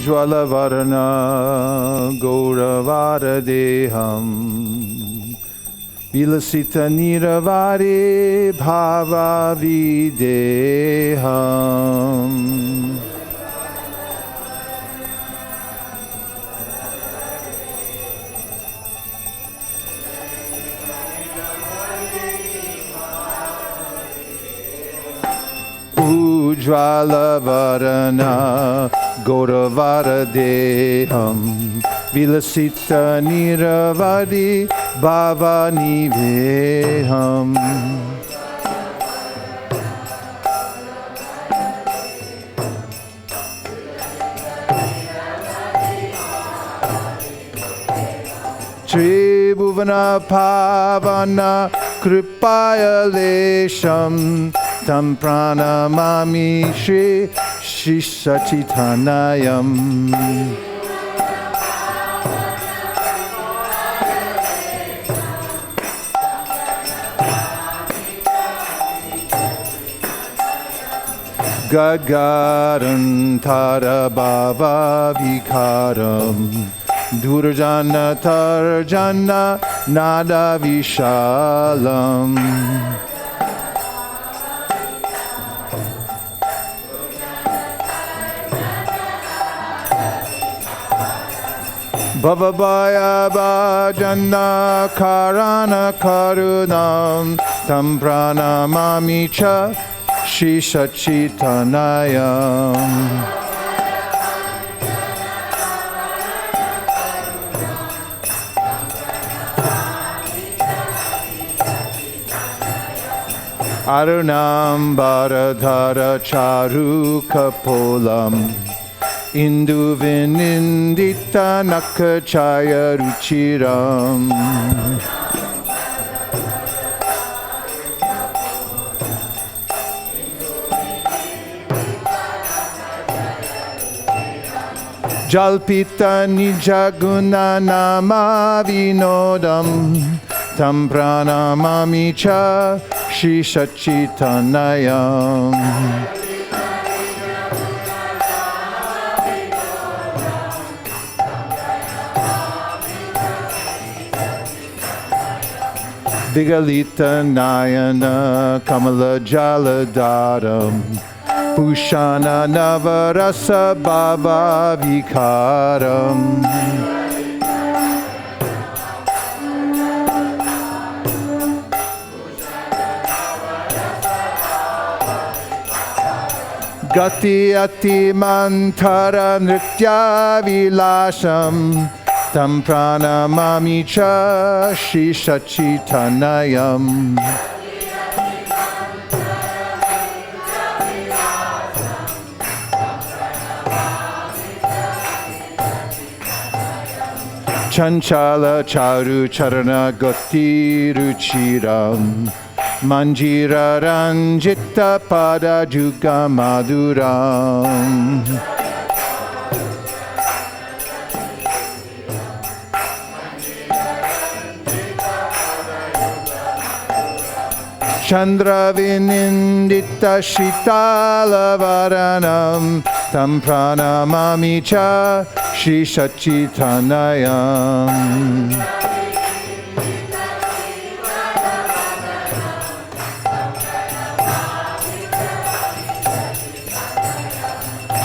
Ujjwalavarana Gauravadadeham Vilasita Niravare Bhava Videham Ujjwalavarana Gauravadadeham Vilasita Niravadi Bhavaniveham Tribhuvana Pavana Kripaya Lesham Tam Pranamami Shri Sachitanayam Gagarantara Bhava Vikaram Durjana Tarjana Nada Vishalam Bhavabhaya Bhajana Karana Karunam Tam Pranamami Cha Shri Sachitanayam Arunam Bharadhara Charu Kapolam Indu Vinindita Nakachaya Ruchiram Jalpita Nijaguna Nama Vinodam Tam Pranamami Cha Shri Sachitanayam Vigalita Nayana Kamala Jaladaram Pushana Navarasa Bhava Vikaram Gati Ati Mantara Nritya Vilasham Tam Pranamami Cha Shri Sachitanayam Chanchala Charu Charana Gati Ruchiram Manjira Ranjita Pada Juga Maduram Chandra Vinindita Shitala Varanam Tam Pranamami Cha Shri Sachitanayam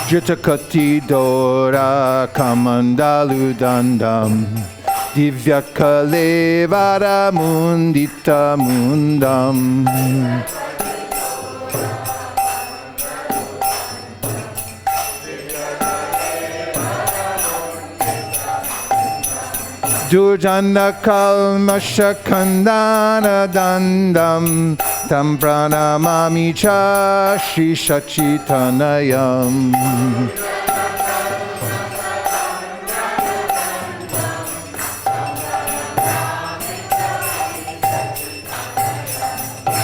Jitakati Dora Kamandalu Dandam Divya Kalevara Mundita Mundam Durjana Kalmasha Kandana Dandam Tam Pranamami Cha Shri Sachitanayam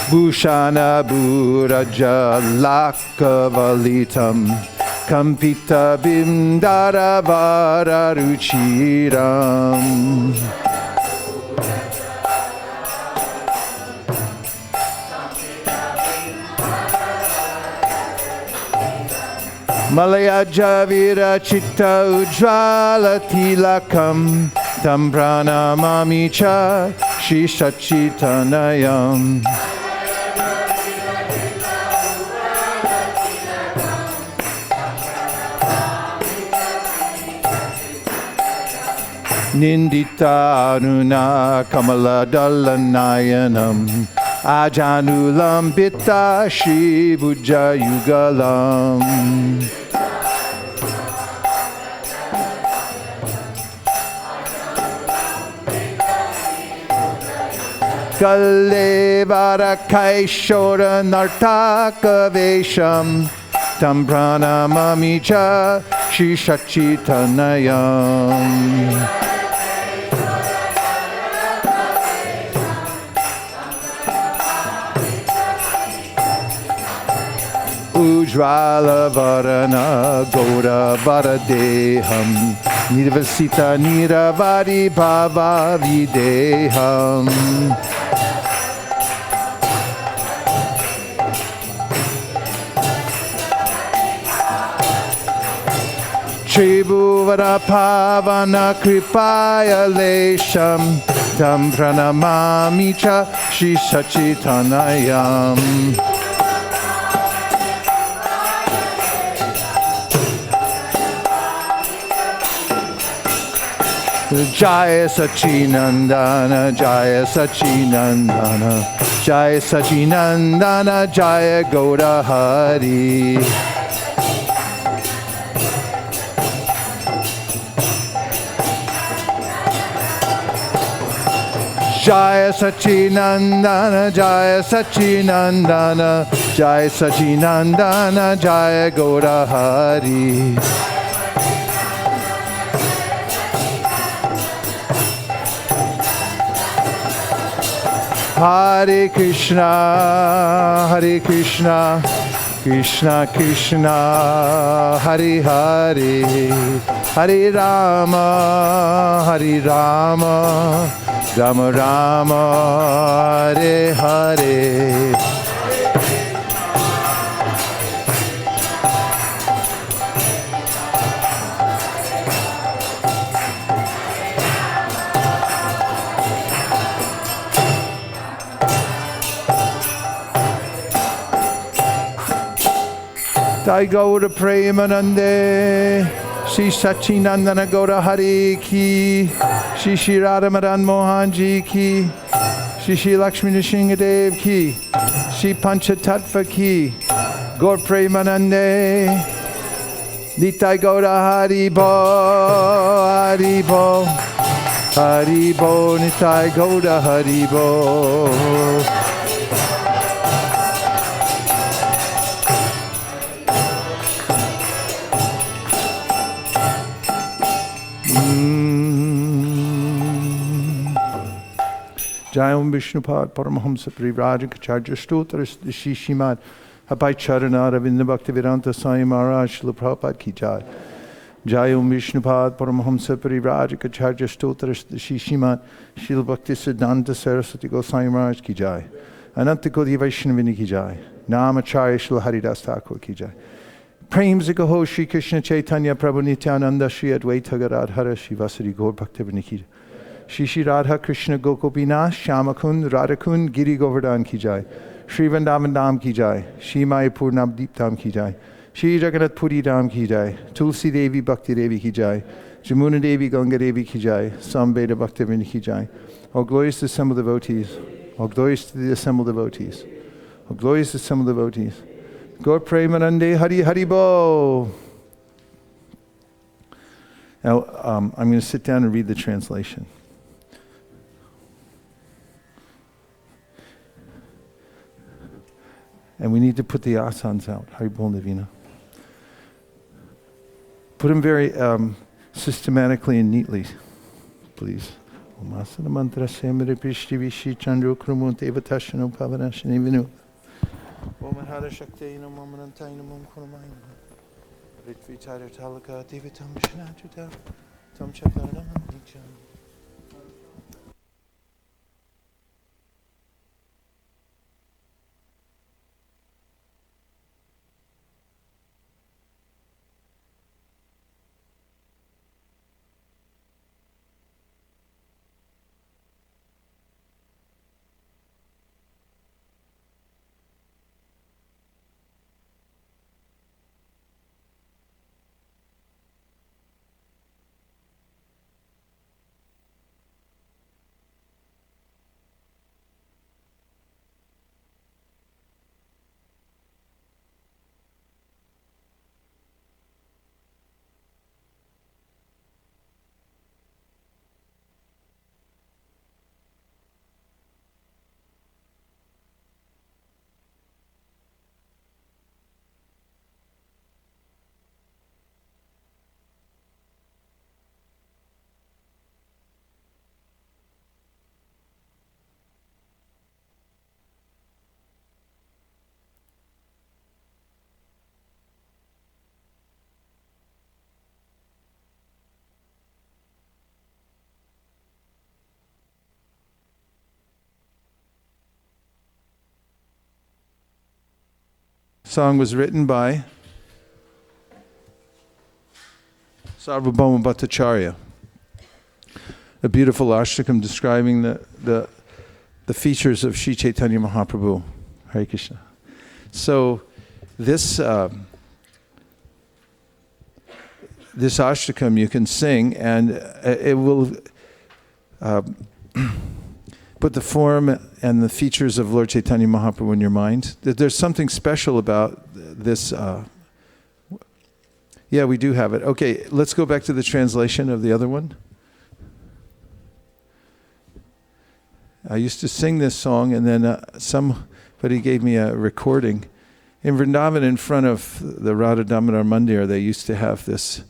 Bhushana Buraja Lakavalitam Kampita Bimdara Vara Ruchiram Malaya Javira Chitta Ujjvala Tilakam Tam Pranamami Cha Shri Sachitanayam. Nindita Aruna Kamala Dalanayanam Ajanulam Pitta Shri Bhuja Yugalam. Kalevara Kaishora Nartaka Vesham Tam Pranamami Cha Shri Sachitanayam. Ujjvala Varana Gaura Varadeham Nirvasita Niravari Bhava Videham. Tribhuvara Pavana Kripaya Lesham Tam Pranamami Cha Shri Sachitanayam. Jaya Sachinandana, Jaya Sachinandana, Jaya Sachinandana, Jaya Gaura Hari. Jaya Sachinandana, Jaya Sachinandana, Jaya Sachinandana, Jaya Gaura Hari. Hare Krishna, Hare Krishna, Krishna Krishna, Hare Hare, Hare Rama, Hare Rama, Rama Rama, Hare Hare. Jai Gaura Premanande, Shri Sachinandana Gaura Hari Ki, Shri Shri Radha Madan Mohan Ji Ki, Shri Shri Lakshmi Nrsingadev Ki, Shri Pancha Tattva Ki, Gaur Premanande, Nitai Gaura Hari Bo, Hari Bo, Hari Bo, Nitai Gaura Hari Bo. Jayam Vishnupad Paramahamsa Privrajakacarya Stotra Shishimad Hapai Charana Ravinda Bhaktivedanta Swami Maharaj Srila Prabhupada Ki Jai. Jayam Vishnupad Paramahamsa Privrajakacarya Stotra Shishimad Srila Bhaktisiddhanta Saraswati Goswami Maharaj Ki Jai. Ananta Kodi Vaishnavini Ki Jai. Namacharya Srila Haridas Thakur Ki Jai. Prem Zikaho Shri Krishna Chaitanya Prabhu Nityananda Shri Advaita Gadadhara Shri Vasari Gaur Bhaktivinoda Ki Jai. Shri Shri Radha Krishna Gokopinath Shyamakund Radhakund Giri Govardhan Ki Jai. Shri Vrindavan Dham Ki Jai. Shri Mayapur Navdeep Dham Ki Jai. Shri Jagannath Puri Dham Ki Jai. Tulsi Devi Bhakti Devi Ki Jai. Jamuna Devi Ganga Devi Ki Jai. Samveda Bhaktivinoda Ki Jai. All glories to the assembled devotees. All glories to the assembled devotees. All glories to the assembled devotees. Gaur Premanande Hari Hari Bo. Now, I'm going to sit down and read the translation. And we need to put the asanas out. Haribol Navina. Put them very systematically and neatly, please. Om asana mantra semere prishti vishi chandro krumu devatashano pavanashani vinu. Om hara shakteino mamanantaino mum kurumaino. Ritvi tada talaka devatam shnachuta tam chataranam nicham. song was written by Sarvabhauma Bhattacharya. A beautiful ashtakam describing the features of Sri Chaitanya Mahaprabhu. Hare Krishna. So this ashtakam you can sing, and it will put the form and the features of Lord Chaitanya Mahaprabhu in your mind. There's something special about this. Yeah, we do have it. Okay, let's go back to the translation of the other one. I used to sing this song, and then somebody gave me a recording. In Vrindavan, in front of the Radha Damodar Mandir, they used to have this,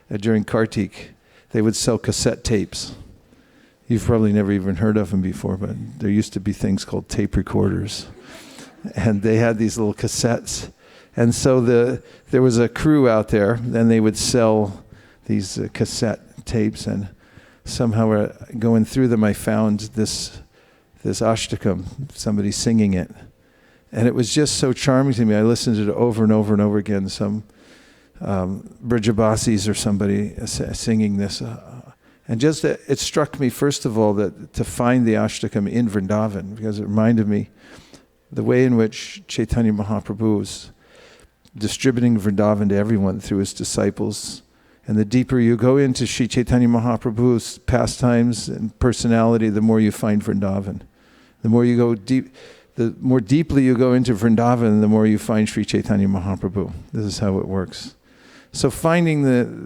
during Kartik, they would sell cassette tapes. You've probably never even heard of them before, but there used to be things called tape recorders. And they had these little cassettes. And so there was a crew out there, and they would sell these cassette tapes. And somehow going through them, I found this ashtakam, somebody singing it. And it was just so charming to me. I listened to it over and over and over again. Some Brajabasis or somebody singing this. And just it struck me, first of all, that to find the ashtakam in Vrindavan, because it reminded me the way in which Chaitanya Mahaprabhu was distributing Vrindavan to everyone through his disciples. And the deeper you go into Sri Chaitanya Mahaprabhu's pastimes and personality, the more you find Vrindavan. The more you go deep, the more deeply you go into Vrindavan, the more you find Sri Chaitanya Mahaprabhu. This is how it works. So finding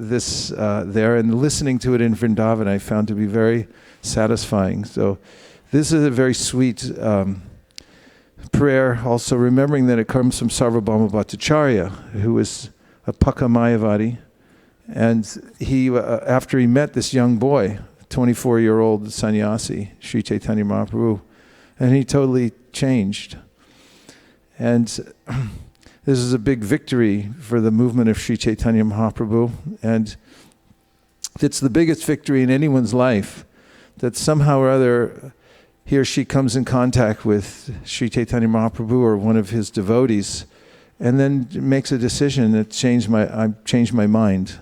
this there and listening to it in Vrindavan, I found to be very satisfying. So this is a very sweet prayer. Also remembering that it comes from Sarvabhauma Bhattacharya, who is a Pakka Mayavadi. And he, after he met this young boy, 24-year-old sannyasi, Sri Chaitanya Mahaprabhu, and he totally changed. And this is a big victory for the movement of Sri Chaitanya Mahaprabhu. And it's the biggest victory in anyone's life, that somehow or other he or she comes in contact with Sri Chaitanya Mahaprabhu or one of his devotees, and then makes a decision that I've changed my mind.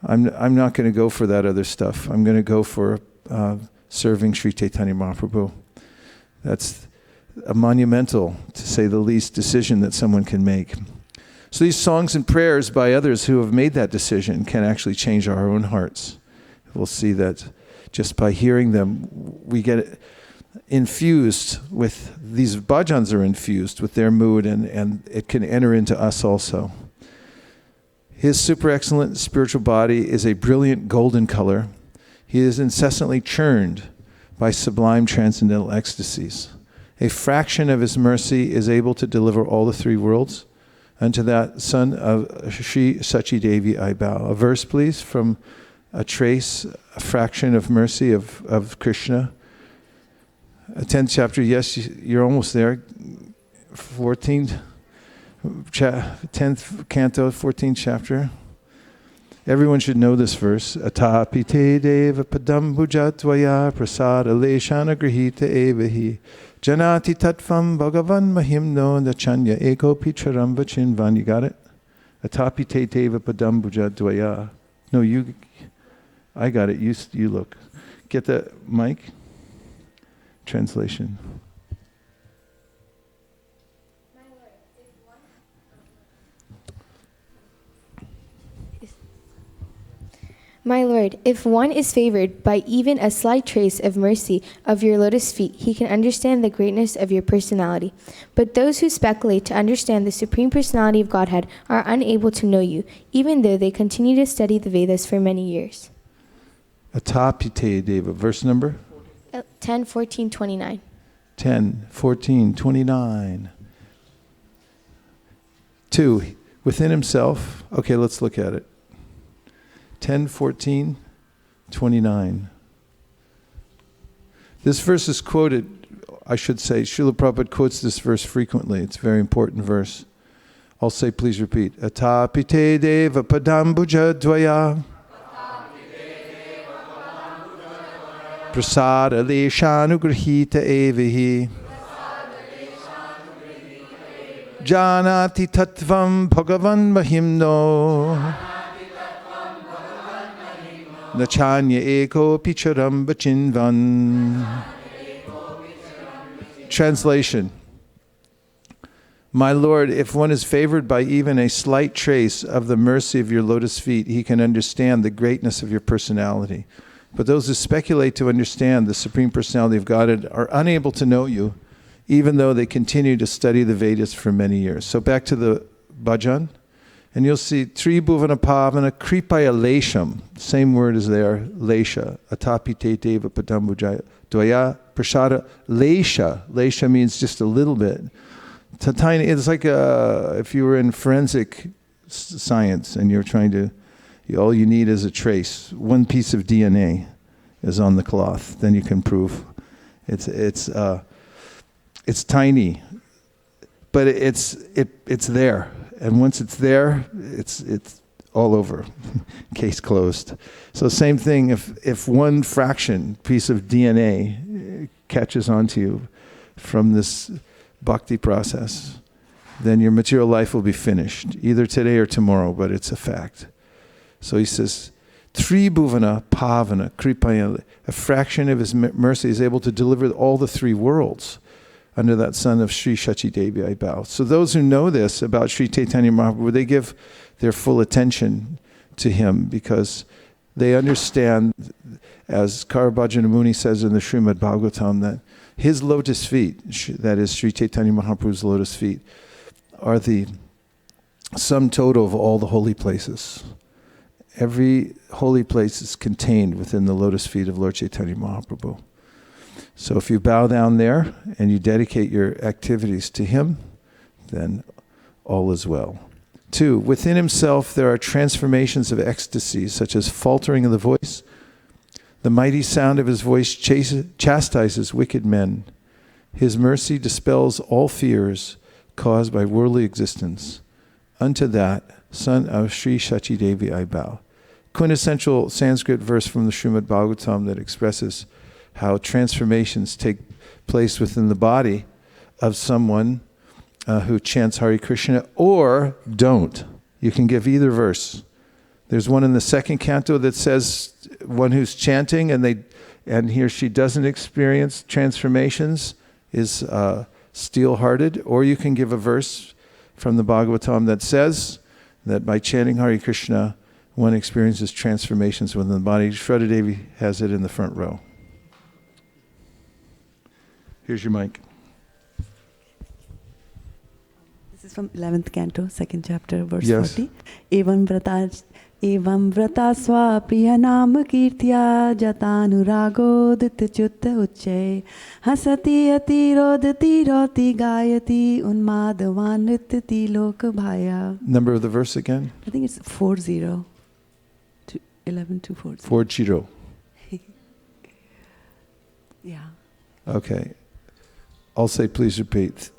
I'm not going to go for that other stuff. I'm going to go for serving Sri Chaitanya Mahaprabhu. That's a monumental, to say the least, decision that someone can make. So these songs and prayers by others who have made that decision can actually change our own hearts. We'll see that just by hearing them, we get infused with, these bhajans are infused with their mood, and it can enter into us also. His super excellent spiritual body is a brilliant golden color. He is incessantly churned by sublime transcendental ecstasies. A fraction of his mercy is able to deliver all the three worlds. Unto that son of Shri Sachi Devi I bow. A verse, please, from a fraction of mercy of Krishna. 10th chapter, yes, you're almost there. 10th canto, 14th chapter. Everyone should know this verse. Atapite deva padam bhujatvaya prasad aleshana grihita evahi janati tatvam bhagavan mahimno nachanya eko picharam vachinvan. You got it? Atapite deva padam bhujatvaya. No, I got it. You look. Get the mic. Translation. My Lord, if one is favored by even a slight trace of mercy of your lotus feet, he can understand the greatness of your personality. But those who speculate to understand the Supreme Personality of Godhead are unable to know you, even though they continue to study the Vedas for many years. Atapite Deva, verse number? 10, 14, 29. 10, 14, 29. 2, within himself. Okay, let's look at it. 10, 14, 29. This verse is quoted, I should say, Srila Prabhupada quotes this verse frequently. It's a very important verse. I'll say, please repeat. Atapite deva padambuja dvaya prasada leshanugrahita evahi Janati Tattvam Bhagavan Mahimno Nachanya Eko Picharam Bachinvan. Translation. My Lord, if one is favored by even a slight trace of the mercy of your lotus feet, he can understand the greatness of your personality. But those who speculate to understand the Supreme Personality of Godhead are unable to know you, even though they continue to study the Vedas for many years. So back to the bhajan, and you'll see Tribhuvana Pavana Kripaya Lesham, same word as there, Lesha, Atapite Deva Padambujaya, Dvaya Prashada Lesha. Lesha means just a little bit. Tiny, it's like if you were in forensic science and you're trying to, all you need is a trace. One piece of DNA is on the cloth, then you can prove it's tiny, but it's there, and once it's there, it's all over. Case closed. So same thing. If one fraction piece of DNA catches onto you from this bhakti process, then your material life will be finished, either today or tomorrow, but it's a fact. So he says, Tribhuvana Pavana Kripaya, a fraction of his mercy is able to deliver all the three worlds under that sun of Sri Shachi Devi, I bow. So those who know this about Sri Chaitanya Mahaprabhu, they give their full attention to him because they understand, as Karabhajana Muni says in the Srimad Bhagavatam, that his lotus feet, that is Sri Chaitanya Mahaprabhu's lotus feet, are the sum total of all the holy places. Every holy place is contained within the lotus feet of Lord Chaitanya Mahaprabhu. So if you bow down there and you dedicate your activities to him, then all is well. 2, within himself there are transformations of ecstasy, such as faltering of the voice. The mighty sound of his voice chastises wicked men. His mercy dispels all fears caused by worldly existence. Unto that, son of Sri Shachi Devi, I bow. Quintessential Sanskrit verse from the Srimad Bhagavatam that expresses how transformations take place within the body of someone who chants Hare Krishna or don't. You can give either verse. There's one in the second canto that says one who's chanting and he or she doesn't experience transformations is steel-hearted, or you can give a verse from the Bhagavatam that says that by chanting Hare Krishna, one experiences transformations within the body. Shraddha Devi has it in the front row. Here's your mic. This is from 11th canto, 2nd chapter, verse Yes. 40. Evam vrata swa priya nam kirtya jatanurago ditchutta ucche hasati atirodati roti gayati unmadavan nrityati lokabhaya. Number of the verse again? I think it's 40 to 11 to 40. 40. Yeah. Okay. I'll say, please repeat.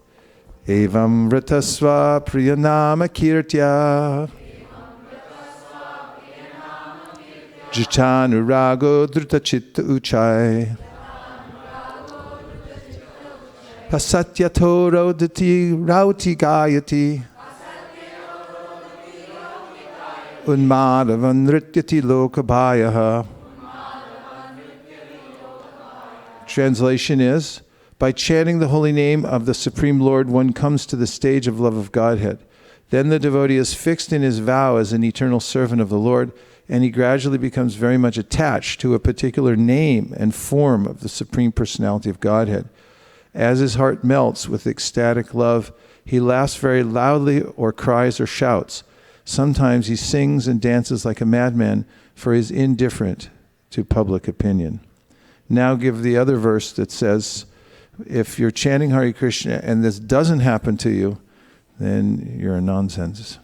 Evam vritasva priyanama kirtya Jachanurago drutachitta uchai Pasatyato rodati rauti gayati Unmadavan nrityati lokabhayaha. Translation is, by chanting the holy name of the Supreme Lord, one comes to the stage of love of Godhead. Then the devotee is fixed in his vow as an eternal servant of the Lord, and he gradually becomes very much attached to a particular name and form of the Supreme Personality of Godhead. As his heart melts with ecstatic love, he laughs very loudly or cries or shouts. Sometimes he sings and dances like a madman, for he is indifferent to public opinion. Now give the other verse that says, if you're chanting Hare Krishna and this doesn't happen to you, then you're a nonsense.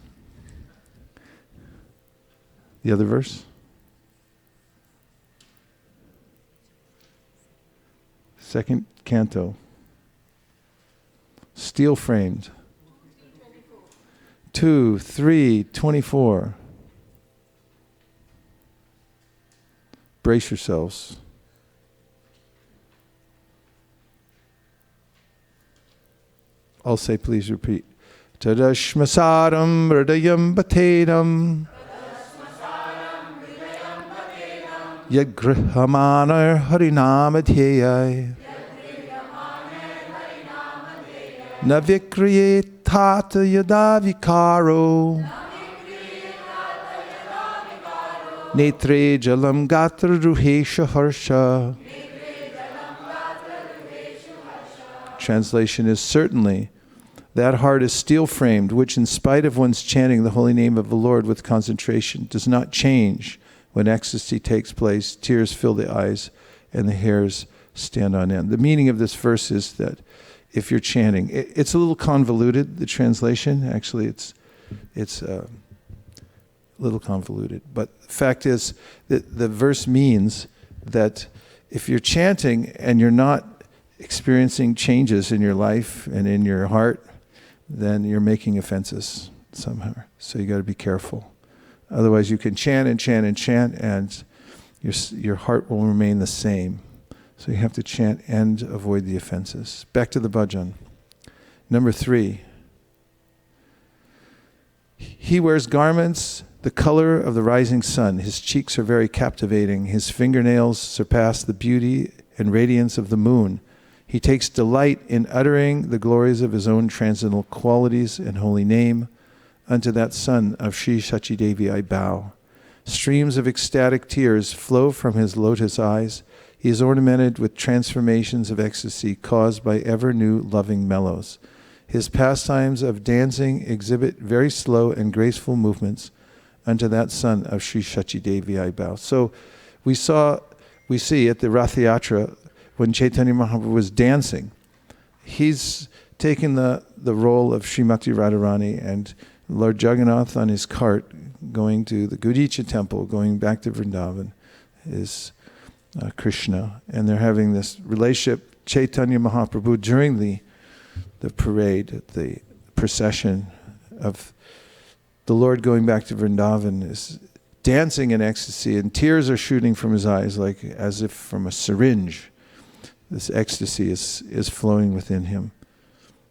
The other verse? Second canto. Steel framed. 2, 3, 24. Brace yourselves. I'll say, please repeat. Tadashmasaram hridayam batedam Yad grihamana harinamadhyayai Navikriye tata yada vikaro Netre jalam gatra ruhesha harsha. Translation is certainly that heart is steel framed, which in spite of one's chanting the holy name of the Lord with concentration does not change when ecstasy takes place. Tears fill the eyes and the hairs stand on end. The meaning of this verse is that if you're chanting, it's a little convoluted, the translation. Actually, it's a little convoluted. But the fact is that the verse means that if you're chanting and you're not experiencing changes in your life and in your heart, then you're making offenses somehow. So you got to be careful. Otherwise, you can chant and chant and chant, and your heart will remain the same. So you have to chant and avoid the offenses. Back to the bhajan. Number 3. He wears garments the color of the rising sun. His cheeks are very captivating. His fingernails surpass the beauty and radiance of the moon. He takes delight in uttering the glories of his own transcendental qualities and holy name. Unto that son of Sri Sachi Devi I bow. Streams of ecstatic tears flow from his lotus eyes. He is ornamented with transformations of ecstasy caused by ever new loving mellows. His pastimes of dancing exhibit very slow and graceful movements. Unto that son of Sri Sachi Devi I bow. So we see at the Rath Yatra, when Chaitanya Mahaprabhu was dancing, he's taking the role of Srimati Radharani and Lord Jagannath on his cart going to the Gudicha temple, going back to Vrindavan, is Krishna. And they're having this relationship. Chaitanya Mahaprabhu, during the parade, the procession of the Lord going back to Vrindavan, is dancing in ecstasy, and tears are shooting from his eyes like as if from a syringe. This ecstasy is flowing within him.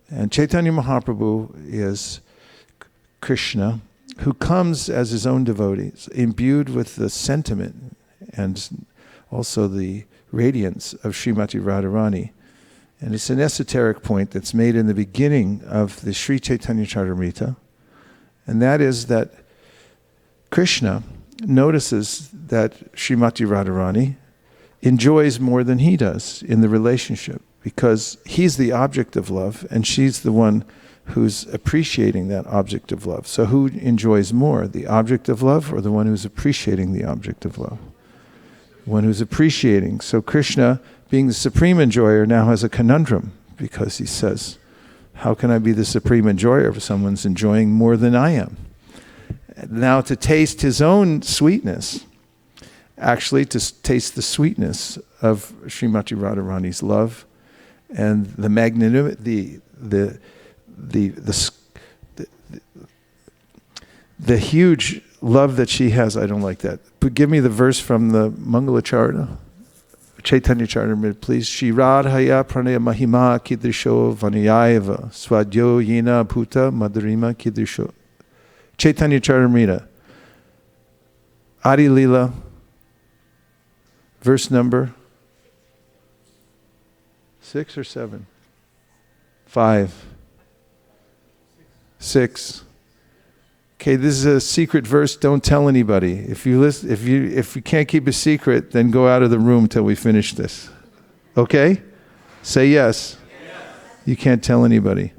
And Chaitanya Mahaprabhu is Krishna, who comes as his own devotee, imbued with the sentiment and also the radiance of Srimati Radharani. And it's an esoteric point that's made in the beginning of the Sri Chaitanya Charitamrita, and that is that Krishna notices that Srimati Radharani enjoys more than he does in the relationship, because he's the object of love and she's the one who's appreciating that object of love. So who enjoys more, the object of love or the one who's appreciating the object of love? One who's appreciating. So Krishna, being the supreme enjoyer, now has a conundrum, because he says, how can I be the supreme enjoyer if someone's enjoying more than I am? Now to taste his own sweetness, actually to taste the sweetness of Srimati Radharani's love and the magnanimity, the huge love that she has. I don't like that. But give me the verse from the Mangalacharna, Chaitanya Charitamrita, please. Shri Radhaya pranaya mahima kidrisho vanayaiva swadyo yena bhuta madhurima kidrisho. Chaitanya Charitamrita, Adi Lila, verse number 6 or 7? 5. 6. Okay, this is a secret verse. Don't tell anybody. If you can't keep a secret, then go out of the room till we finish this. Okay? Say yes. Yes. You can't tell anybody.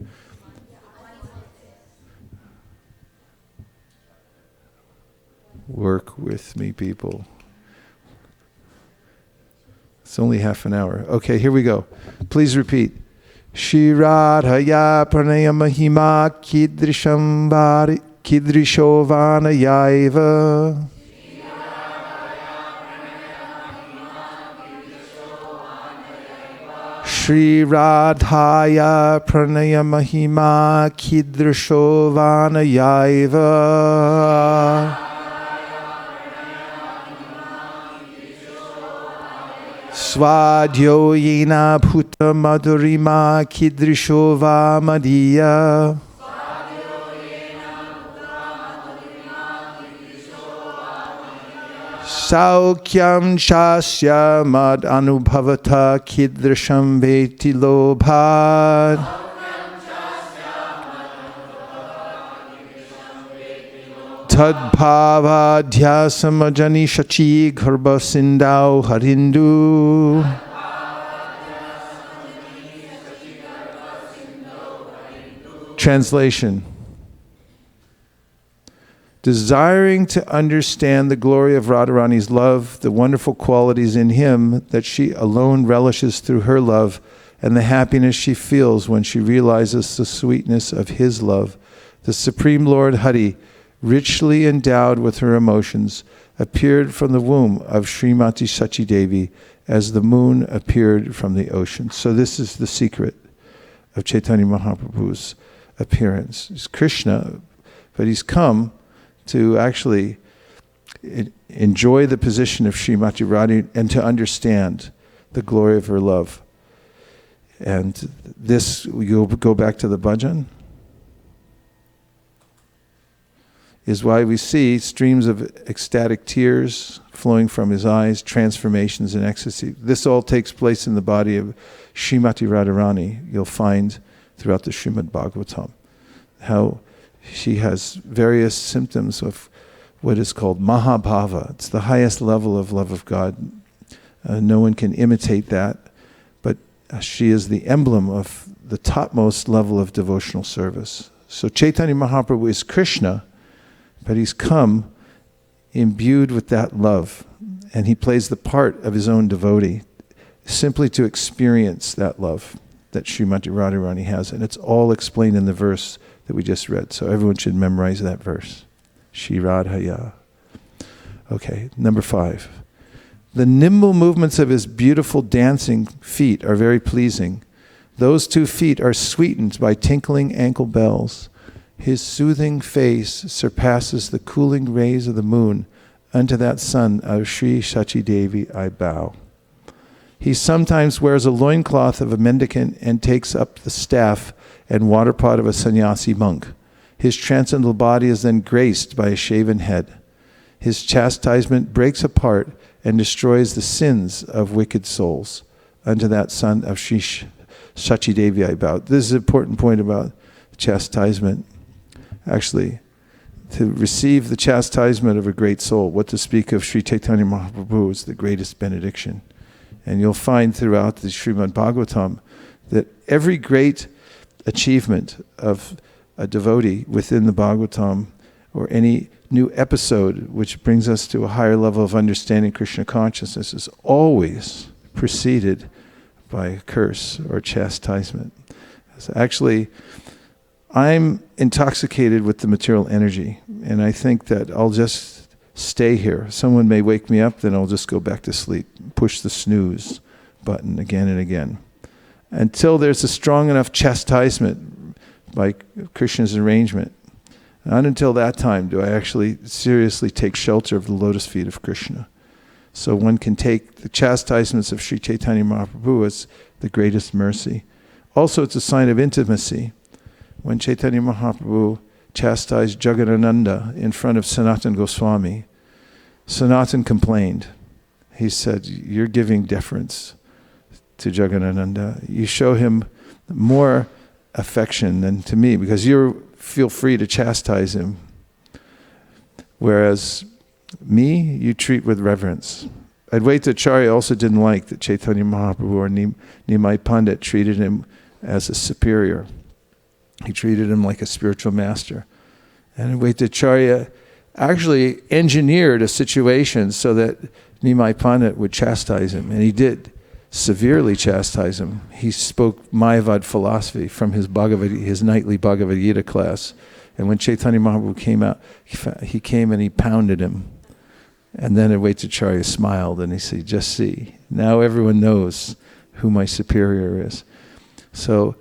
Work with me, people. It's only half an hour. Okay, here we go. Please repeat. Shri Radhaya pranaya mahima kidrisham vari kidrisho vanayaiva. Shri Radhaya pranaya mahima kidrisho vanayaiva. Swadyo yena bhuta madhurima kidrisho va madhya. Saukyam chasya mad anubhavata kidrisham veti lobhad. Tadbhava dhyasamajani shachi garbha sindau harindu. Translation. Desiring to understand the glory of Radharani's love, the wonderful qualities in him that she alone relishes through her love, and the happiness she feels when she realizes the sweetness of his love, the Supreme Lord Hari, richly endowed with her emotions, appeared from the womb of Srimati Sachi Devi as the moon appeared from the ocean. So this is the secret of Chaitanya Mahaprabhu's appearance. He's Krishna, but he's come to actually enjoy the position of Srimati Radha and to understand the glory of her love. And this, you'll go back to the bhajan, is why we see streams of ecstatic tears flowing from his eyes, transformations in ecstasy. This all takes place in the body of Srimati Radharani. You'll find throughout the Srimad Bhagavatam how she has various symptoms of what is called Mahabhava. It's the highest level of love of God. No one can imitate that, but she is the emblem of the topmost level of devotional service. So Chaitanya Mahaprabhu is Krishna, but he's come imbued with that love, and he plays the part of his own devotee, simply to experience that love that Srimati Radharani has. And it's all explained in the verse that we just read. So everyone should memorize that verse. Shri Radhaya. Okay, number 5. The nimble movements of his beautiful dancing feet are very pleasing. Those 2 feet are sweetened by tinkling ankle bells. His soothing face surpasses the cooling rays of the moon. Unto that son of Sri Sachi Devi I bow. He sometimes wears a loincloth of a mendicant and takes up the staff and water pot of a sannyasi monk. His transcendental body is then graced by a shaven head. His chastisement breaks apart and destroys the sins of wicked souls. Unto that son of Sri Sachi Devi I bow. This is an important point about chastisement. Actually, to receive the chastisement of a great soul, what to speak of Sri Chaitanya Mahaprabhu is the greatest benediction. And you'll find throughout the Srimad Bhagavatam that every great achievement of a devotee within the Bhagavatam, or any new episode which brings us to a higher level of understanding Krishna consciousness, is always preceded by a curse or chastisement. So actually, I'm intoxicated with the material energy, and I think that I'll just stay here. Someone may wake me up, then I'll just go back to sleep, push the snooze button again and again, until there's a strong enough chastisement by Krishna's arrangement. Not until that time do I actually seriously take shelter of the lotus feet of Krishna. So one can take the chastisements of Sri Chaitanya Mahaprabhu as the greatest mercy. Also, it's a sign of intimacy. When Chaitanya Mahaprabhu chastised Jagadananda in front of Sanatana Goswami, Sanatana complained. He said, "You're giving deference to Jagadananda. You show him more affection than to me, because you feel free to chastise him. Whereas me, you treat with reverence." Advaita Acharya also didn't like that Chaitanya Mahaprabhu or Nimai Pandit treated him as a superior. He treated him like a spiritual master. And Advaita Acharya actually engineered a situation so that Nimai Pandit would chastise him. And he did severely chastise him. He spoke Mayavad philosophy from his nightly Bhagavad Gita class. And when Chaitanya Mahaprabhu came out, he came and he pounded him. And then Advaita Acharya smiled and he said, "Just see, now everyone knows who my superior is." So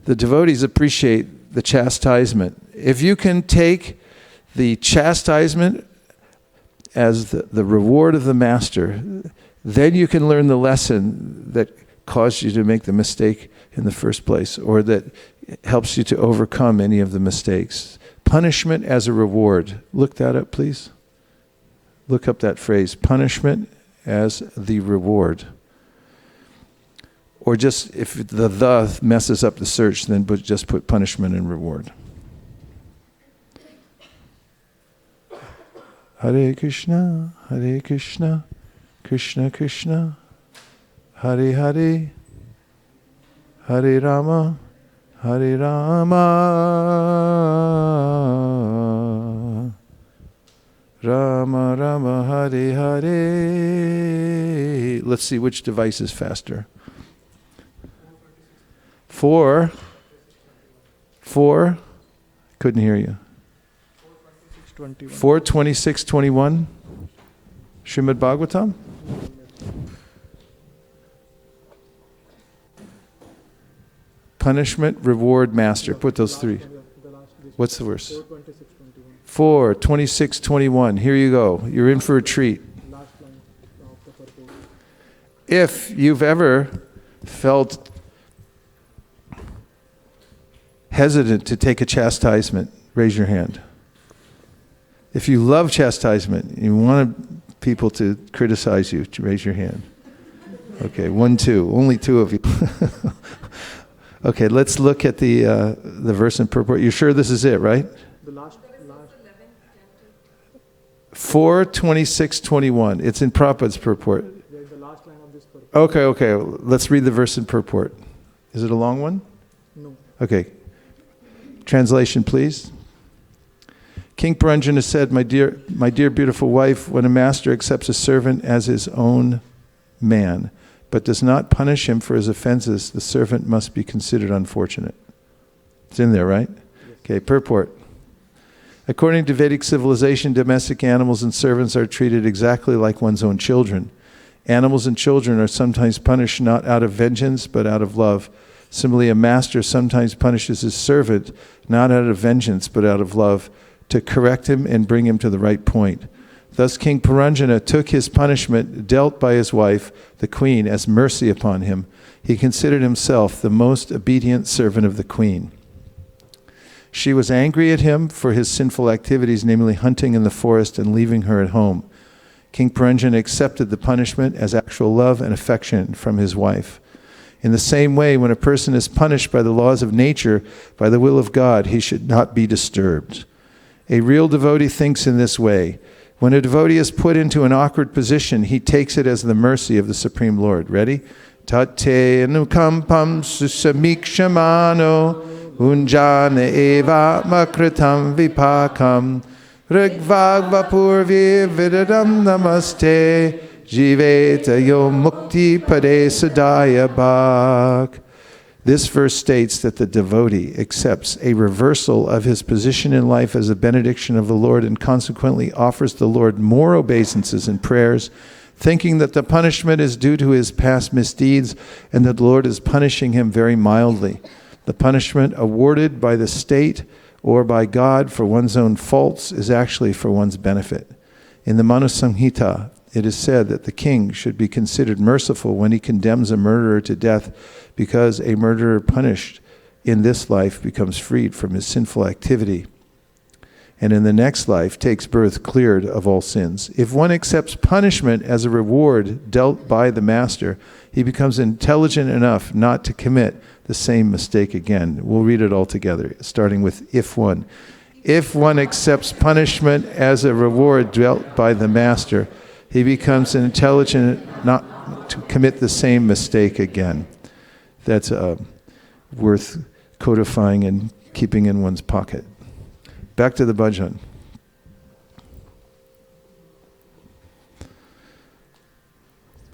the devotees appreciate the chastisement. If you can take the chastisement as the reward of the master, then you can learn the lesson that caused you to make the mistake in the first place, or that helps you to overcome any of the mistakes. Punishment as a reward. Look that up, please. Look up that phrase, punishment as the reward. Or just, if the messes up the search, then just put punishment and reward. Hare Krishna, Krishna Krishna, Hare Hare, Hare Rama, Hare Rama, Rama Rama, Hare Hare. Let's see which device is faster. 4. Couldn't hear you. 4:26:21. Srimad Bhagavatam. Punishment, reward, master. Put those 3. What's the verse? 4:26:21. Here you go. You're in for a treat. If you've ever felt hesitant to take a chastisement, raise your hand. If you love chastisement, you want people to criticize you, raise your hand. Okay, 1, 2. Only 2 of you. Okay, let's look at the verse in purport. You're sure this is it, right? The last 4:26:21. It's in Prabhupada's purport. the last line of this purport. Okay. Let's read the verse in purport. Is it a long one? No. Okay. Translation, please. King Puranjana said, my dear beautiful wife, when a master accepts a servant as his own man, but does not punish him for his offenses, the servant must be considered unfortunate. It's in there, right? Yes. Okay, purport. According to Vedic civilization, domestic animals and servants are treated exactly like one's own children. Animals and children are sometimes punished not out of vengeance, but out of love. Similarly, a master sometimes punishes his servant not out of vengeance, but out of love, to correct him and bring him to the right point. Thus King Puranjana took his punishment dealt by his wife, the queen, as mercy upon him. He considered himself the most obedient servant of the queen. She was angry at him for his sinful activities, namely hunting in the forest and leaving her at home. King Puranjana accepted the punishment as actual love and affection from his wife. In the same way, when a person is punished by the laws of nature, by the will of God, he should not be disturbed. A real devotee thinks in this way. When a devotee is put into an awkward position, he takes it as the mercy of the Supreme Lord. Ready? Tate anukampam susamikshamano unjana eva makritam vipakam rigvagvapurvi vidadam namaste jiveta yo mukti pade sadaya bhak. This verse states that the devotee accepts a reversal of his position in life as a benediction of the Lord and consequently offers the Lord more obeisances and prayers, thinking that the punishment is due to his past misdeeds and that the Lord is punishing him very mildly. The punishment awarded by the state or by God for one's own faults is actually for one's benefit. In the Manu Samhita, it is said that the king should be considered merciful when he condemns a murderer to death, because a murderer punished in this life becomes freed from his sinful activity, and in the next life takes birth cleared of all sins. If one accepts punishment as a reward dealt by the master, he becomes intelligent enough not to commit the same mistake again. We'll read it all together, starting with if one. If one accepts punishment as a reward dealt by the master, he becomes intelligent not to commit the same mistake again. That's worth codifying and keeping in one's pocket. Back to the bhajan.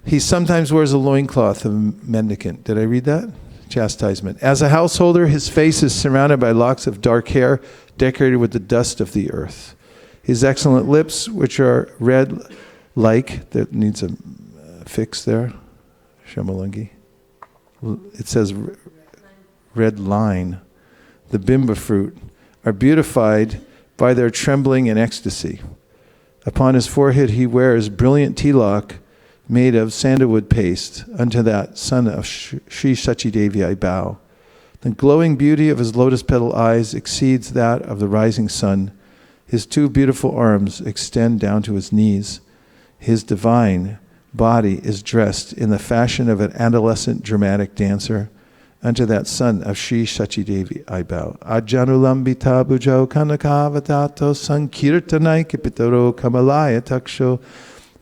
He sometimes wears a loincloth of a mendicant. Did I read that? Chastisement. As a householder, his face is surrounded by locks of dark hair, decorated with the dust of the earth. His excellent lips, which are red like, that needs a fix there, Shamalangi. It says red line. The bimba fruit are beautified by their trembling and ecstasy. Upon his forehead he wears brilliant tilak made of sandalwood paste. Unto that son of Sri Sachidevi I bow. The glowing beauty of his lotus petal eyes exceeds that of the rising sun. His two beautiful arms extend down to his knees. his divine body is dressed in the fashion of an adolescent dramatic dancer. Unto that son of Sri Sachidevi I bow. Ajanulambita bhujo kanakavatato sankirtanai kipitaro kamalaya taksho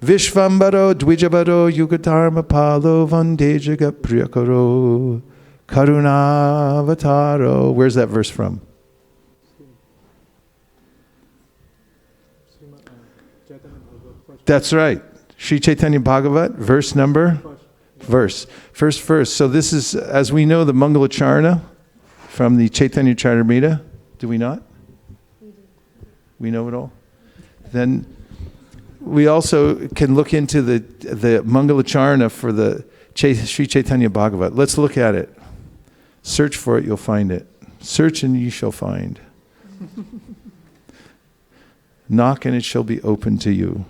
Vishvambaro dvijabaro yugatarma palo vande jagat priyakaro karunavataro. Where's that verse from? That's right. Sri Chaitanya Bhagavat, verse number? First verse. So this is, as we know, the Mangalacharna from the Chaitanya Charitamrita. Do we not? We know it all? Then we also can look into the Mangalacharna for the Sri Chaitanya Bhagavat. Let's look at it. Search for it, you'll find it. Search and you shall find. Knock and it shall be open to you.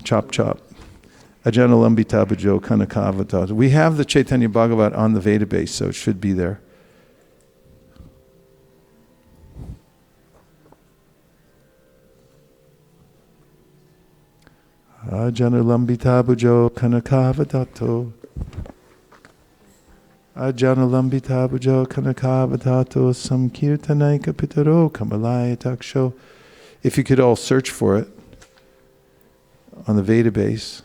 Chop, chop. Ajanalambita bhujo kanakavata. We have the Chaitanya Bhagavat on the Veda base, so it should be there. Ajanalambita bhujo kanakavatato. Ajanalambita bhujo kanakavatato samkirtanaika pitaro kamalaya taksho. If you could all search for it on the Veda base,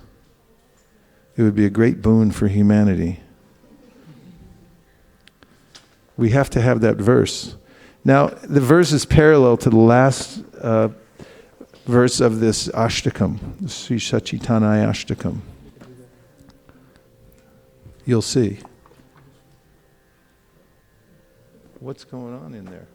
it would be a great boon for humanity. We have to have that verse. Now, the verse is parallel to the last verse of this Ashtakam, Sri Sachitanaya Ashtakam. You'll see. What's going on in there?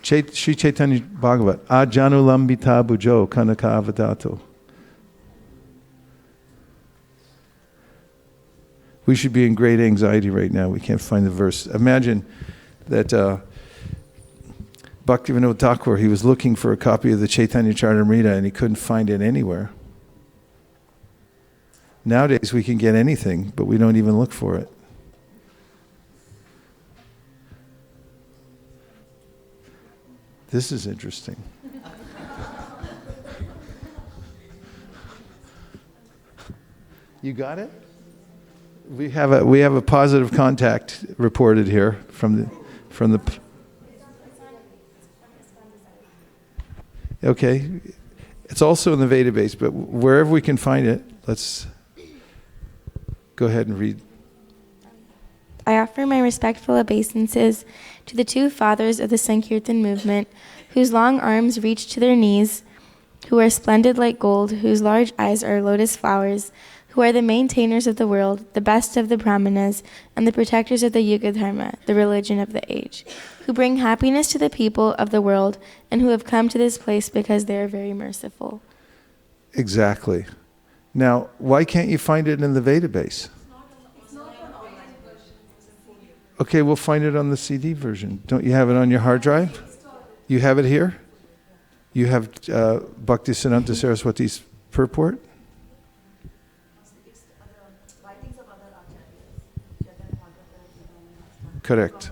Sri Chaitanya Bhagavat, Ajanulambita bhujo kanakavadato. We should be in great anxiety right now. We can't find the verse. Imagine that Bhaktivinoda Thakur, he was looking for a copy of the Chaitanya Charitamrita and he couldn't find it anywhere. Nowadays we can get anything, but we don't even look for it. This is interesting. You got it? We have a positive contact reported here from the. Okay, it's also in the Veda base, but wherever we can find it, let's go ahead and read. I offer my respectful obeisances to the two fathers of the Sankirtan movement, whose long arms reach to their knees, who are splendid like gold, whose large eyes are lotus flowers, who are the maintainers of the world, the best of the brahmanas, and the protectors of the Yuga Dharma, the religion of the age, who bring happiness to the people of the world, and who have come to this place because they are very merciful. Exactly. Now, why can't you find it in the Veda base? Okay, we'll find it on the CD version. Don't you have it on your hard drive? You have it here? You have Bhaktisiddhanta Saraswati's purport? Correct.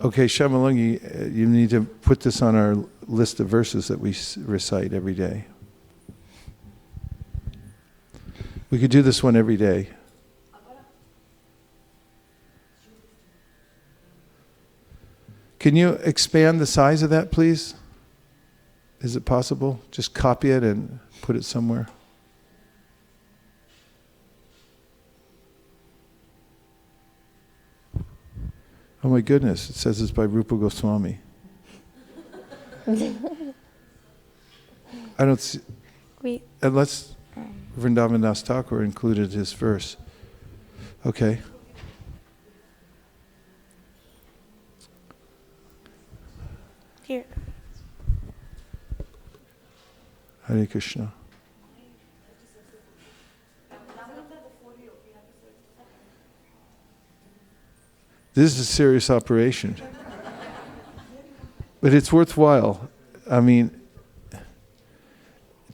Okay, Shamalangi, you need to put this on our list of verses that we recite every day. We could do this one every day. Can you expand the size of that, please? Is it possible? Just copy it and put it somewhere. Oh my goodness, it says it's by Rupa Goswami. I don't see... Wait. Unless Vrindavan Das Thakur included his verse. Okay. Here. Hare Krishna. This is a serious operation. But it's worthwhile. I mean,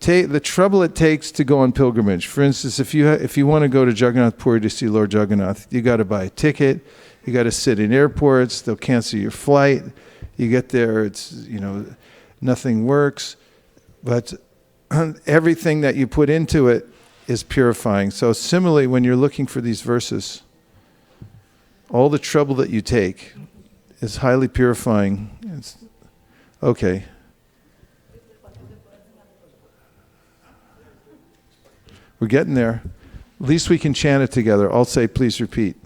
the trouble it takes to go on pilgrimage. For instance, if you want to go to Jagannath Puri to see Lord Jagannath, you got to buy a ticket. You got to sit in airports. They'll cancel your flight. You get there, it's, nothing works. But everything that you put into it is purifying. So similarly, when you're looking for these verses, all the trouble that you take is highly purifying. Okay. We're getting there. At least we can chant it together. I'll say, please repeat.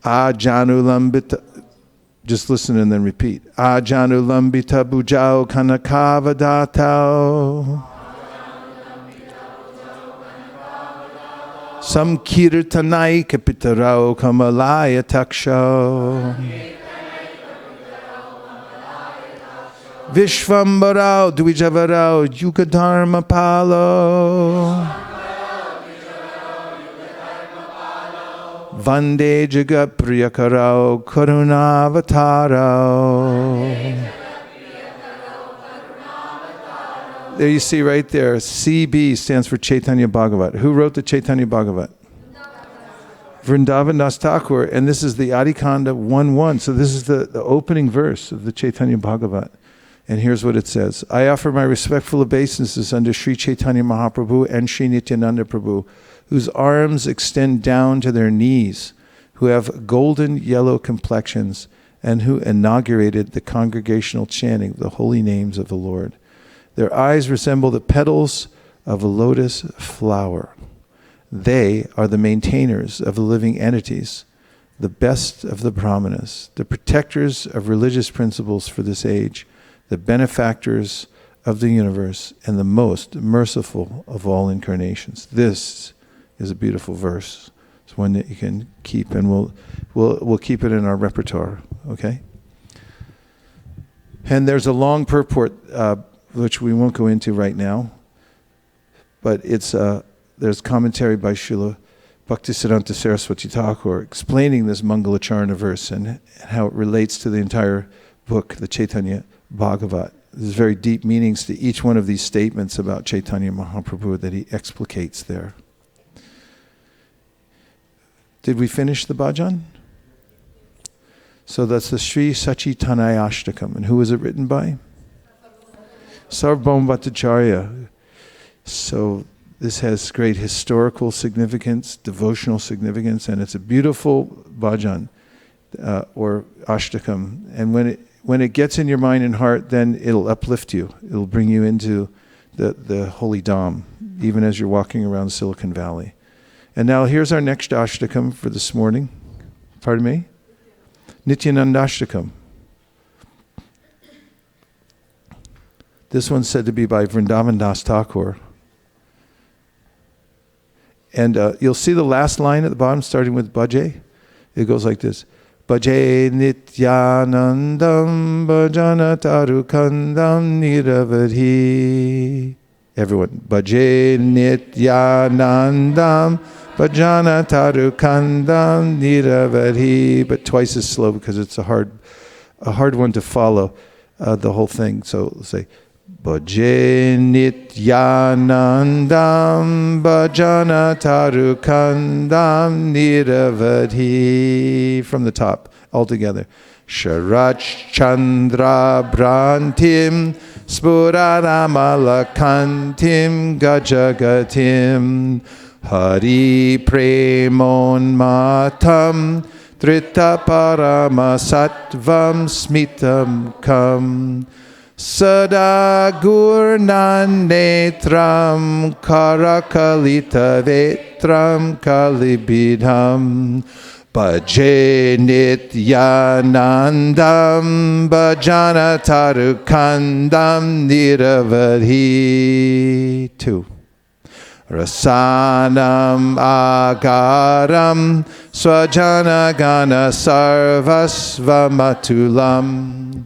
Ajanu lambita. Just listen and then repeat. Ajanu lambita bujao kanakavadatao. Samkirtanai kapitarao kamalaya taksho. Vishvambarao Dvijavarao Yugadharma Palo Vande Jagat Priyakarao Karunavataro. There you see right there, CB stands for Chaitanya Bhagavat. Who wrote the Chaitanya Bhagavat? Vrindavan Das Thakur, and this is the Adikanda 1:1. So this is the opening verse of the Chaitanya Bhagavat. And here's what it says. I offer my respectful obeisances unto Sri Chaitanya Mahaprabhu and Sri Nityananda Prabhu, whose arms extend down to their knees, who have golden yellow complexions, and who inaugurated the congregational chanting of the holy names of the Lord. Their eyes resemble the petals of a lotus flower. They are the maintainers of the living entities, the best of the brahmanas, the protectors of religious principles for this age, the benefactors of the universe, and the most merciful of all incarnations. This is a beautiful verse. It's one that you can keep, and we'll keep it in our repertoire. Okay. And there's a long purport, which we won't go into right now, but there's commentary by Srila Bhaktisiddhanta Saraswati Thakur explaining this Mangalacharana verse and how it relates to the entire book, the Chaitanya Bhagavat. There's very deep meanings to each one of these statements about Chaitanya Mahaprabhu that he explicates there. Did we finish the bhajan? So that's the Sri Nityananda Ashtakam. And who was it written by? Sarvabhauma Bhattacharya. So this has great historical significance, devotional significance, and it's a beautiful bhajan or ashtakam. And when it gets in your mind and heart, then it'll uplift you. It'll bring you into the holy Dham, even as you're walking around Silicon Valley. And now here's our next ashtakam for this morning. Pardon me? Nityananda Ashtakam. This one's said to be by Vrindavan Das Thakur. And you'll see the last line at the bottom, starting with Bhaje. It goes like this. Bhaje Nityanandam Bhajana Tarukandam Niravadhi. Everyone. Bhaje Nityanandam Bhajana Tarukandam Niravadhi. But twice as slow because it's a hard one to follow the whole thing. So let's say Bhaje Nityanandam Bhajana Tarukandam Niravadhi. From the top, all together. Sharach Chandra Brantim Spuraramalakantim Gajagatim Hari Premon Matam Trita Paramasattvam Smitam Kam Sada Gurnan Netram Karakalita Vetram Kalibidham Bhaje Nityanandam Bhajana Tarukandam Niravadhi. 2. Rasanam Agaram Swajana Gana Sarvasvamatulam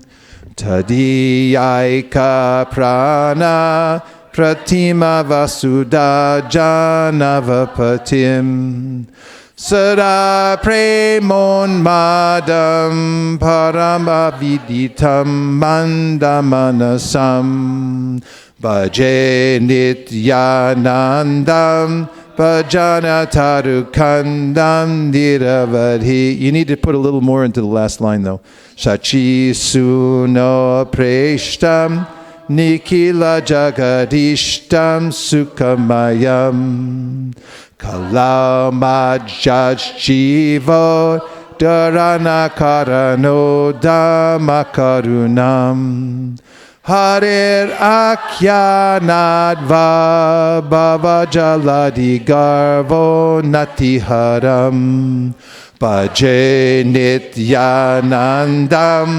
Tadiyaika Prana Pratima Vasuda Janavapatim Sada Premon Madam Paramaviditam Mandamanasam Bhaje Nityanandam bhajana tarukandam niravadhi. You need to put a little more into the last line though. Sachi suno preshtam nikila jagadishtam sukhamayam kalamajaj jivo dharana karano dhammakarunam harir akyanadva bhavajaladi garvo natiharam bhaje nityanandam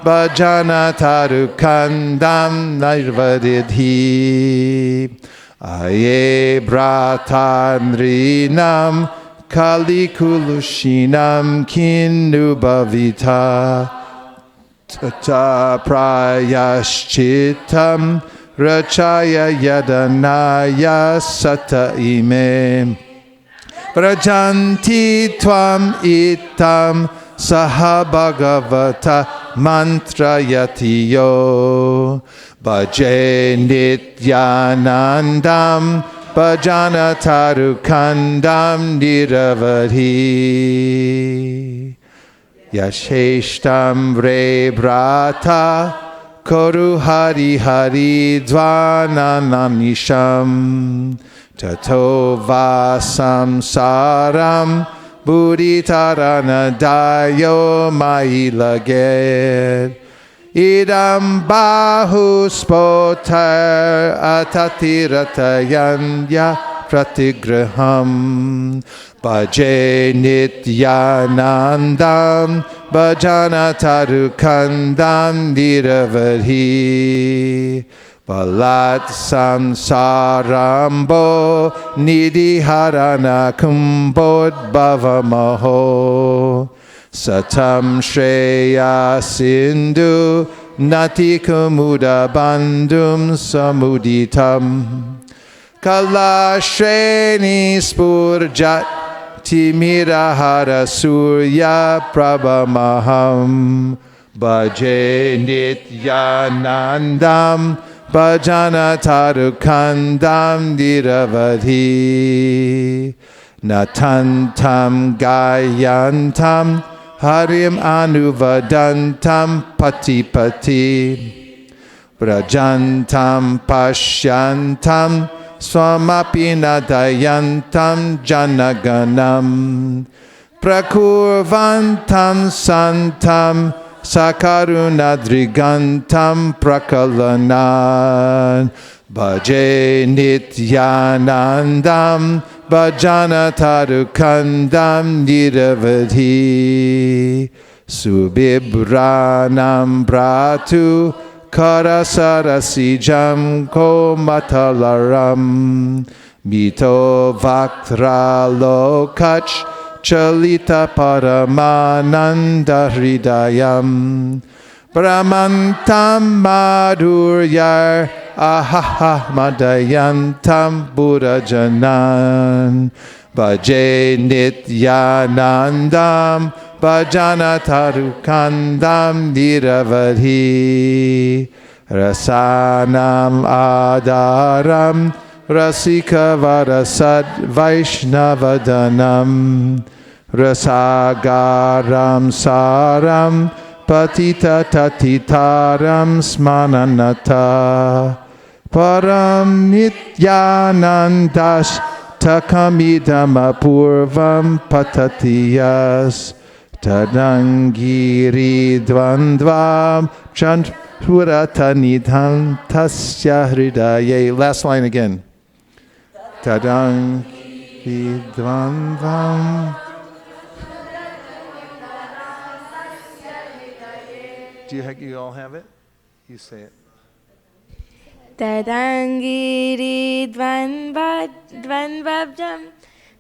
bhajana tarukandam nirvadidhi aye bratandrinam kalikulushinam kinubhavita tata prayashchitam rachaya yadanaya sata ime Prajanti tvam itam saha bhagavata mantrayatiyo bhaje nityanandam bhajana tarukandam niravadhi yasheshtam vrebrata koru hari hari dvananamnisham tato vasamsaram buddhitaranadayo mailaget idam bahuspotar atatiratayanya pratigraham bhaje nityanandam bhajana tarukandam niravadhi Balat samsarambo nidhiharana kumbod bhavamaho satam shreya sindhu nati kumuda bandhum samuditam kala shreni spurjat timirahara surya prabhamaham bhaje nityanandam bhajana tarukandam niravadhi natantam gayantam harim anuvadantam patipati brajantam pashyantam swamapi nadayantam janaganam prakurvantam santam sakarunadrigantam prakalanan bhaje nityanandam bhajana tarukandam niravadhi subibranam bratu karasarasijam komatalaram mito vaktra lokach Chalita Paramananda Hridayam Brahmantam Madhuryar Ahaha Madayantam Buddhajanan Bhaje Nityanandam Bhajana Tarukandam Niravadhi Rasanam Adaram Rasika Varasad Vaishnavadanam Rasagaram Saram Patita Tatitaram Smananata Param Nityanandash Takamidamapurvam Patatiyas Tadangiri Dvandvam Chanpuratanidham Tasya Hridaye. Last line again. Tadangiri Dvandvam. Do you all have it? You say it. Tadangiri dvanvabjam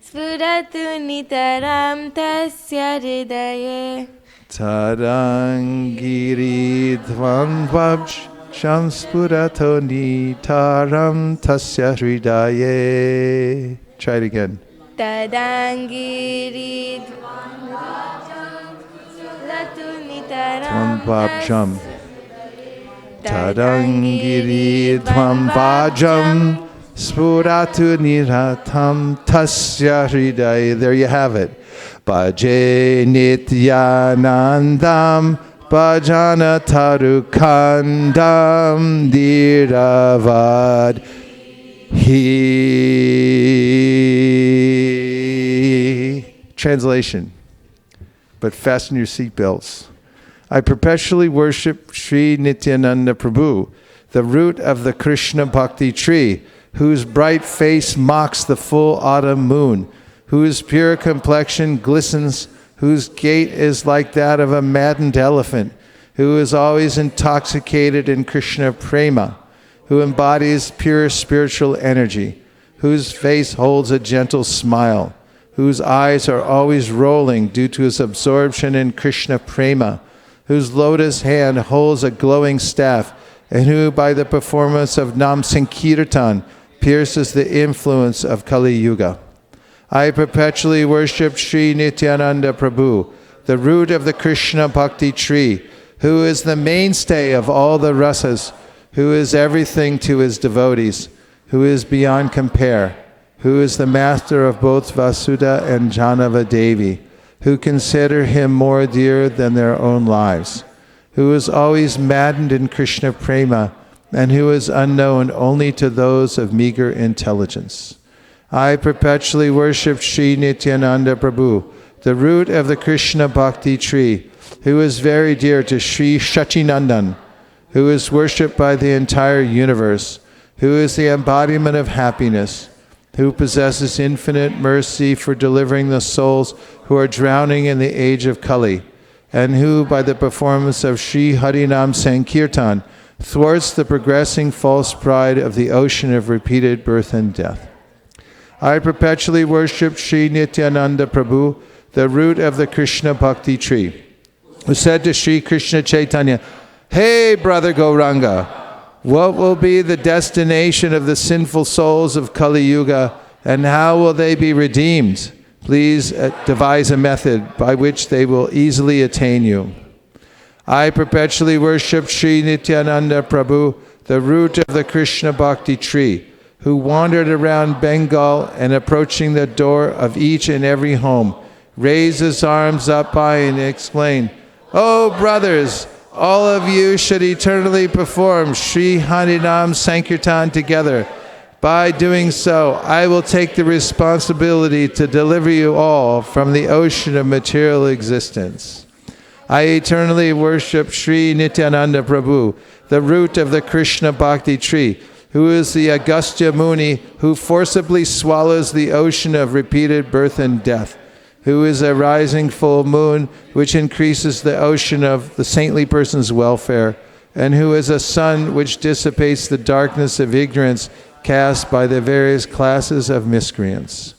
spuratu nitaram tasya hridaye. Tadangiri dvanvabjam spuratu nitaram tasya hridaye. Try it again. Tadangiri dvanvabjam spuratu nitaram Tadangiri dvam vajam Spuratu niratam tasya hridaya. There you have it. Bhaje Nityanandam bhajana tarukandam diravad he. Translation. But fasten your seatbelts. I perpetually worship Sri Nityananda Prabhu, the root of the Krishna Bhakti tree, whose bright face mocks the full autumn moon, whose pure complexion glistens, whose gait is like that of a maddened elephant, who is always intoxicated in Krishna prema, who embodies pure spiritual energy, whose face holds a gentle smile, whose eyes are always rolling due to his absorption in Krishna prema, whose lotus hand holds a glowing staff, and who by the performance of Nam Sankirtan pierces the influence of Kali Yuga. I perpetually worship Sri Nityananda Prabhu, the root of the Krishna Bhakti tree, who is the mainstay of all the rasas, who is everything to his devotees, who is beyond compare, who is the master of both Vasudha and Janava Devi, who consider him more dear than their own lives, who is always maddened in Krishna prema, and who is unknown only to those of meager intelligence. I perpetually worship Sri Nityananda Prabhu, the root of the Krishna Bhakti tree, who is very dear to Sri Shachinandan, who is worshipped by the entire universe, who is the embodiment of happiness, who possesses infinite mercy for delivering the souls who are drowning in the age of Kali, and who, by the performance of Sri Harinam Sankirtan, thwarts the progressing false pride of the ocean of repeated birth and death. I perpetually worship Sri Nityananda Prabhu, the root of the Krishna Bhakti tree, who said to Sri Krishna Chaitanya, "Hey, brother Gauranga, what will be the destination of the sinful souls of Kali Yuga, and how will they be redeemed? Please devise a method by which they will easily attain you." I perpetually worship Sri Nityananda Prabhu, the root of the Krishna Bhakti tree, who wandered around Bengal and approaching the door of each and every home, raised his arms up high and exclaimed, "Oh brothers, all of you should eternally perform Sri Harinam Sankirtan together. By doing so, I will take the responsibility to deliver you all from the ocean of material existence." I eternally worship Sri Nityananda Prabhu, the root of the Krishna Bhakti tree, who is the Agastya Muni who forcibly swallows the ocean of repeated birth and death, who is a rising full moon which increases the ocean of the saintly person's welfare, and who is a sun which dissipates the darkness of ignorance cast by the various classes of miscreants.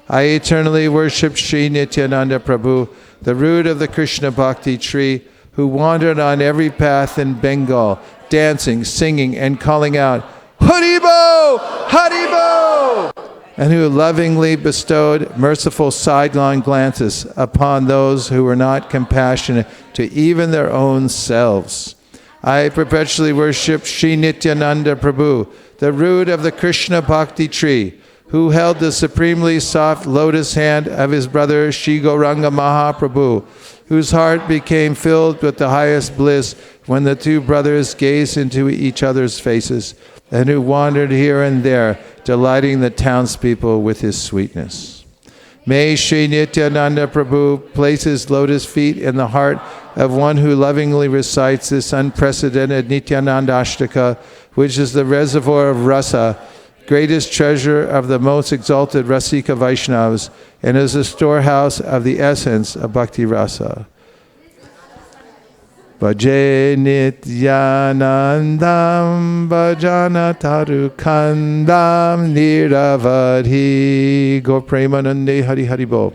I eternally worship Sri Nityananda Prabhu, the root of the Krishna Bhakti tree, who wandered on every path in Bengal, dancing, singing, and calling out, "Haribo! Haribo!" and who lovingly bestowed merciful sidelong glances upon those who were not compassionate to even their own selves. I perpetually worship Sri Nityananda Prabhu, the root of the Krishna Bhakti tree, who held the supremely soft lotus hand of his brother Sri Gauranga Mahaprabhu, whose heart became filled with the highest bliss when the two brothers gazed into each other's faces, and who wandered here and there, delighting the townspeople with his sweetness. May Sri Nityananda Prabhu place his lotus feet in the heart of one who lovingly recites this unprecedented Nityananda Ashtakam, which is the reservoir of rasa, greatest treasure of the most exalted Rasika Vaishnavas, and is a storehouse of the essence of Bhakti Rasa. Bhaje Nityanandam bhajana tarukandam niravadhi go premanande hari hari bo.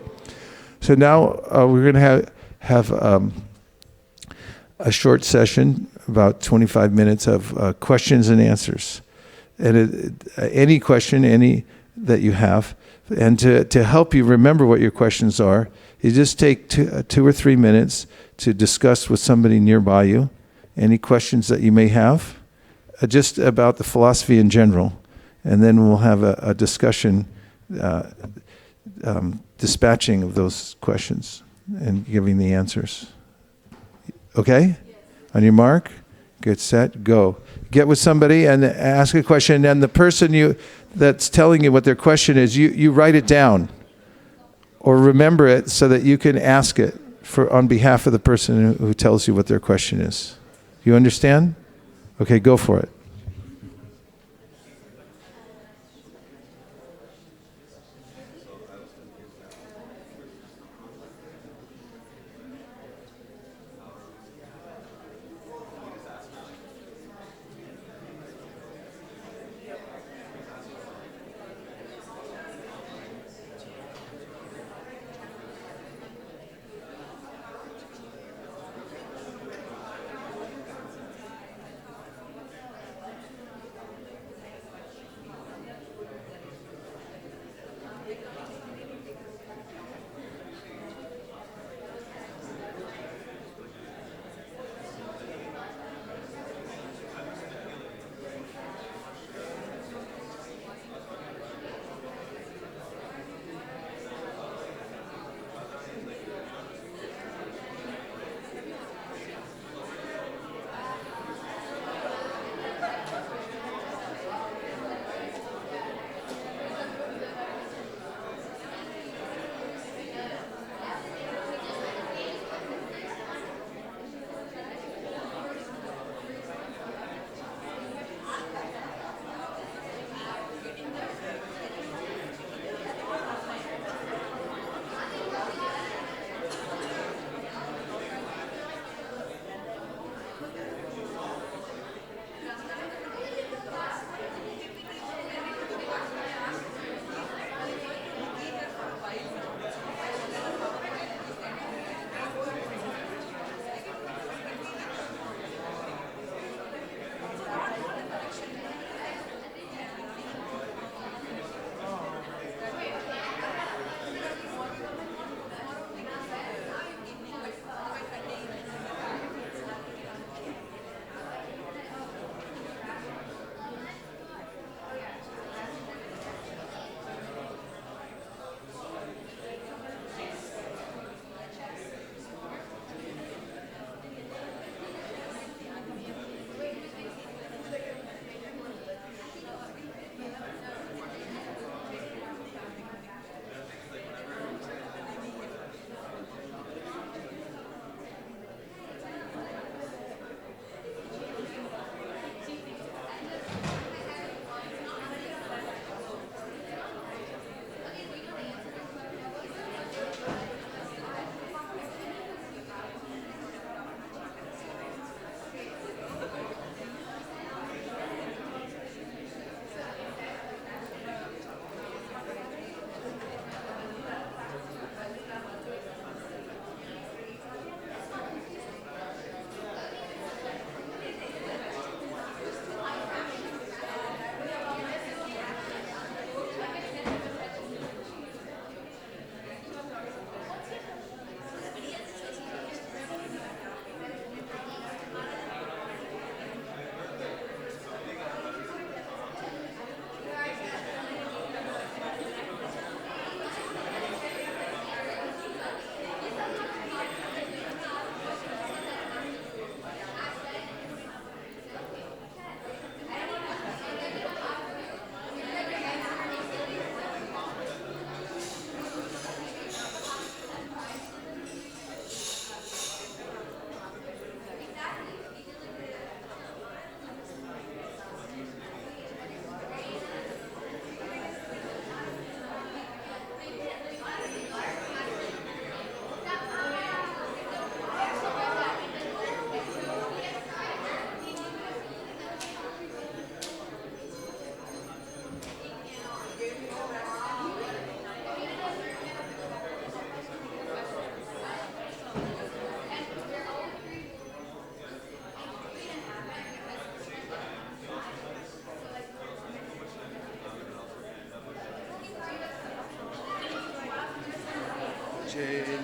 So now we're going to have a short session, about 25 minutes of questions and answers. And any question, any that you have, and to help you remember what your questions are, you just take 2 or 3 minutes to discuss with somebody nearby you any questions that you may have, just about the philosophy in general. And then we'll have a discussion, dispatching of those questions and giving the answers. Okay? Yes. On your mark, get set, go. Get with somebody and ask a question, and the person that's telling you what their question is, you write it down or remember it so that you can ask it on behalf of the person who tells you what their question is. You understand? Okay, go for it.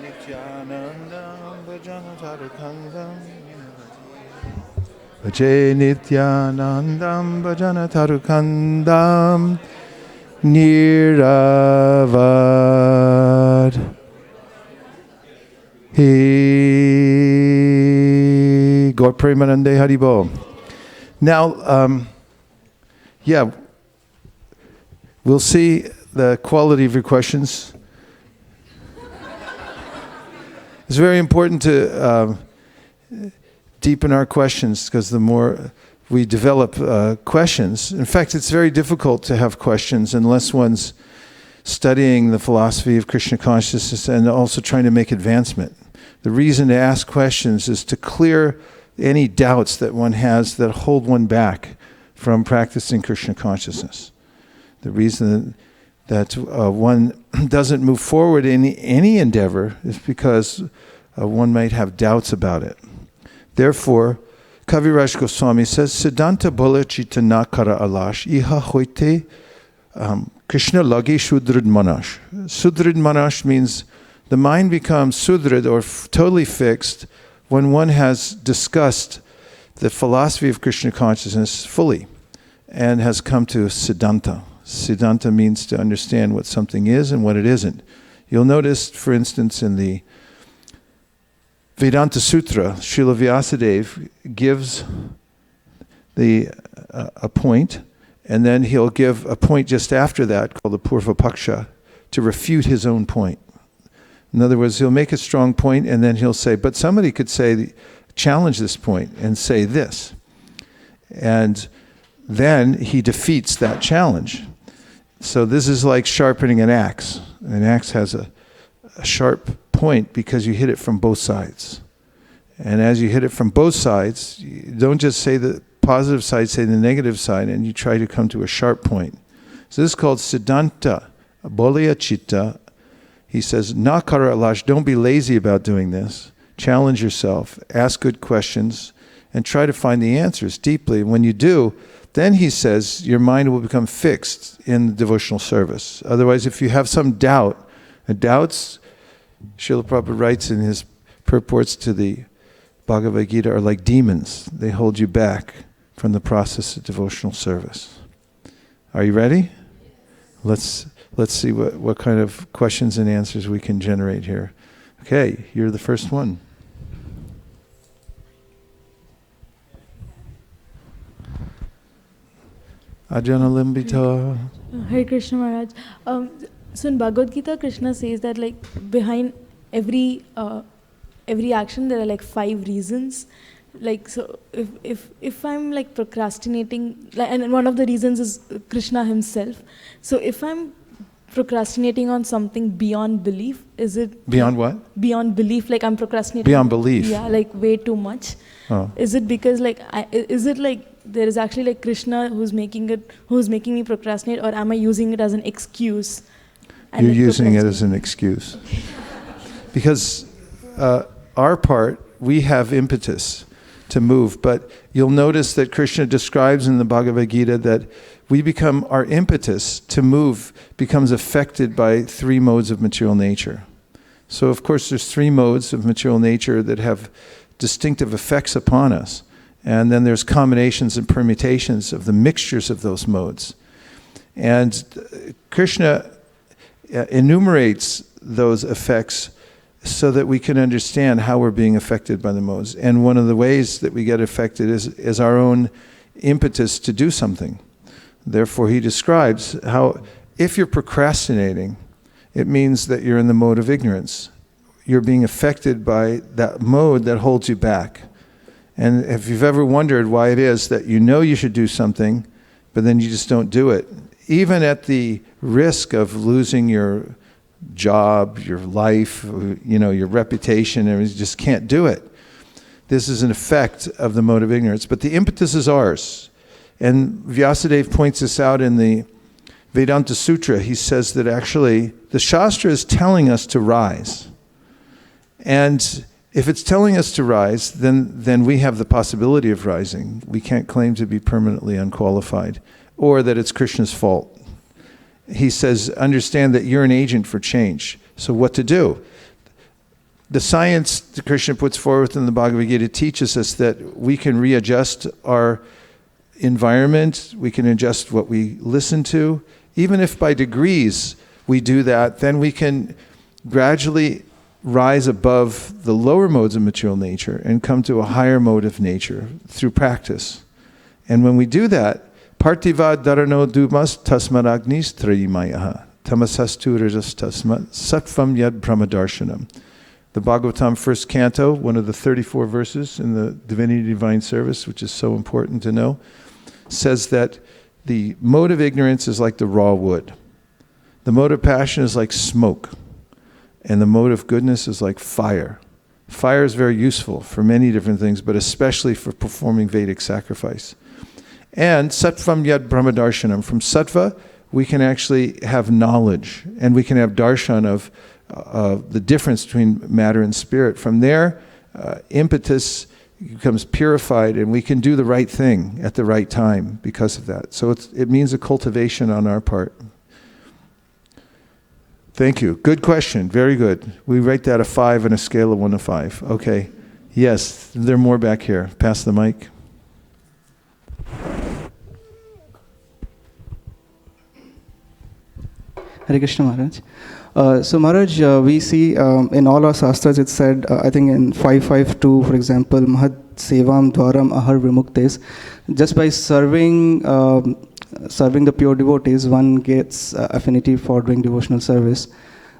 Nityananda Bhajans Bhaje Nityanandam bhajana tarukandam niravad. He Gaur Premanande Haribo. Now, we'll see the quality of your questions. It's very important to deepen our questions, because the more we develop questions, in fact, it's very difficult to have questions unless one's studying the philosophy of Krishna consciousness and also trying to make advancement. The reason to ask questions is to clear any doubts that one has that hold one back from practicing Krishna consciousness. The reason that one doesn't move forward in any endeavor is because one might have doubts about it. Therefore, Kaviraj Goswami says, Siddhanta bola chitta na kara alash, iha hoite Krishna lagi sudrid manash. Sudrid manash means the mind becomes sudrid, or totally fixed, when one has discussed the philosophy of Krishna consciousness fully and has come to Siddhanta. Siddhanta means to understand what something is and what it isn't. You'll notice, for instance, in the Vedanta Sutra, Srila Vyasadeva gives a point, and then he'll give a point just after that called the Purva Paksha to refute his own point. In other words, he'll make a strong point, and then he'll say, but somebody could say, challenge this point and say this. And then he defeats that challenge. So this is like sharpening an axe. An axe has a sharp point because you hit it from both sides. And as you hit it from both sides, you don't just say the positive side, say the negative side, and you try to come to a sharp point. So this is called Siddhanta, Bolya Chitta. He says, Nakara Alash, don't be lazy about doing this. Challenge yourself, ask good questions, and try to find the answers deeply. When you do, then he says your mind will become fixed in the devotional service. Otherwise, if you have some doubt, and doubts, Srila Prabhupada writes in his purports to the Bhagavad Gita, are like demons. They hold you back from the process of devotional service. Are you ready? Let's see what kind of questions and answers we can generate here. Okay, you're the first one. Ajana Limbita. Hare Krishna Maharaj. So in Bhagavad Gita, Krishna says that like behind every action there are like 5 reasons. Like, so if I'm like procrastinating, like, and one of the reasons is Krishna himself. So if I'm procrastinating on something beyond belief, is it beyond what? Beyond belief, like I'm procrastinating. Beyond belief. Yeah, like way too much. Oh. Is it because like is it like there is actually like Krishna who's making me procrastinate, or am I using it as an excuse? You're using it as an excuse. Because our part, we have impetus to move, but you'll notice that Krishna describes in the Bhagavad Gita that our impetus to move becomes affected by 3 modes of material nature. So of course there's 3 modes of material nature that have distinctive effects upon us. And then there's combinations and permutations of the mixtures of those modes. And Krishna enumerates those effects so that we can understand how we're being affected by the modes. And one of the ways that we get affected is our own impetus to do something. Therefore, he describes how if you're procrastinating, it means that you're in the mode of ignorance. You're being affected by that mode that holds you back. And if you've ever wondered why it is that you know you should do something, but then you just don't do it, even at the risk of losing your job, your life, your reputation, and you just can't do it. This is an effect of the mode of ignorance. But the impetus is ours. And Vyasadeva points this out in the Vedanta Sutra. He says that actually the Shastra is telling us to rise. And if it's telling us to rise, then we have the possibility of rising. We can't claim to be permanently unqualified, or that it's Krishna's fault. He says, understand that you're an agent for change. So what to do? the science that Krishna puts forth in the Bhagavad Gita teaches us that we can readjust our environment, we can adjust what we listen to. Even if by degrees we do that, then we can gradually rise above the lower modes of material nature and come to a higher mode of nature through practice. And when we do that, Partiva dharano dumas tasmaragnis trayimayaha tamasastu rajas tasmat sattvam yad brahmadarshanam. The Bhagavatam first canto, one of the 34 verses in the Divinity Divine Service, which is so important to know, says that the mode of ignorance is like the raw wood. The mode of passion is like smoke. And the mode of goodness is like fire. Fire is very useful for many different things, but especially for performing Vedic sacrifice. And sattvam yad brahmadarshanam. From sattva, we can actually have knowledge, and we can have darshan of the difference between matter and spirit. From there, impetus becomes purified, and we can do the right thing at the right time because of that. So it means a cultivation on our part. Thank you. Good question. Very good. We rate that a 5 on a scale of 1 to 5. Okay. Yes, there are more back here. Pass the mic. Hare Krishna Maharaj. So Maharaj, we see in all our shastras it said, I think in 552, for example, Mahad Sevam Dwaram Ahar Vimuktes, just by serving the pure devotees, one gets affinity for doing devotional service.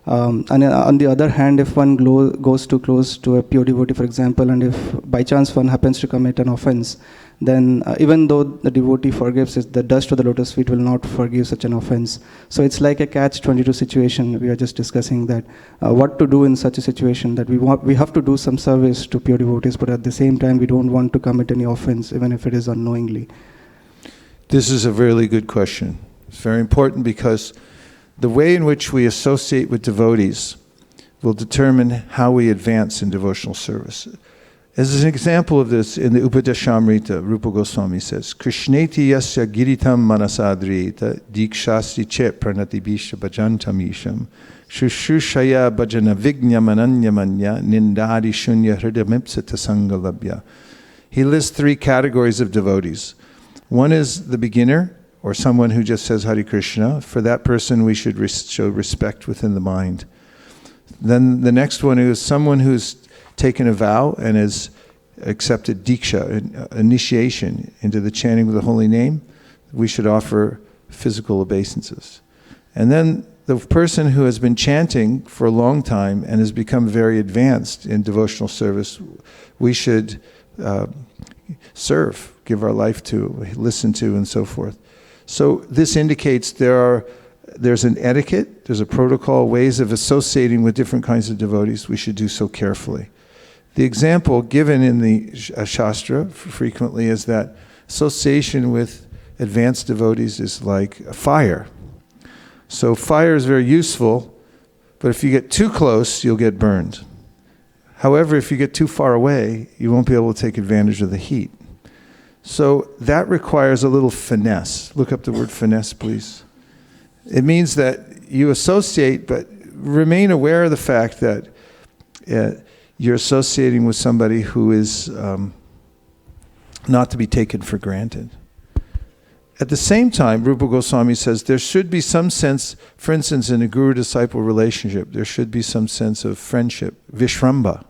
And on the other hand, if one goes too close to a pure devotee, for example, and if by chance one happens to commit an offense, then even though the devotee forgives, the dust of the lotus feet will not forgive such an offense. So it's like a catch-22 situation. We are just discussing that what to do in such a situation, that we have to do some service to pure devotees, but at the same time we don't want to commit any offense, even if it is unknowingly. This is a really good question. It's very important because the way in which we associate with devotees will determine how we advance in devotional service. As an example of this, in the Upadeshamrita, Rupa Goswami says, Krishneti yasya giritam manasadriyeta dikshasti chet pranatibisha bhajantamisham shushushaya bhajana vignya mananyamanya nindadi shunya hridamipsita sangalabhya. He lists 3 categories of devotees. One is the beginner, or someone who just says Hare Krishna. For that person, we should show respect within the mind. Then the next one is someone who's taken a vow and has accepted diksha, initiation into the chanting of the holy name. We should offer physical obeisances. And then the person who has been chanting for a long time and has become very advanced in devotional service, we should serve, give our life to, listen to, and so forth. So this indicates there's an etiquette, there's a protocol, ways of associating with different kinds of devotees. We should do so carefully. The example given in the Shastra frequently is that association with advanced devotees is like a fire. So fire is very useful, but if you get too close, you'll get burned. However, if you get too far away, you won't be able to take advantage of the heat. So that requires a little finesse. Look up the word finesse, please. It means that you associate, but remain aware of the fact that you're associating with somebody who is not to be taken for granted. At the same time, Rupa Goswami says there should be some sense, for instance, in a guru-disciple relationship, there should be some sense of friendship, vishramba.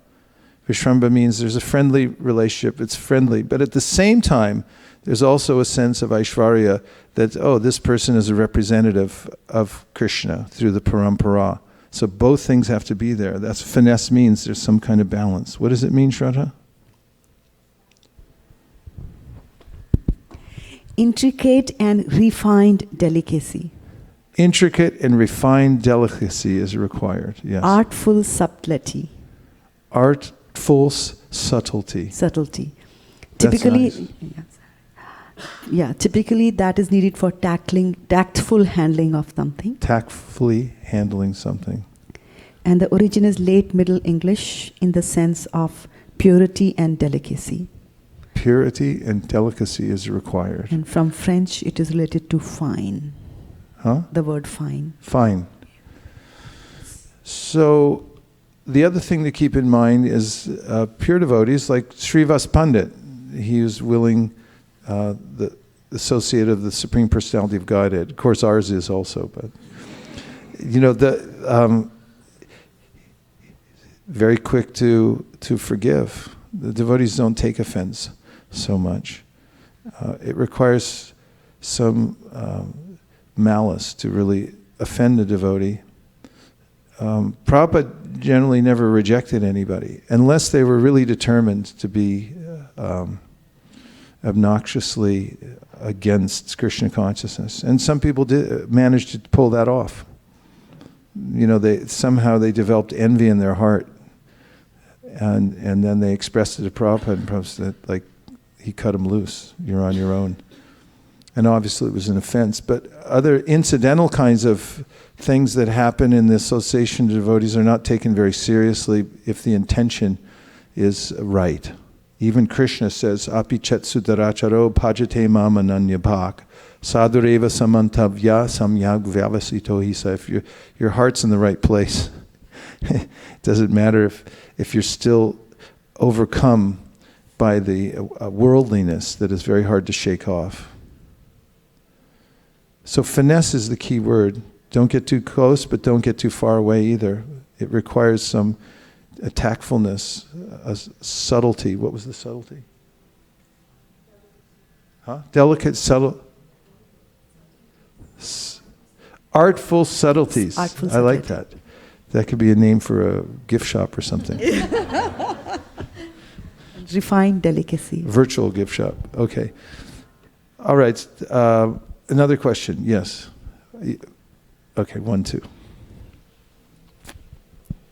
Vishramba means there's a friendly relationship, it's friendly, but at the same time, there's also a sense of Aishvarya that, oh, this person is a representative of Krishna through the parampara. So both things have to be there. That's finesse means there's some kind of balance. What does it mean, Shraddha? Intricate and refined delicacy. Intricate and refined delicacy is required, yes. Artful subtlety. Artful subtlety. Subtlety. That's Typically, nice. typically that is needed for tactful handling of something. Tactfully handling something. And the origin is late Middle English in the sense of purity and delicacy. Purity and delicacy is required. And from French, it is related to fine. Huh? The word fine. Fine. So the other thing to keep in mind is pure devotees like Srivas Pandit. He was willing, the associate of the Supreme Personality of Godhead. Of course, ours is also, but very quick to forgive. The devotees don't take offense so much. It requires some malice to really offend a devotee. Prabhupada generally never rejected anybody, unless they were really determined to be obnoxiously against Krishna consciousness. And some people did manage to pull that off. They somehow developed envy in their heart, and then they expressed it to Prabhupada, and Prabhupada said, like, he cut them loose. You're on your own. And obviously it was an offense. But other incidental kinds of things that happen in the association of devotees are not taken very seriously if the intention is right. Even Krishna says, Api chet sudaracharo bhajate mam ananya bhak sadureva samantavya samyag vyavasito. He said, if your heart's in the right place, it doesn't matter if you're still overcome by the worldliness that is very hard to shake off. So finesse is the key word. Don't get too close, but don't get too far away either. It requires some tactfulness, a subtlety. What was the subtlety? Delicate, subtle. Artful subtleties. I like that. That could be a name for a gift shop or something. Refined delicacy. Virtual gift shop. Okay. All right. Another question. Yes. Okay, 1, 2.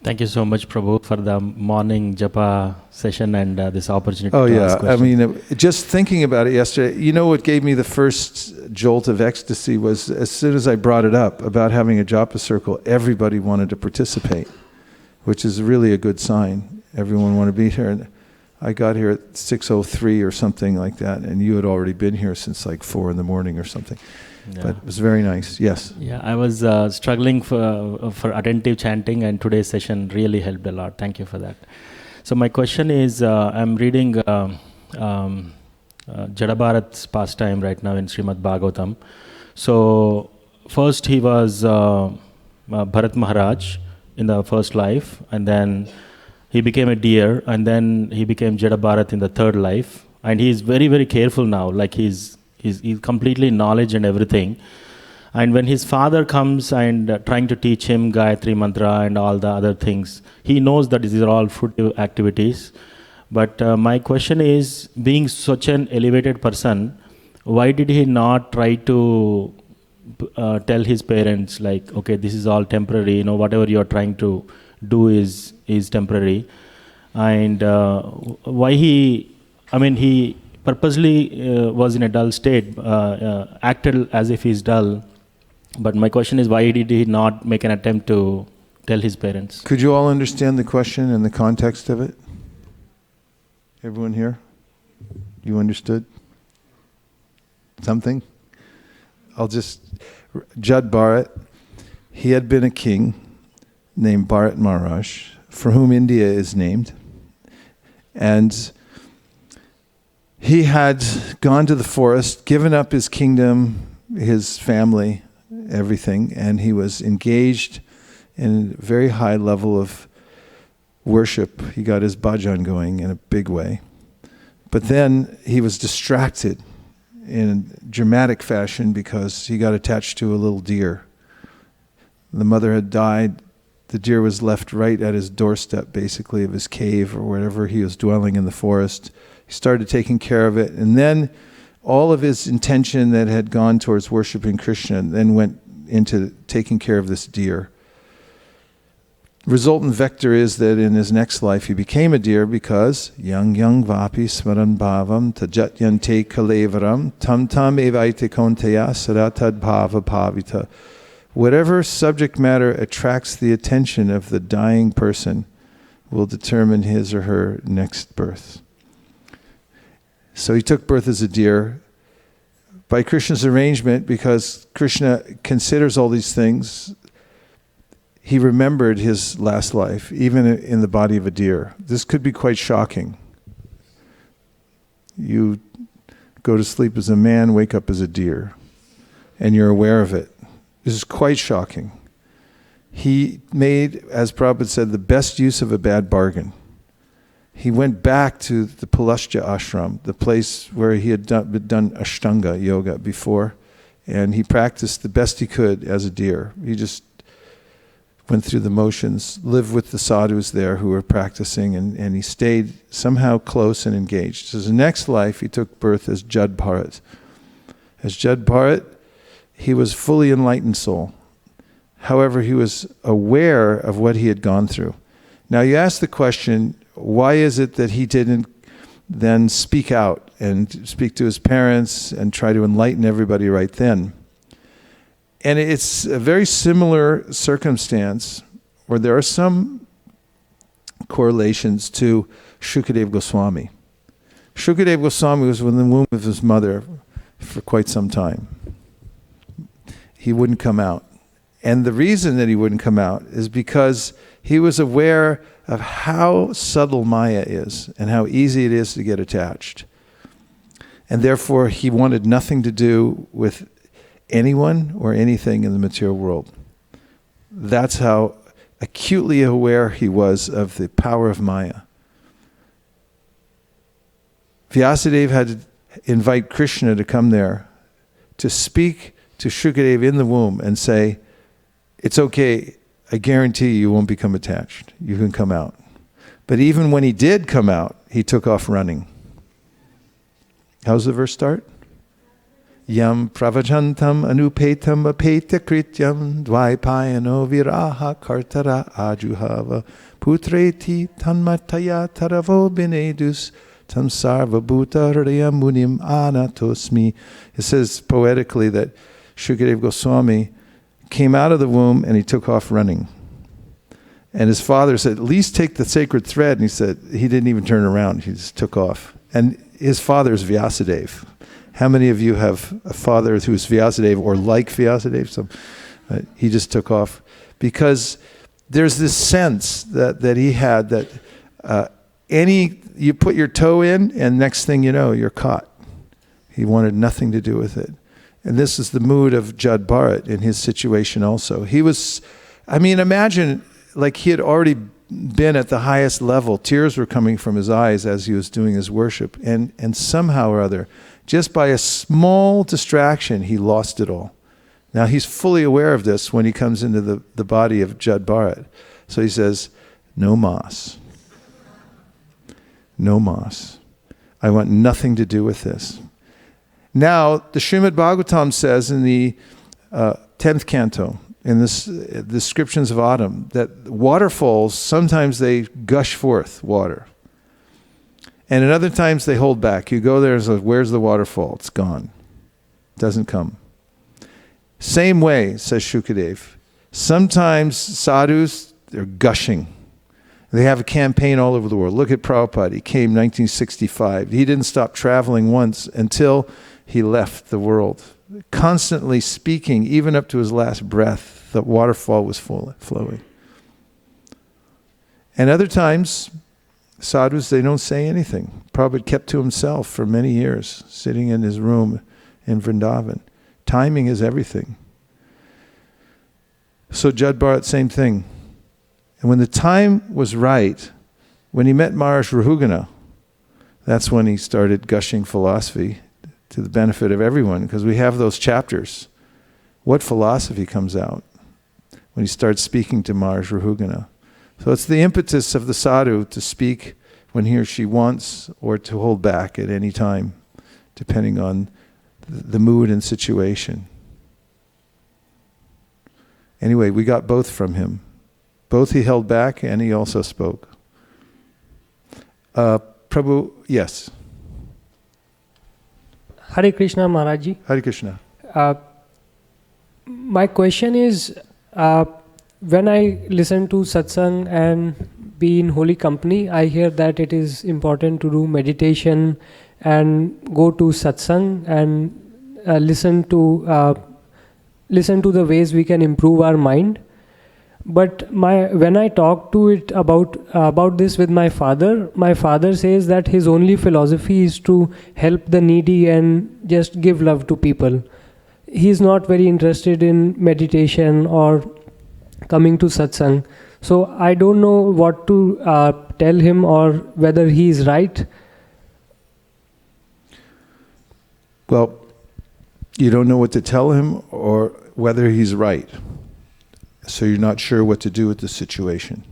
Thank you so much, Prabhu, for the morning japa session and this opportunity to ask I questions. mean, just thinking about it yesterday, what gave me the first jolt of ecstasy was as soon as I brought it up about having a japa circle, everybody wanted to participate, which is really a good sign. Everyone wanted to be here. And I got here at 6:03 or something like that, and you had already been here since like 4 in the morning or something. Yeah. But it was very nice. Yes. Yeah, I was struggling for attentive chanting, and today's session really helped a lot. Thank you for that. So my question is, I'm reading Jadabharat's pastime right now in Srimad Bhagavatam. So first he was Bharat Maharaj in the first life, and then he became a deer, and then he became Jadabharat in the third life. And he is very, very careful now, like he's completely knowledge and everything. And when his father comes and trying to teach him Gayatri Mantra and all the other things, he knows that these are all fruitive activities. But my question is, being such an elevated person, why did he not try to tell his parents, like, okay, this is all temporary, whatever you're trying to do is temporary. And why he purposely was in a dull state, acted as if he's dull. But my question is, why did he not make an attempt to tell his parents? Could you all understand the question and the context of it? Everyone here? You understood? Something? Jad Bharat, he had been a king named Bharat Maharaj, for whom India is named. And he had gone to the forest, given up his kingdom, his family, everything, and he was engaged in a very high level of worship. He got his bhajan going in a big way. But then he was distracted in dramatic fashion because he got attached to a little deer. The mother had died. The deer was left right at his doorstep, basically, of his cave or wherever he was dwelling in the forest. He started taking care of it, and then all of his intention that had gone towards worshiping Krishna then went into taking care of this deer. Resultant vector is that in his next life he became a deer because yang vapi smaran bhavam tajat yante kalevaram tam evaite konteya saratad bhava bhavita. Whatever subject matter attracts the attention of the dying person will determine his or her next birth. So he took birth as a deer by Krishna's arrangement, because Krishna considers all these things. he remembered his last life, even in the body of a deer. This could be quite shocking. You go to sleep as a man, wake up as a deer, and you're aware of it. This is quite shocking. He made, as Prabhupada said, the best use of a bad bargain. He went back to the Palastya ashram, the place where he had done Ashtanga yoga before, and he practiced the best he could as a deer. He just went through the motions, lived with the sadhus there who were practicing, and he stayed somehow close and engaged. So his next life, he took birth as Jad Bharat. As Jad Bharat, he was fully enlightened soul. However, he was aware of what he had gone through. Now you ask the question, why is it that he didn't then speak out and speak to his parents and try to enlighten everybody right then? And it's a very similar circumstance where there are some correlations to Shukadeva Goswami. Shukadeva Goswami was in the womb of his mother for quite some time. He wouldn't come out. And the reason that he wouldn't come out is because he was aware of how subtle Maya is and how easy it is to get attached. And therefore, he wanted nothing to do with anyone or anything in the material world. That's how acutely aware he was of the power of Maya. Vyasadeva had to invite Krishna to come there to speak to Shukadeva in the womb and say, it's okay, I guarantee you won't become attached. You can come out. But even when he did come out, he took off running. How's the verse start? Yam pravajantam anupetam apeta krityam dvaipayano viraha kartara ajuhava putreti tanmataya taravo binedus tam sarvabhuta hridaya munim anatosmi. It says poetically that Shukadeva Goswami came out of the womb and he took off running. And his father said, at least take the sacred thread. And he said, he didn't even turn around. He just took off. And his father is Vyasadeva. How many of you have a father who's Vyasadeva or like Vyasadeva? So, he just took off. Because there's this sense that he had that you put your toe in and next thing you know, you're caught. He wanted nothing to do with it. And this is the mood of Jad Bharat in his situation also. He was, imagine like he had already been at the highest level. Tears were coming from his eyes as he was doing his worship. And somehow or other, just by a small distraction, he lost it all. Now he's fully aware of this when he comes into the body of Jad Bharat. So he says, no mas. No mas. I want nothing to do with this. Now, the Srimad Bhagavatam says in the 10th canto, in the descriptions of autumn, that waterfalls, sometimes they gush forth water. And at other times they hold back. You go there and say, where's the waterfall? It's gone. It doesn't come. Same way, says Shukadev. Sometimes sadhus, they're gushing. They have a campaign all over the world. Look at Prabhupada. He came 1965. He didn't stop traveling once until he left the world. Constantly speaking, even up to his last breath, the waterfall was flowing. And other times, sadhus, they don't say anything. Prabhupada kept to himself for many years, sitting in his room in Vrindavan. Timing is everything. So Jad Bharat, same thing. And when the time was right, when he met Maharaj Rahugana, that's when he started gushing philosophy to the benefit of everyone, because we have those chapters. What philosophy comes out when he starts speaking to Maharaj Rahugana? So it's the impetus of the sadhu to speak when he or she wants, or to hold back at any time, depending on the mood and situation. Anyway, we got both from him. Both he held back and he also spoke. Prabhu, yes. Hare Krishna Maharaji. Hare Krishna. My question is, when I listen to satsang and be in holy company, I hear that it is important to do meditation and go to satsang and listen to the ways we can improve our mind. But when I talk to it about this with my father says that his only philosophy is to help the needy and just give love to people. He's not very interested in meditation or coming to satsang. So I don't know what to tell him or whether he is right. Well, you don't know what to tell him or whether he's right. So you're not sure what to do with the situation.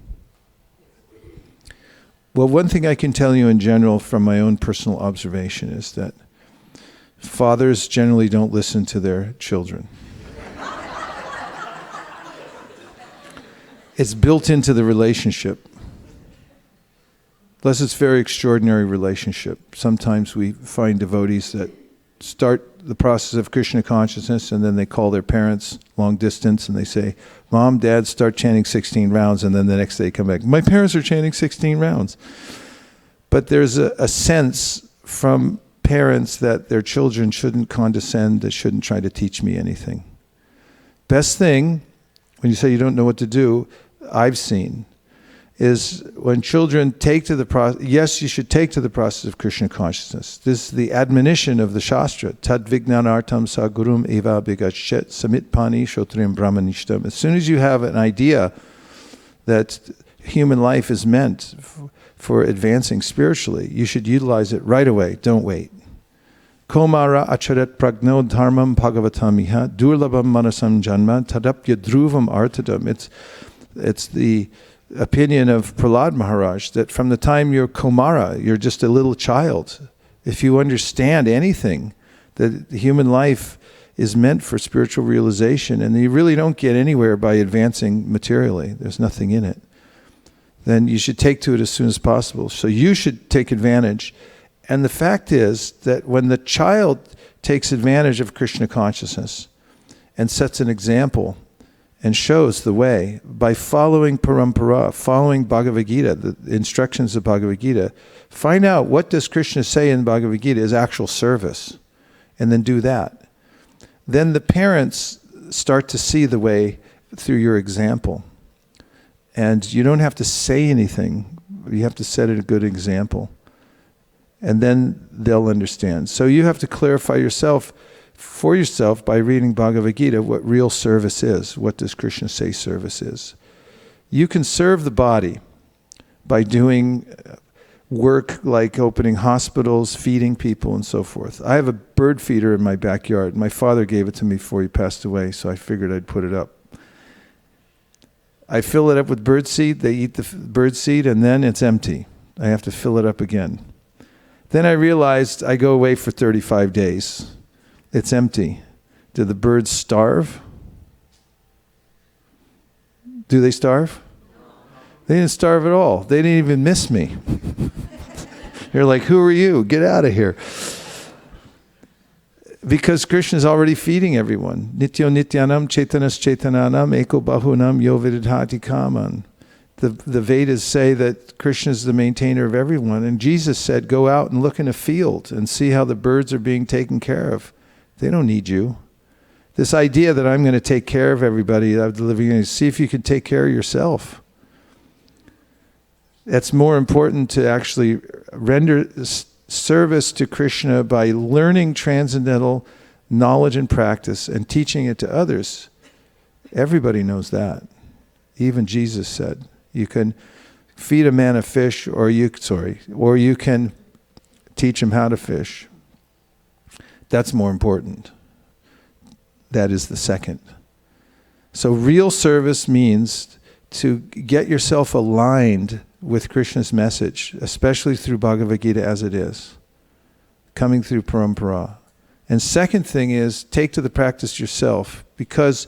Well, one thing I can tell you in general from my own personal observation is that fathers generally don't listen to their children. It's built into the relationship. Unless it's a very extraordinary relationship. Sometimes we find devotees that start the process of Krishna consciousness and then they call their parents long distance and they say, Mom, Dad, start chanting 16 rounds, and then the next day come back, my parents are chanting 16 rounds. But there's a sense from parents that their children shouldn't condescend, they shouldn't try to teach me anything. Best thing, when you say you don't know what to do, I've seen, is when children take to the process, yes, you should take to the process of Krishna consciousness. This is the admonition of the Shastra. Tad vijnanartam sa gurum eva bigachet samitpani shotrim brahmanishtam. As soon as you have an idea that human life is meant for advancing spiritually, you should utilize it right away. Don't wait. Komara acharet pragno dharmam bhagavatamiha durlabam manasam janma tadapya dhruvam artadam. It's the opinion of Prahlad Maharaj that from the time you're Komara, you're just a little child. If you understand anything, that human life is meant for spiritual realization, and you really don't get anywhere by advancing materially, there's nothing in it, then you should take to it as soon as possible. So you should take advantage. And the fact is that when the child takes advantage of Krishna consciousness and sets an example and shows the way by following parampara, following Bhagavad Gita, the instructions of Bhagavad Gita, find out what does Krishna say in Bhagavad Gita is actual service, and then do that. Then the parents start to see the way through your example. And you don't have to say anything, you have to set a good example. And then they'll understand. So you have to clarify for yourself by reading Bhagavad Gita what real service is. What does Krishna say service is? You can serve the body by doing work like opening hospitals, feeding people, and so forth. I have a bird feeder in my backyard. My father gave it to me before he passed away, so I figured I'd put it up. I fill it up with bird seed, they eat the bird seed, and then it's empty. I have to fill it up again. Then I realized I go away for 35 days. It's empty. Do the birds starve? Do they starve? They didn't starve at all. They didn't even miss me. They're like, who are you? Get out of here. Because Krishna's already feeding everyone. Nityo nityanam chaitanas chaitananam eko bahunam yo vididhati kaman. The Vedas say that Krishna is the maintainer of everyone. And Jesus said, go out and look in a field and see how the birds are being taken care of. They don't need you. This idea that I'm going to take care of everybody, see if you can take care of yourself. That's more important to actually render service to Krishna by learning transcendental knowledge and practice and teaching it to others. Everybody knows that. Even Jesus said, you can feed a man a fish, or you can teach him how to fish. That's more important. That is the second. So real service means to get yourself aligned with Krishna's message, especially through Bhagavad Gita as it is, coming through parampara. And second thing is, take to the practice yourself, because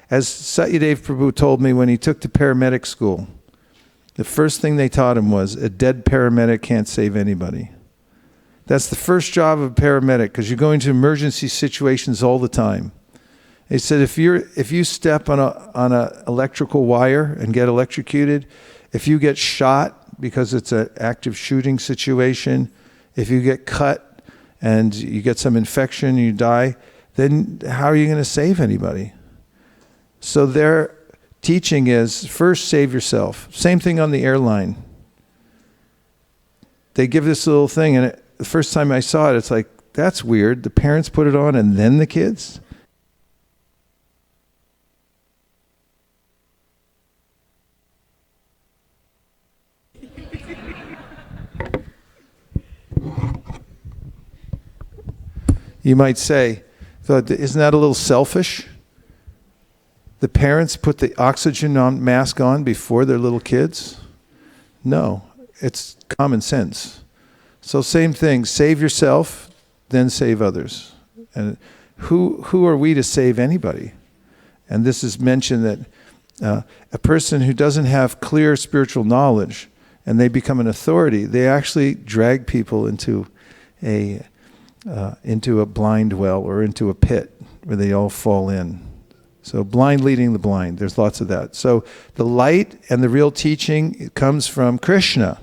as Satyadev Prabhu told me when he took to paramedic school, the first thing they taught him was, a dead paramedic can't save anybody. That's the first job of a paramedic, because you're going to emergency situations all the time. He said, if you step on a electrical wire and get electrocuted, if you get shot because it's an active shooting situation, if you get cut and you get some infection and you die, then how are you going to save anybody? So they're teaching is first save yourself. Same thing on the airline. They give this little thing, and the first time I saw it, it's like, that's weird. The parents put it on and then the kids? You might say, isn't that a little selfish? The parents put the oxygen mask on before their little kids? No, it's common sense. So same thing, save yourself, then save others. And who are we to save anybody? And this is mentioned that a person who doesn't have clear spiritual knowledge and they become an authority, they actually drag people into a blind well or into a pit where they all fall in. So blind leading the blind, there's lots of that. So the light and the real teaching comes from Krishna.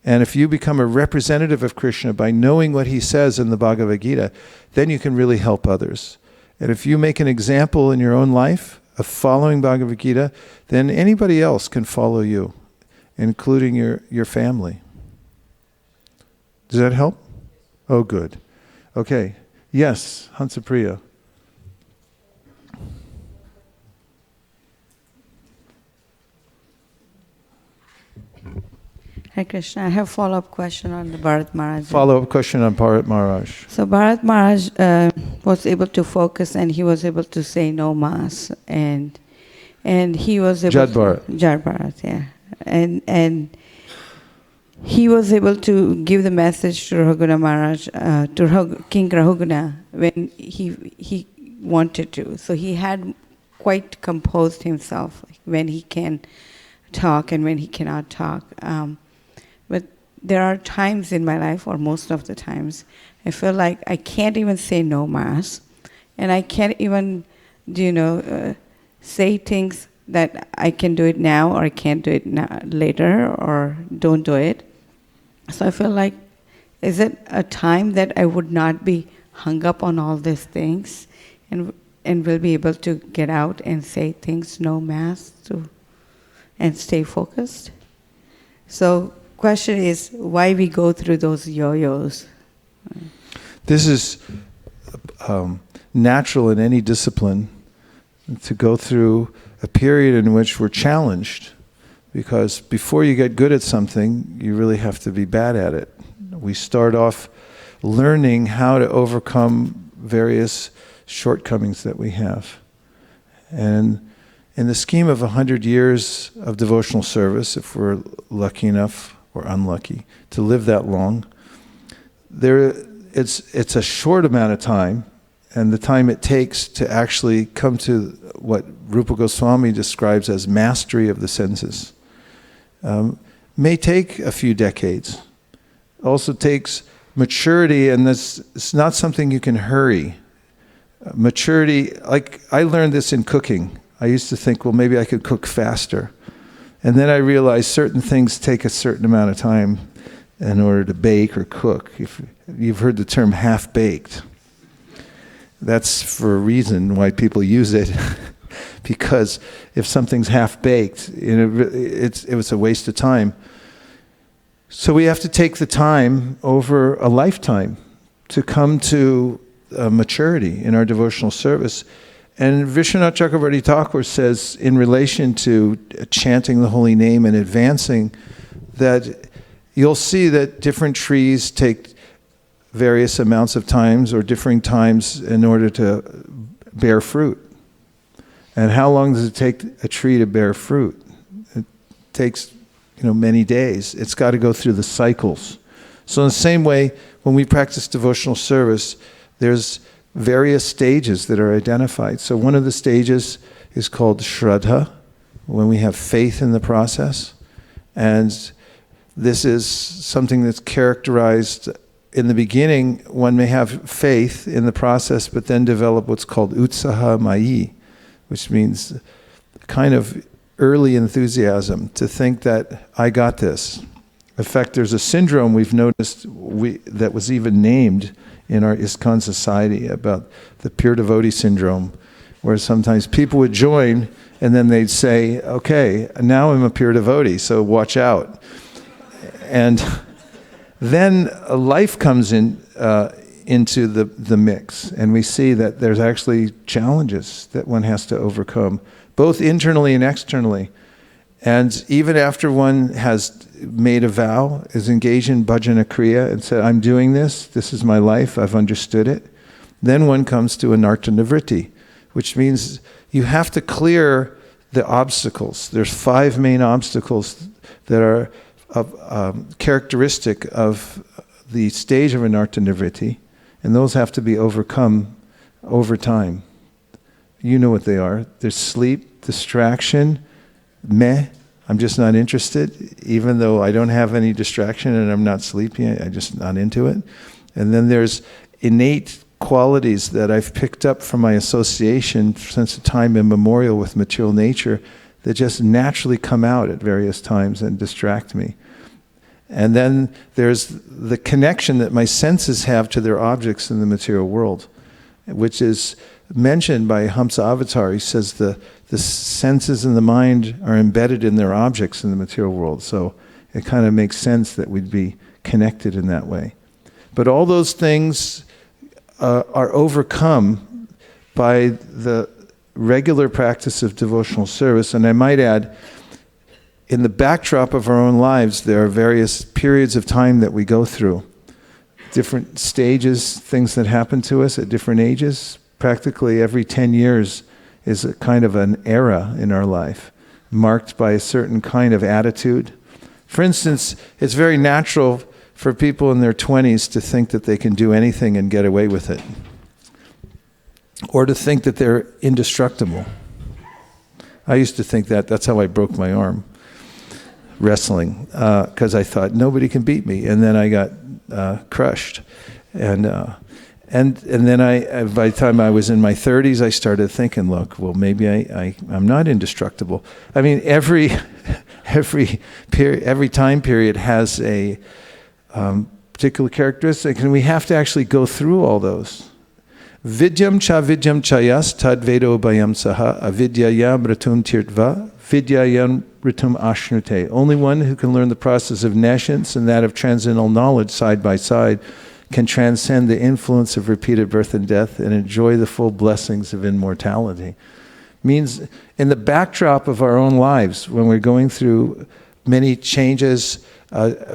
And if you become a representative of Krishna by knowing what he says in the Bhagavad Gita, then you can really help others. And if you make an example in your own life of following Bhagavad Gita, then anybody else can follow you, including your family. Does that help? Oh, good. Okay. Yes, Hansapriya. Hare Krishna, I have a follow-up question on the Bharat Maharaj. Follow-up question on Bharat Maharaj. So Bharat Maharaj was able to focus and he was able to say no mass and he was able Jad Bharat. Jad Bharat, yeah. And he was able to give the message to Raghuna Maharaj, to King Raghuna when he wanted to. So he had quite composed himself, like when he can talk and when he cannot talk. But there are times in my life, or most of the times, I feel like I can't even say no mass, and I can't even, say things that I can do it now or I can't do it later or don't do it. So I feel like, is it a time that I would not be hung up on all these things and will be able to get out and say things no mass and stay focused? So question is why we go through those yo-yos. This is natural in any discipline, to go through a period in which we're challenged, because before you get good at something, you really have to be bad at it. We start off learning how to overcome various shortcomings that we have. And in the scheme of 100 years of devotional service, if we're lucky enough or unlucky to live that long, it's a short amount of time, and the time it takes to actually come to what Rupa Goswami describes as mastery of the senses may take a few decades. Also takes maturity, and it's not something you can hurry. Maturity, like I learned this in cooking. I used to think, well, maybe I could cook faster. And then I realized certain things take a certain amount of time in order to bake or cook. If you've heard the term half-baked. That's for a reason why people use it. Because if something's half-baked, it was a waste of time. So we have to take the time over a lifetime to come to maturity in our devotional service. And Vishwanath Chakravarti Thakur says, in relation to chanting the holy name and advancing, that you'll see that different trees take various amounts of times or differing times in order to bear fruit. And how long does it take a tree to bear fruit? It takes, many days. It's got to go through the cycles. So in the same way, when we practice devotional service, there's various stages that are identified. So one of the stages is called Shraddha, when we have faith in the process. And this is something that's characterized in the beginning. One may have faith in the process, but then develop what's called Utsaha Mayi, which means kind of early enthusiasm to think that I got this. In fact, there's a syndrome we've noticed that was even named in our ISKCON society about the pure devotee syndrome, where sometimes people would join and then they'd say, okay, now I'm a pure devotee, so watch out. And then life comes into the mix, and we see that there's actually challenges that one has to overcome, both internally and externally. And even after one has made a vow, is engaged in bhajana kriya and said, I'm doing this is my life, I've understood it, then one comes to anartha nivritti, which means you have to clear the obstacles. There's 5 main obstacles that are characteristic of the stage of anartha nivritti, and those have to be overcome over time. You know what they are. There's sleep, distraction, I'm just not interested, even though I don't have any distraction and I'm not sleepy, I'm just not into it. And then there's innate qualities that I've picked up from my association since the time immemorial with material nature that just naturally come out at various times and distract me. And then there's the connection that my senses have to their objects in the material world, which is mentioned by Hamsa Avatar. He says the senses and the mind are embedded in their objects in the material world. So it kind of makes sense that we'd be connected in that way. But all those things are overcome by the regular practice of devotional service. And I might add, in the backdrop of our own lives, there are various periods of time that we go through. Different stages, things that happen to us at different ages. Practically every 10 years is a kind of an era in our life, marked by a certain kind of attitude. For instance, it's very natural for people in their 20s to think that they can do anything and get away with it, or to think that they're indestructible. I used to think that. That's how I broke my arm, wrestling, because I thought nobody can beat me, and then I got crushed. And then by the time I was in my 30s, I started thinking, look, well, maybe I'm not indestructible. I mean, every time period has a particular characteristic, and we have to actually go through all those. Vidyam chayas tad vedo bayam saha avidyayam ratum tirtva vidyayam ritum ashnute. Only one who can learn the process of nescience and that of transcendental knowledge side by side can transcend the influence of repeated birth and death and enjoy the full blessings of immortality. Means in the backdrop of our own lives, when we're going through many changes,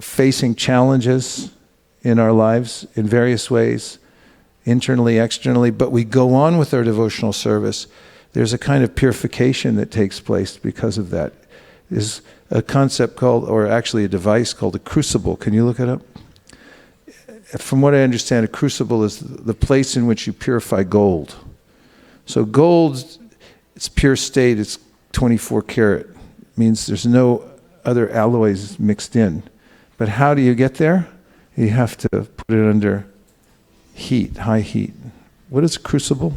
facing challenges in our lives in various ways, internally, externally, but we go on with our devotional service, there's a kind of purification that takes place because of that. There's a concept called, or actually a device called a crucible. Can you look it up? From what I understand, a crucible is the place in which you purify gold. So gold, it's pure state, it's 24 karat. It means there's no other alloys mixed in. But how do you get there? You have to put it under heat, high heat. What is a crucible?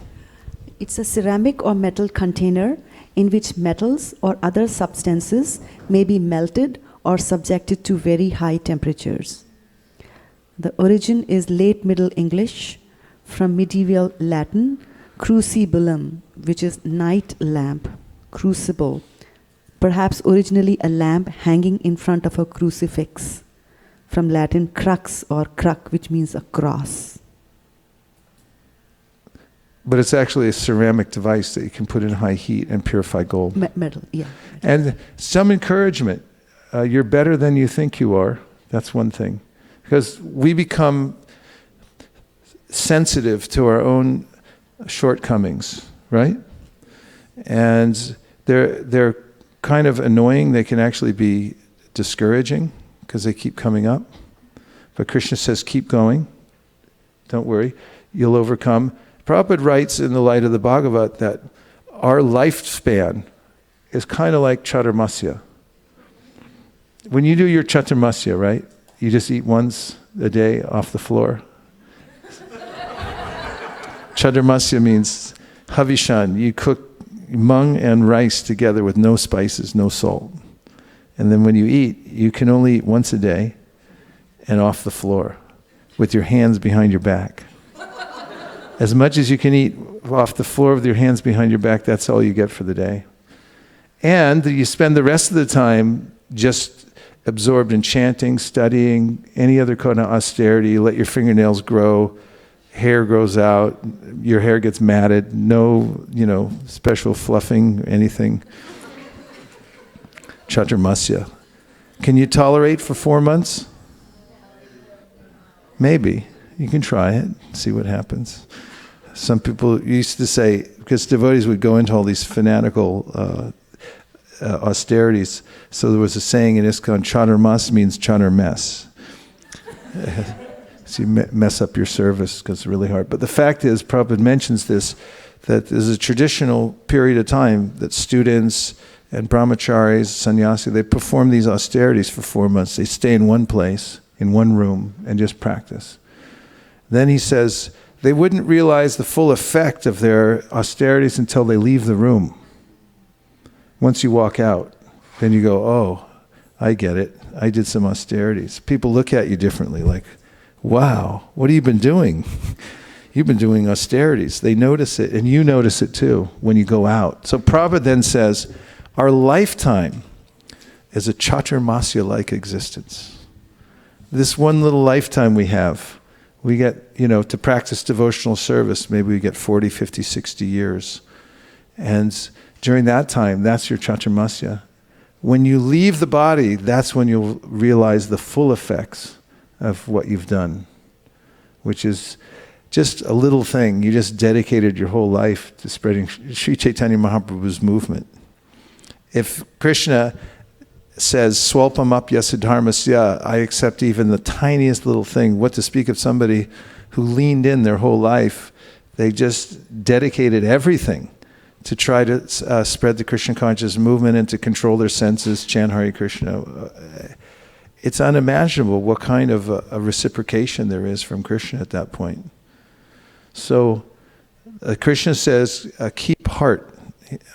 It's a ceramic or metal container in which metals or other substances may be melted or subjected to very high temperatures. The origin is late Middle English from medieval Latin, crucibulum, which is night lamp, crucible, perhaps originally a lamp hanging in front of a crucifix, from Latin crux or cruc, which means a cross. But it's actually a ceramic device that you can put in high heat and purify gold. Metal, yeah. And some encouragement. You're better than you think you are. That's one thing. Because we become sensitive to our own shortcomings, right? And they're kind of annoying. They can actually be discouraging because they keep coming up. But Krishna says, keep going. Don't worry. You'll overcome. Prabhupada writes in the light of the Bhagavat that our lifespan is kind of like chaturmasya. When you do your chaturmasya, right? You just eat once a day off the floor. Chaturmasya means havishan. You cook mung and rice together with no spices, no salt. And then when you eat, you can only eat once a day and off the floor with your hands behind your back. As much as you can eat off the floor with your hands behind your back, that's all you get for the day. And you spend the rest of the time just absorbed in chanting, studying, any other kind of austerity. You let your fingernails grow, hair grows out, your hair gets matted, no, special fluffing, anything. Chaturmasya. Can you tolerate for 4 months? Maybe. You can try it, see what happens. Some people used to say, because devotees would go into all these fanatical austerities, so there was a saying in ISKCON, chaturmas means chatur mess. So you mess up your service because it's really hard. But the fact is, Prabhupada mentions this, that there's a traditional period of time that students and brahmacharis, sannyasi, they perform these austerities for 4 months. They stay in one place, in one room, and just practice. Then he says, they wouldn't realize the full effect of their austerities until they leave the room. Once you walk out, then you go, oh, I get it. I did some austerities. People look at you differently, like, wow, what have you been doing? You've been doing austerities. They notice it, and you notice it too when you go out. So Prabhupada then says, our lifetime is a chaturmasya-like existence. This one little lifetime we have, we get, to practice devotional service, maybe we get 40, 50, 60 years. And during that time, that's your chaturmasya. When you leave the body, that's when you'll realize the full effects of what you've done, which is just a little thing. You just dedicated your whole life to spreading Sri Chaitanya Mahaprabhu's movement. If Krishna says, swalpamapya siddharmasya, I accept even the tiniest little thing, what to speak of somebody who leaned in their whole life, they just dedicated everything to try to spread the Krishna conscious movement and to control their senses, chant Hare Krishna. It's unimaginable what kind of a reciprocation there is from Krishna at that point. So Krishna says, keep heart.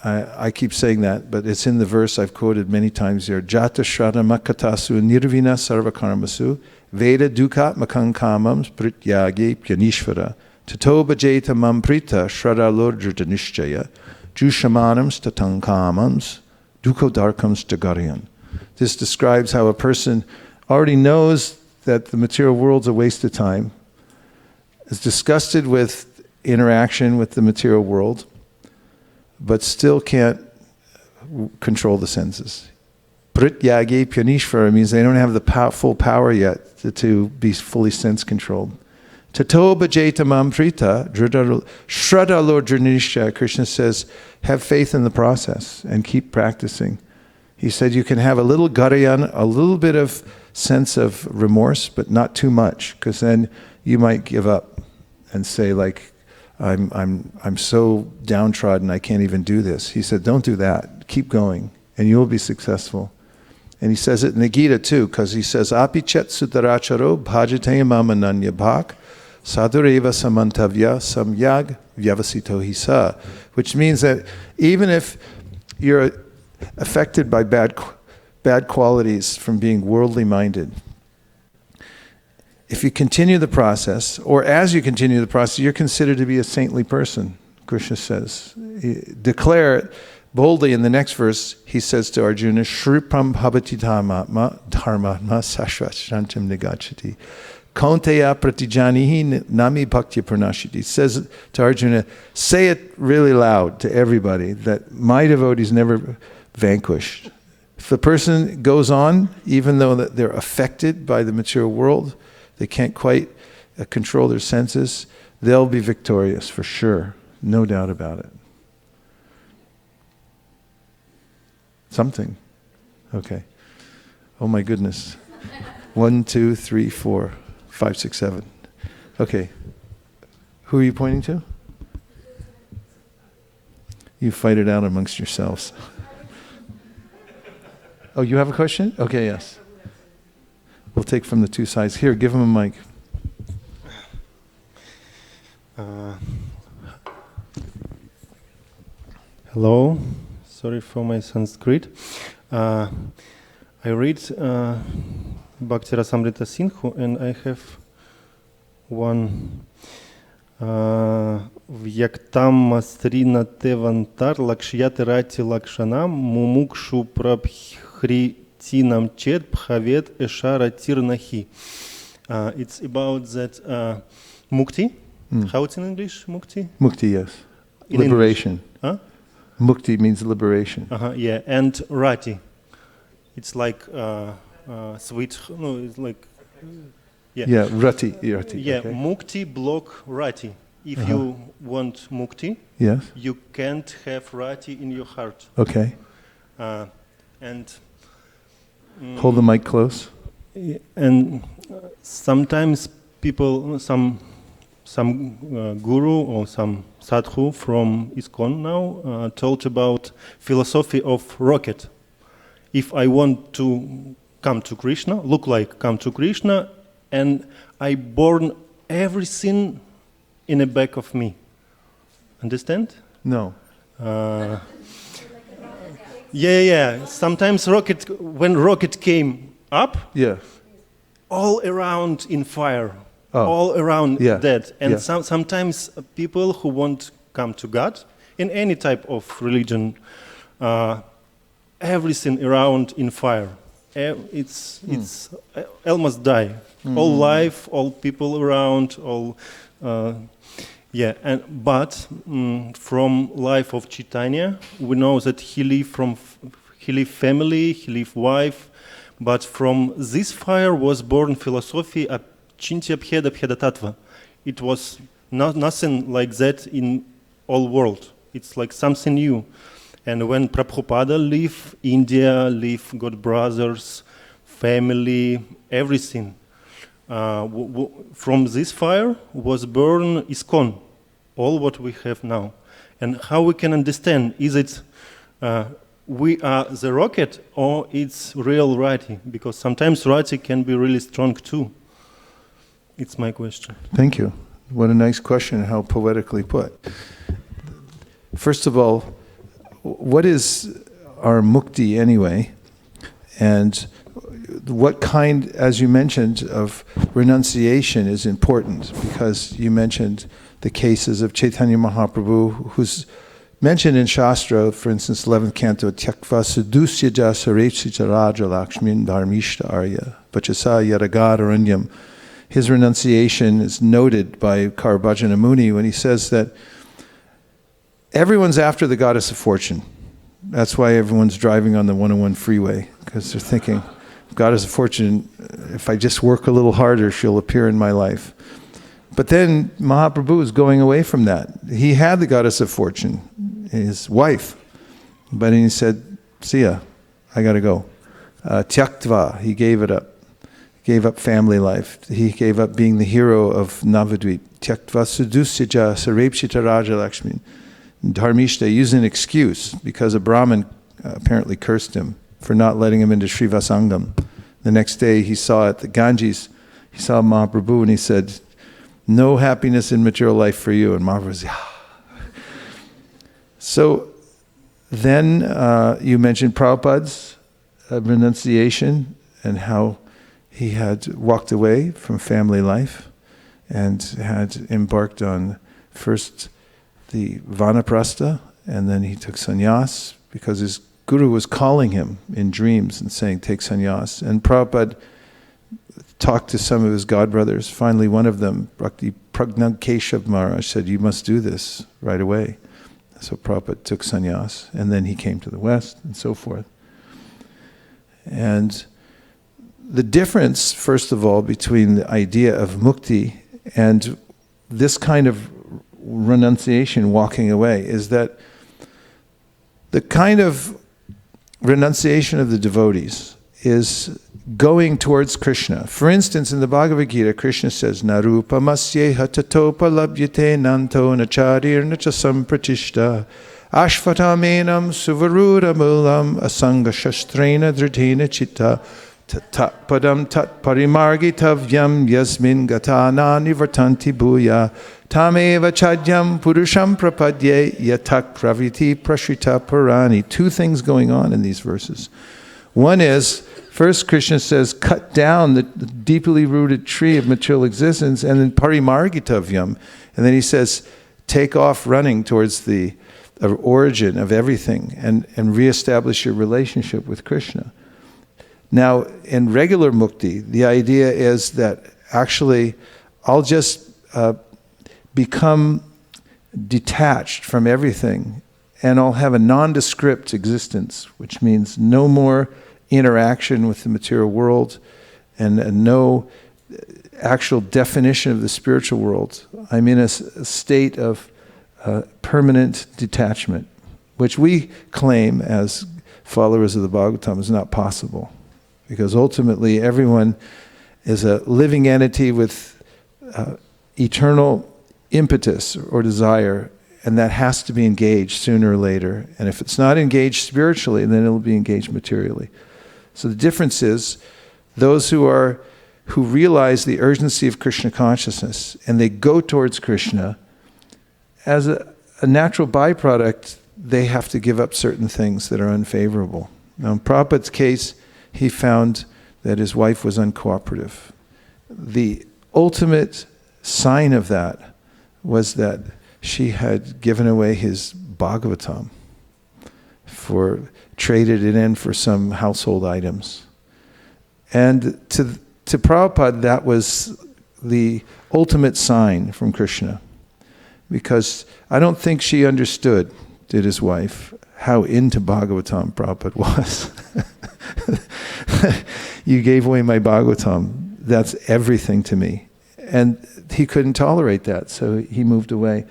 I keep saying that, but it's in the verse I've quoted many times here. Jata shraddha makatasu nirvina sarvakarmasu veda dukat makankamams prityage pyanishvara tato bhajeta mamprita shraddha lordrita nishchaya jushamanams tatankamams dukodarkams jagaryan. This describes how a person already knows that the material world's a waste of time, is disgusted with interaction with the material world, but still can't control the senses. Prityage pyanishvara means they don't have the full power yet to be fully sense-controlled. Tato bhajeta mamprita shraddha lordrita, Krishna says, have faith in the process and keep practicing. He said you can have a little garayan, a little bit of sense of remorse, but not too much, because then you might give up and say, like, I'm so downtrodden I can't even do this. He said, don't do that. Keep going, and you'll be successful. And he says it in the Gita too, because he says, apichet sudaracharo bhajate mamananya bhak sadureva samantavya samyag vyavasito hisa, which means that even if you're affected by bad qualities from being worldly minded, if you continue the process, or as you continue the process, you're considered to be a saintly person, Krishna says. Declare it boldly in the next verse. He says to Arjuna, Shripam bhavati dharma dharma sashvat shantim negachati kaunteya pratijanihi nami bhakti pranashiti. He says to Arjuna, say it really loud to everybody that my devotee is never vanquished. If the person goes on, even though that they're affected by the material world, they can't quite control their senses, they'll be victorious for sure. No doubt about it. Something. Okay. Oh my goodness. 1, 2, 3, 4, 5, 6, 7. Okay. Who are you pointing to? You fight it out amongst yourselves. Oh, you have a question? Okay, yes. We'll take from the two sides. Here, give him a mic. Hello. Sorry for my Sanskrit. I read Bhakti Rasamrita Sindhu, and I have one Vyaktam masrina tevantar lakshyati rati lakshanam mumukshu prabhritinam chet bhavet esharatir nahi. It's about that mukti. How it's in English, mukti? Mukti, yes. In Liberation. Huh? Mukti means liberation. Yeah, and rati. It's like sweet, no, it's like... Yeah, rati. Yeah, Okay. mukti block rati. If you want mukti, Yes. you can't have rati in your heart. Okay. And Hold the mic close. and sometimes people, some guru or some sadhu from ISKCON now told about philosophy of rocket. If I want to come to Krishna, look like come to Krishna, and I burn everything in the back of me. Understand? No. Yeah. Sometimes when rocket came up, Yeah. all around in fire, Oh. all around Yeah. dead. And Yeah. sometimes people who want come to God in any type of religion, everything around in fire. It's almost die. All life, all people around, all but from life of Chaitanya, we know that he lived family, he lived wife, but from this fire was born philosophy of Chintya Bheda Bheda Tattva. It was nothing like that in all world. It's like something new. And when Prabhupada lived India, lived God brothers, family, everything. From this fire was born ISKCON, all what we have now. And how we can understand, is it we are the rocket or it's real rati? Because sometimes rati can be really strong too. It's my question. Thank you. What a nice question, how poetically put. First of all, what is our mukti anyway? And what kind, as you mentioned, of renunciation is important, because you mentioned the cases of Chaitanya Mahaprabhu, who's mentioned in Shastra, for instance, 11th canto, Tyakva Sudusyaja Sarechita Raja Lakshmin Dharmishta Arya Vachasa Yadagararanyam. His renunciation is noted by Karabhajana Muni when he says that everyone's after the goddess of fortune. That's why everyone's driving on the 101 freeway, because they're thinking, goddess of fortune, if I just work a little harder, she'll appear in my life. But then Mahaprabhu is going away from that. He had the goddess of fortune, his wife, but he said, see ya, I gotta go. Tyaktva, he gave it up. Gave up family life. He gave up being the hero of Navadvip. Tyaktva Sudusyaja Sarepshita Raja Lakshmin. Dharmishta used an excuse because a Brahmin apparently cursed him for not letting him into Srivasangam. The next day he saw at the Ganges, he saw Mahaprabhu and he said, no happiness in material life for you. And Mahaprabhu said, So then you mentioned Prabhupada's renunciation and how he had walked away from family life and had embarked on first the Vanaprastha, and then he took sannyas because his guru was calling him in dreams and saying, take sannyas. And Prabhupada talked to some of his godbrothers. Finally, one of them, Bhakti Pragnag Keshav Maharaj, said, you must do this right away. So Prabhupada took sannyas, and then he came to the West, and so forth. And the difference, first of all, between the idea of mukti and this kind of renunciation, walking away, is that the kind of renunciation of the devotees is going towards Krishna. For instance, in the Bhagavad Gita, Krishna says, Narupa masye hatatopa labhyate nanto nacharir nachasam pratishta ashvatamenam suvarura mulam asanga shastrena dridhena chitta tat padam tat parimargitavyam yasmin gatana nivartanti bhuya tameva chadyam purusham prapadye yatak praviti prashita parani. Two things going on in these verses. One is First, Krishna says, cut down the deeply rooted tree of material existence, and then parimargitavyam. And then he says, take off running towards the origin of everything and reestablish your relationship with Krishna. Now, in regular mukti, the idea is that actually I'll just become detached from everything, and I'll have a nondescript existence, which means no more interaction with the material world and no actual definition of the spiritual world. I'm in a state of permanent detachment, which we claim as followers of the Bhagavatam is not possible, because ultimately everyone is a living entity with eternal impetus or desire, and that has to be engaged sooner or later. And if it's not engaged spiritually, then it'll be engaged materially. So the difference is those who realize the urgency of Krishna consciousness and they go towards Krishna, as a natural byproduct, they have to give up certain things that are unfavorable. Now in Prabhupada's case, he found that his wife was uncooperative. The ultimate sign of that was that she had given away his Bhagavatam, traded it in for some household items. And to Prabhupada, that was the ultimate sign from Krishna. Because I don't think she understood, did his wife, how into Bhagavatam Prabhupada was. You gave away my Bhagavatam. That's everything to me. And he couldn't tolerate that, so he moved away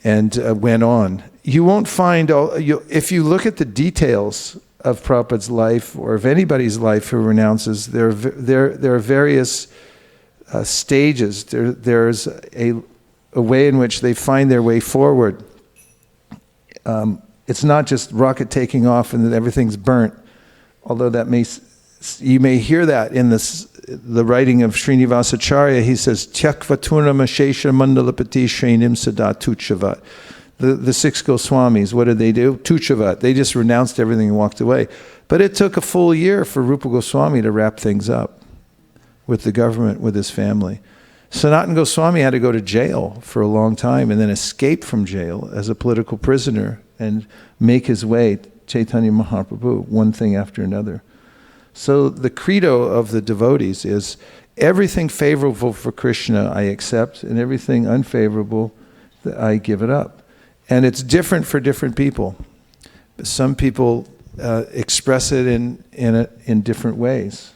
and went on. You won't find, if you look at the details of Prabhupada's life, or of anybody's life who renounces, there are various stages. There's a way in which they find their way forward. It's not just rocket taking off and then everything's burnt, although you may hear that in the writing of Srinivasacharya. He says, Tyakva turnam ashesha mandalapati shrenim sada tuchavat. The six Goswamis, what did they do? Tuchavat. They just renounced everything and walked away. But it took a full year for Rupa Goswami to wrap things up with the government, with his family. Sanatana Goswami had to go to jail for a long time and then escape from jail as a political prisoner and make his way to Chaitanya Mahaprabhu, one thing after another. So the credo of the devotees is everything favorable for Krishna I accept, and everything unfavorable I give it up. And it's different for different people. Some people express it in different ways.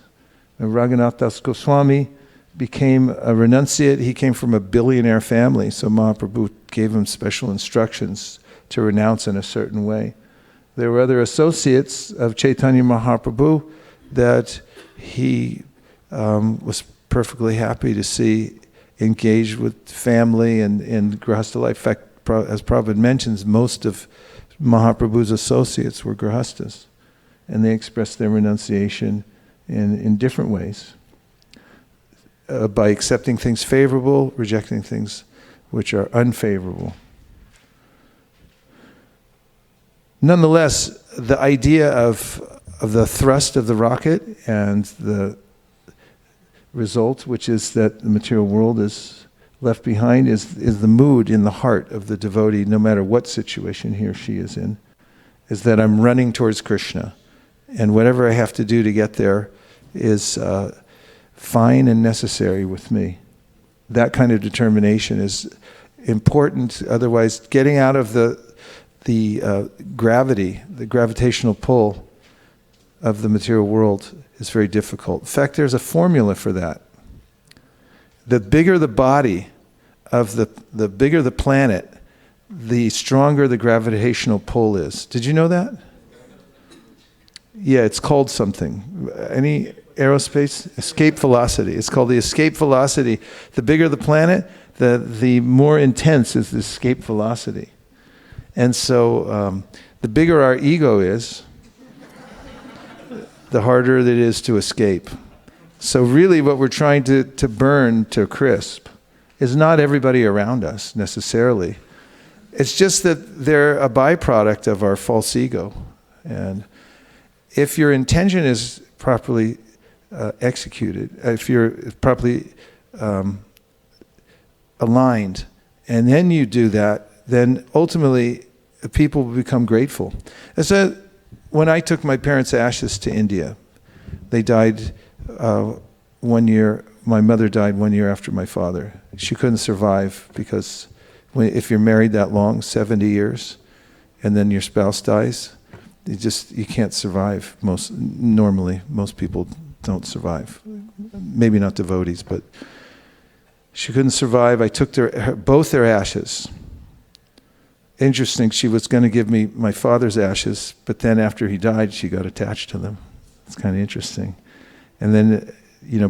Raghunath Das Goswami became a renunciate. He came from a billionaire family, so Mahaprabhu gave him special instructions to renounce in a certain way. There were other associates of Chaitanya Mahaprabhu that he was perfectly happy to see engaged with family and grihastha life. In fact, as Prabhupada mentions, most of Mahaprabhu's associates were grihasthas, and they expressed their renunciation in different ways. By accepting things favorable, rejecting things which are unfavorable. Nonetheless, the idea of the thrust of the rocket and the result, which is that the material world is left behind, is the mood in the heart of the devotee, no matter what situation he or she is in, is that I'm running towards Krishna, and whatever I have to do to get there is fine and necessary with me. That kind of determination is important. Otherwise, getting out of the gravity, the gravitational pull of the material world is very difficult. In fact, there's a formula for that. The bigger the body of the bigger the planet, the stronger the gravitational pull is. Did you know that? Yeah, it's called something. Any aerospace? Escape velocity. It's called the escape velocity. The bigger the planet, the more intense is the escape velocity. And so the bigger our ego is, the harder it is to escape. So really what we're trying to burn to a crisp is not everybody around us necessarily. It's just that they're a byproduct of our false ego. And if your intention is properly executed, if you're properly aligned, and then you do that, then ultimately people will become grateful. And so when I took my parents' ashes to India, they died 1 year, my mother died 1 year after my father. She couldn't survive because if you're married that long, 70 years, and then your spouse dies, you can't survive. Normally, most people don't survive. Maybe not devotees, but she couldn't survive. I took both their ashes. Interesting, she was going to give me my father's ashes, but then after he died, she got attached to them. It's kind of interesting. And then,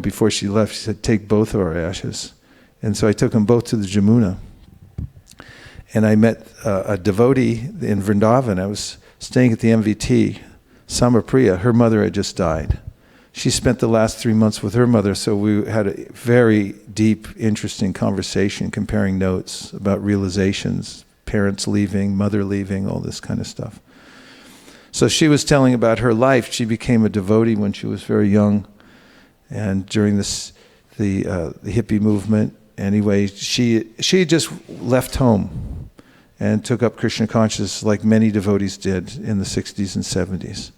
before she left, she said, take both of our ashes. And so I took them both to the Jamuna. And I met a devotee in Vrindavan. I was staying at the MVT, Samapriya. Her mother had just died. She spent the last 3 months with her mother, so we had a very deep, interesting conversation, comparing notes about realizations, parents leaving, mother leaving, all this kind of stuff. So she was telling about her life. She became a devotee when she was very young, and during the hippie movement. Anyway, she had just left home and took up Krishna consciousness like many devotees did in the 60s and 70s.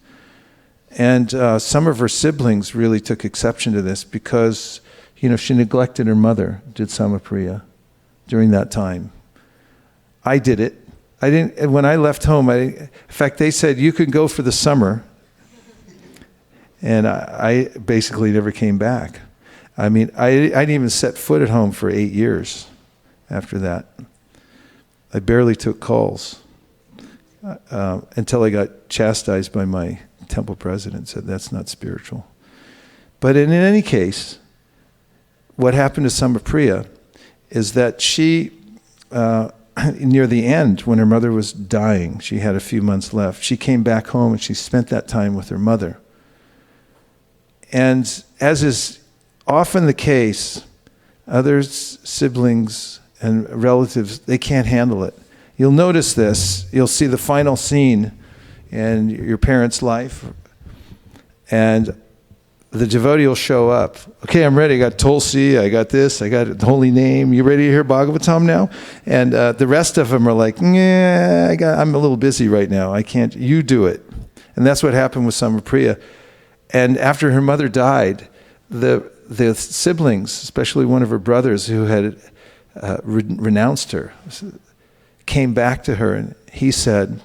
And some of her siblings really took exception to this because, she neglected her mother, did Samapriya, during that time. I did it. I didn't. When I left home, in fact, they said, you could go for the summer. And I basically never came back. I mean, I didn't even set foot at home for 8 years after that. I barely took calls until I got chastised by my temple president, said that's not spiritual. But in any case, what happened to Samapriya is that she, near the end, when her mother was dying, she had a few months left, she came back home and she spent that time with her mother. And as is often the case, other siblings and relatives, they can't handle it. You'll notice this. You'll see the final scene in your parents' life, and the devotee will show up. Okay, I'm ready. I got Tulsi, I got this, I got the holy name. You ready to hear Bhagavatam now? And the rest of them are like, yeah, I'm a little busy right now. I can't. You do it. And that's what happened with Samapriya. And after her mother died, the siblings, especially one of her brothers who had renounced her, came back to her, and he said,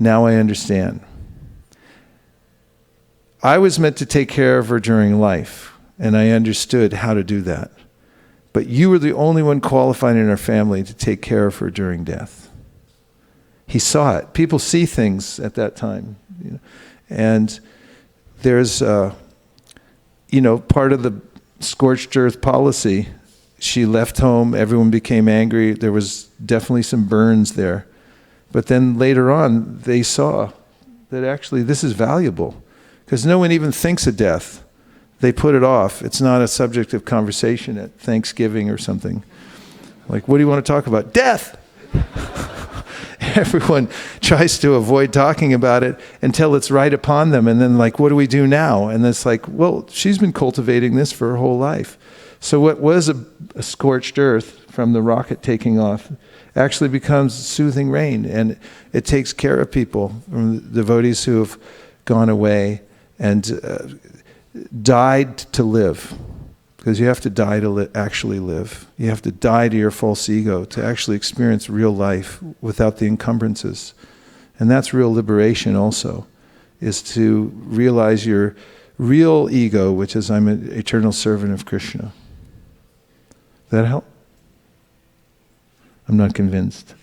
now I understand. I was meant to take care of her during life, and I understood how to do that. But you were the only one qualified in our family to take care of her during death. He saw it. People see things at that time. And there's, part of the scorched earth policy. She left home, everyone became angry. There was definitely some burns there. But then later on, they saw that actually this is valuable. Because no one even thinks of death. They put it off. It's not a subject of conversation at Thanksgiving or something. Like, what do you want to talk about? Death! Everyone tries to avoid talking about it until it's right upon them. And then like, what do we do now? And it's like, well, she's been cultivating this for her whole life. So what was a scorched earth from the rocket taking off actually becomes soothing rain. And it takes care of people, from the devotees who have gone away and died to live. Because you have to die to actually live. You have to die to your false ego to actually experience real life without the encumbrances. And that's real liberation also, is to realize your real ego, which is I'm an eternal servant of Krishna. Does that help? I'm not convinced.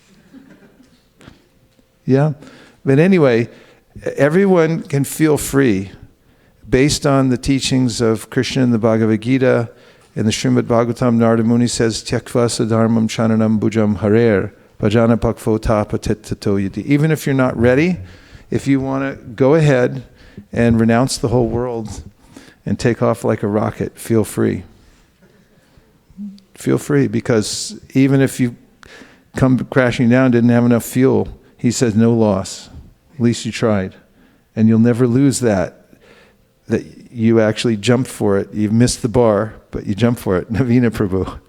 Yeah? But anyway, everyone can feel free based on the teachings of Krishna in the Bhagavad Gita. In the Srimad Bhagavatam, Narada Muni says, Tyakva sadharmam chananam bhujam harer, bhajana pakvo tapa tato yati. Even if you're not ready, if you want to go ahead and renounce the whole world and take off like a rocket, feel free. Feel free, because even if you come crashing down, didn't have enough fuel, he says no loss. At least you tried. And you'll never lose that you actually jumped for it. You missed the bar, but you jumped for it. Navina Prabhu.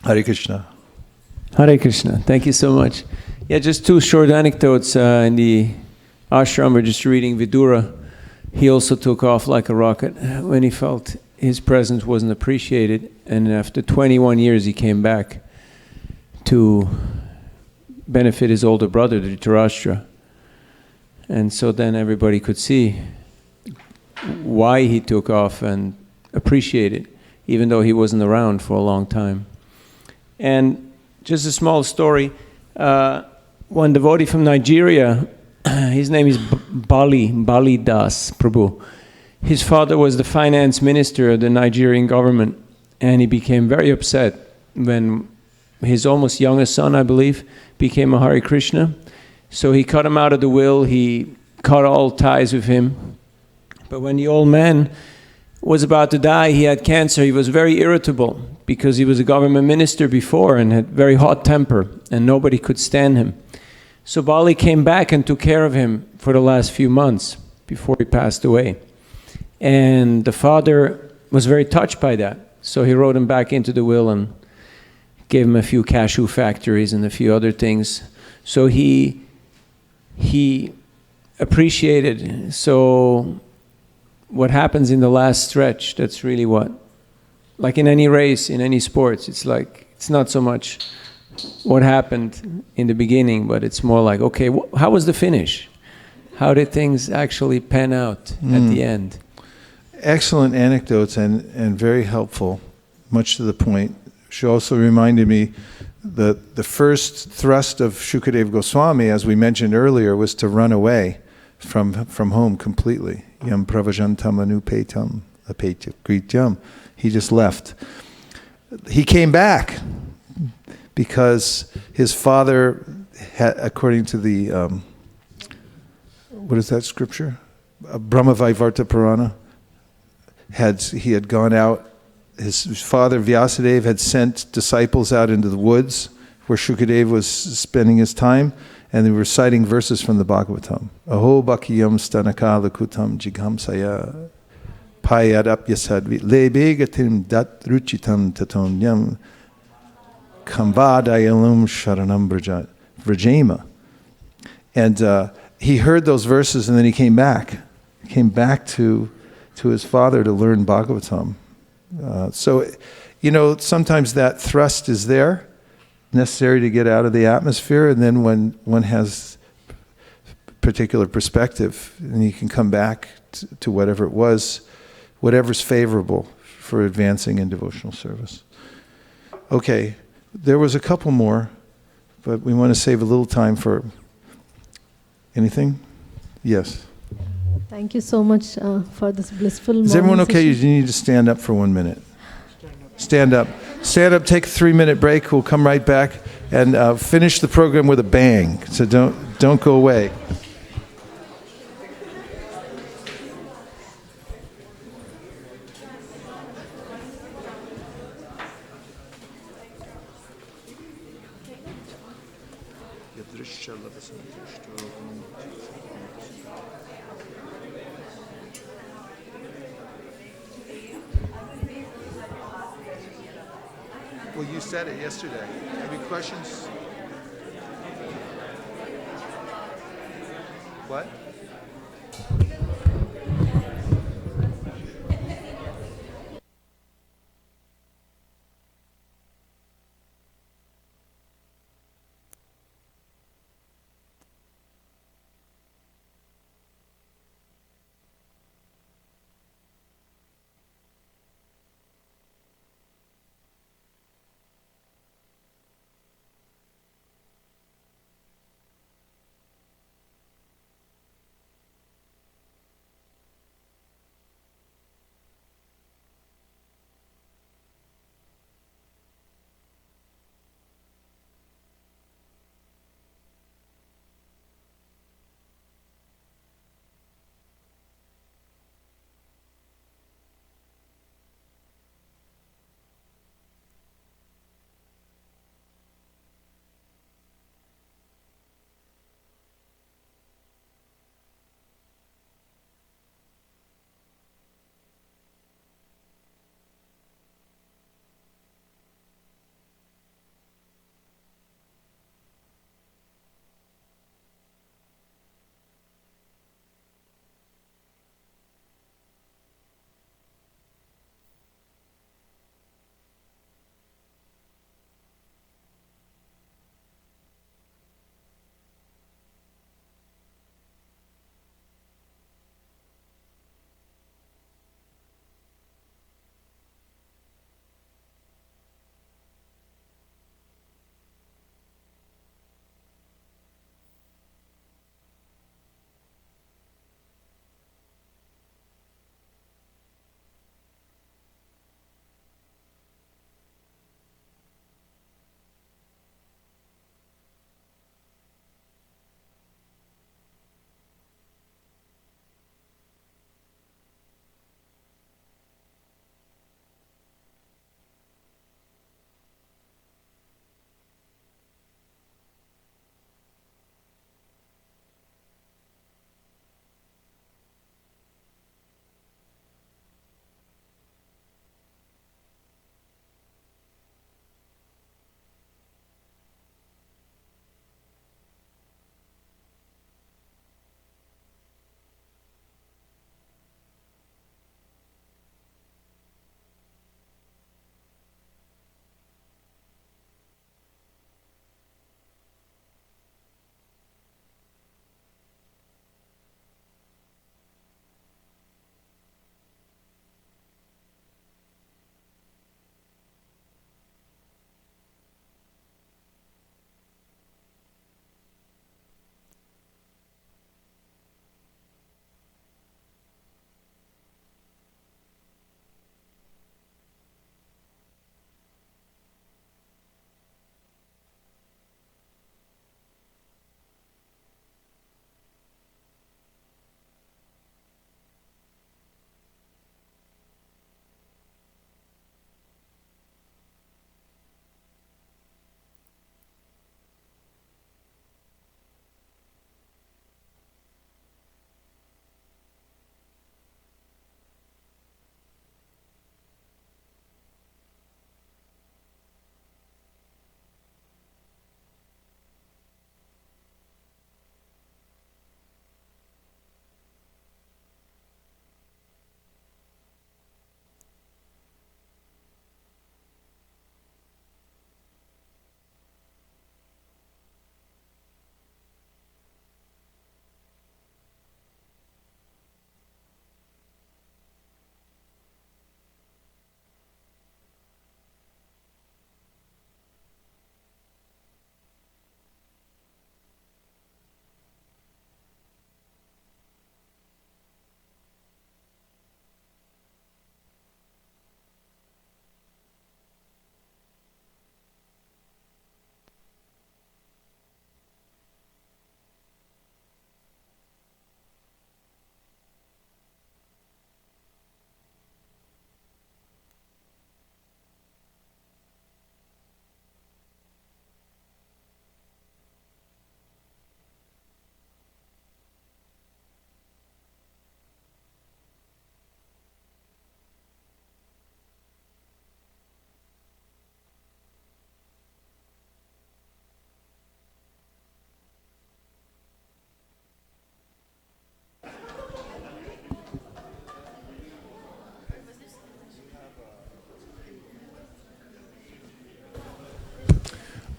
Hare Krishna. Hare Krishna. Thank you so much. Yeah, just two short anecdotes. In the ashram, we're just reading Vidura. He also took off like a rocket when he felt his presence wasn't appreciated. And after 21 years, he came back to benefit his older brother, Dhritarashtra. And so then everybody could see why he took off and appreciate it, even though he wasn't around for a long time. And just a small story, one devotee from Nigeria, his name is Bali Das Prabhu. His father was the finance minister of the Nigerian government, and he became very upset when his almost youngest son, I believe, became a Hare Krishna. So he cut him out of the will, he cut all ties with him. But when the old man was about to die, he had cancer, he was very irritable because he was a government minister before and had very hot temper and nobody could stand him. So Bali came back and took care of him for the last few months before he passed away. And the father was very touched by that. So he wrote him back into the will and gave him a few cashew factories and a few other things. So he appreciated. So what happens in the last stretch, that's really what, like in any race, in any sports, it's like, it's not so much what happened in the beginning, but it's more like, okay, how was the finish? How did things actually pan out at the end? Excellent anecdotes and very helpful, much to the point. She also reminded me that the first thrust of Shukadeva Goswami, as we mentioned earlier, was to run away from home completely. Yam pravajantam anupetam apetya grityam. He just left. He came back because his father had, according to the, what is that scripture? Brahma Vaivarta Purana. He had gone out, his father Vyasadeva had sent disciples out into the woods where Shukadeva was spending his time, and they were reciting verses from the Bhagavatam. Aho bakiyam stanakala kutam jighamsaya payadapyasadvi lebegatim dat ruchitam tatonyam kamvadayalum sharanam vrajema. And he heard those verses and then he came back. He came back to his father to learn Bhagavatam. So, sometimes that thrust is there, necessary to get out of the atmosphere, and then when one has particular perspective, and you can come back to whatever it was, whatever's favorable for advancing in devotional service. Okay, there was a couple more, but we want to save a little time for anything? Yes. Thank you so much for this blissful moment. Is everyone okay? You need to stand up for 1 minute. Stand up. Stand up, take a 3-minute break. We'll come right back and finish the program with a bang. So don't go away. Well, you said it yesterday. Any questions? What?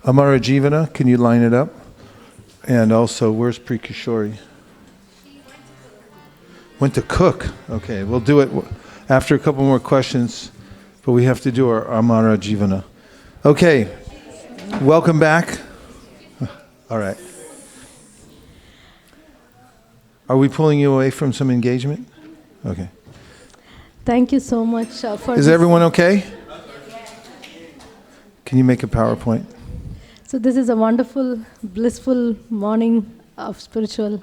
Amara Jivana, can you line it up? And also, where's Prikishori? Went to cook. Okay, we'll do it after a couple more questions, but we have to do our Amara Jivana. Okay, welcome back. All right. Are we pulling you away from some engagement? Okay. Thank you so much for Is everyone okay? Can you make a PowerPoint? So this is a wonderful, blissful morning of spiritual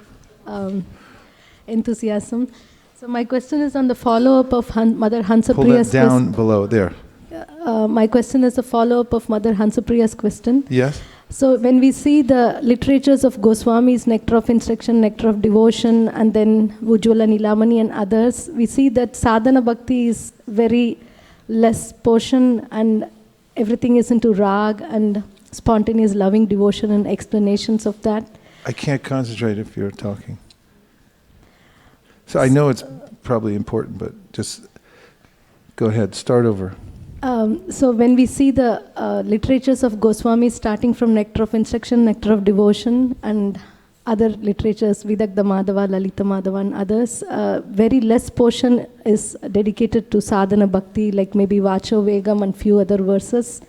enthusiasm. So my question is on the follow-up of Mother Hansapriya's Pull that down below, there. My question is a follow-up of Mother Hansapriya's question. Yes? So when we see the literatures of Goswami's Nectar of Instruction, Nectar of Devotion, and then Ujjwala Nilamani and others, we see that sadhana bhakti is very less portion and everything is into rag and spontaneous loving devotion and explanations of that. I can't concentrate if you're talking. So I know it's probably important, but just go ahead, start over. So when we see the literatures of Goswami starting from Nectar of Instruction, Nectar of Devotion, and other literatures, Vidagdha Madhava, Lalita Madhava, and others, very less portion is dedicated to sadhana bhakti, like maybe Vacho Vegam and few other verses.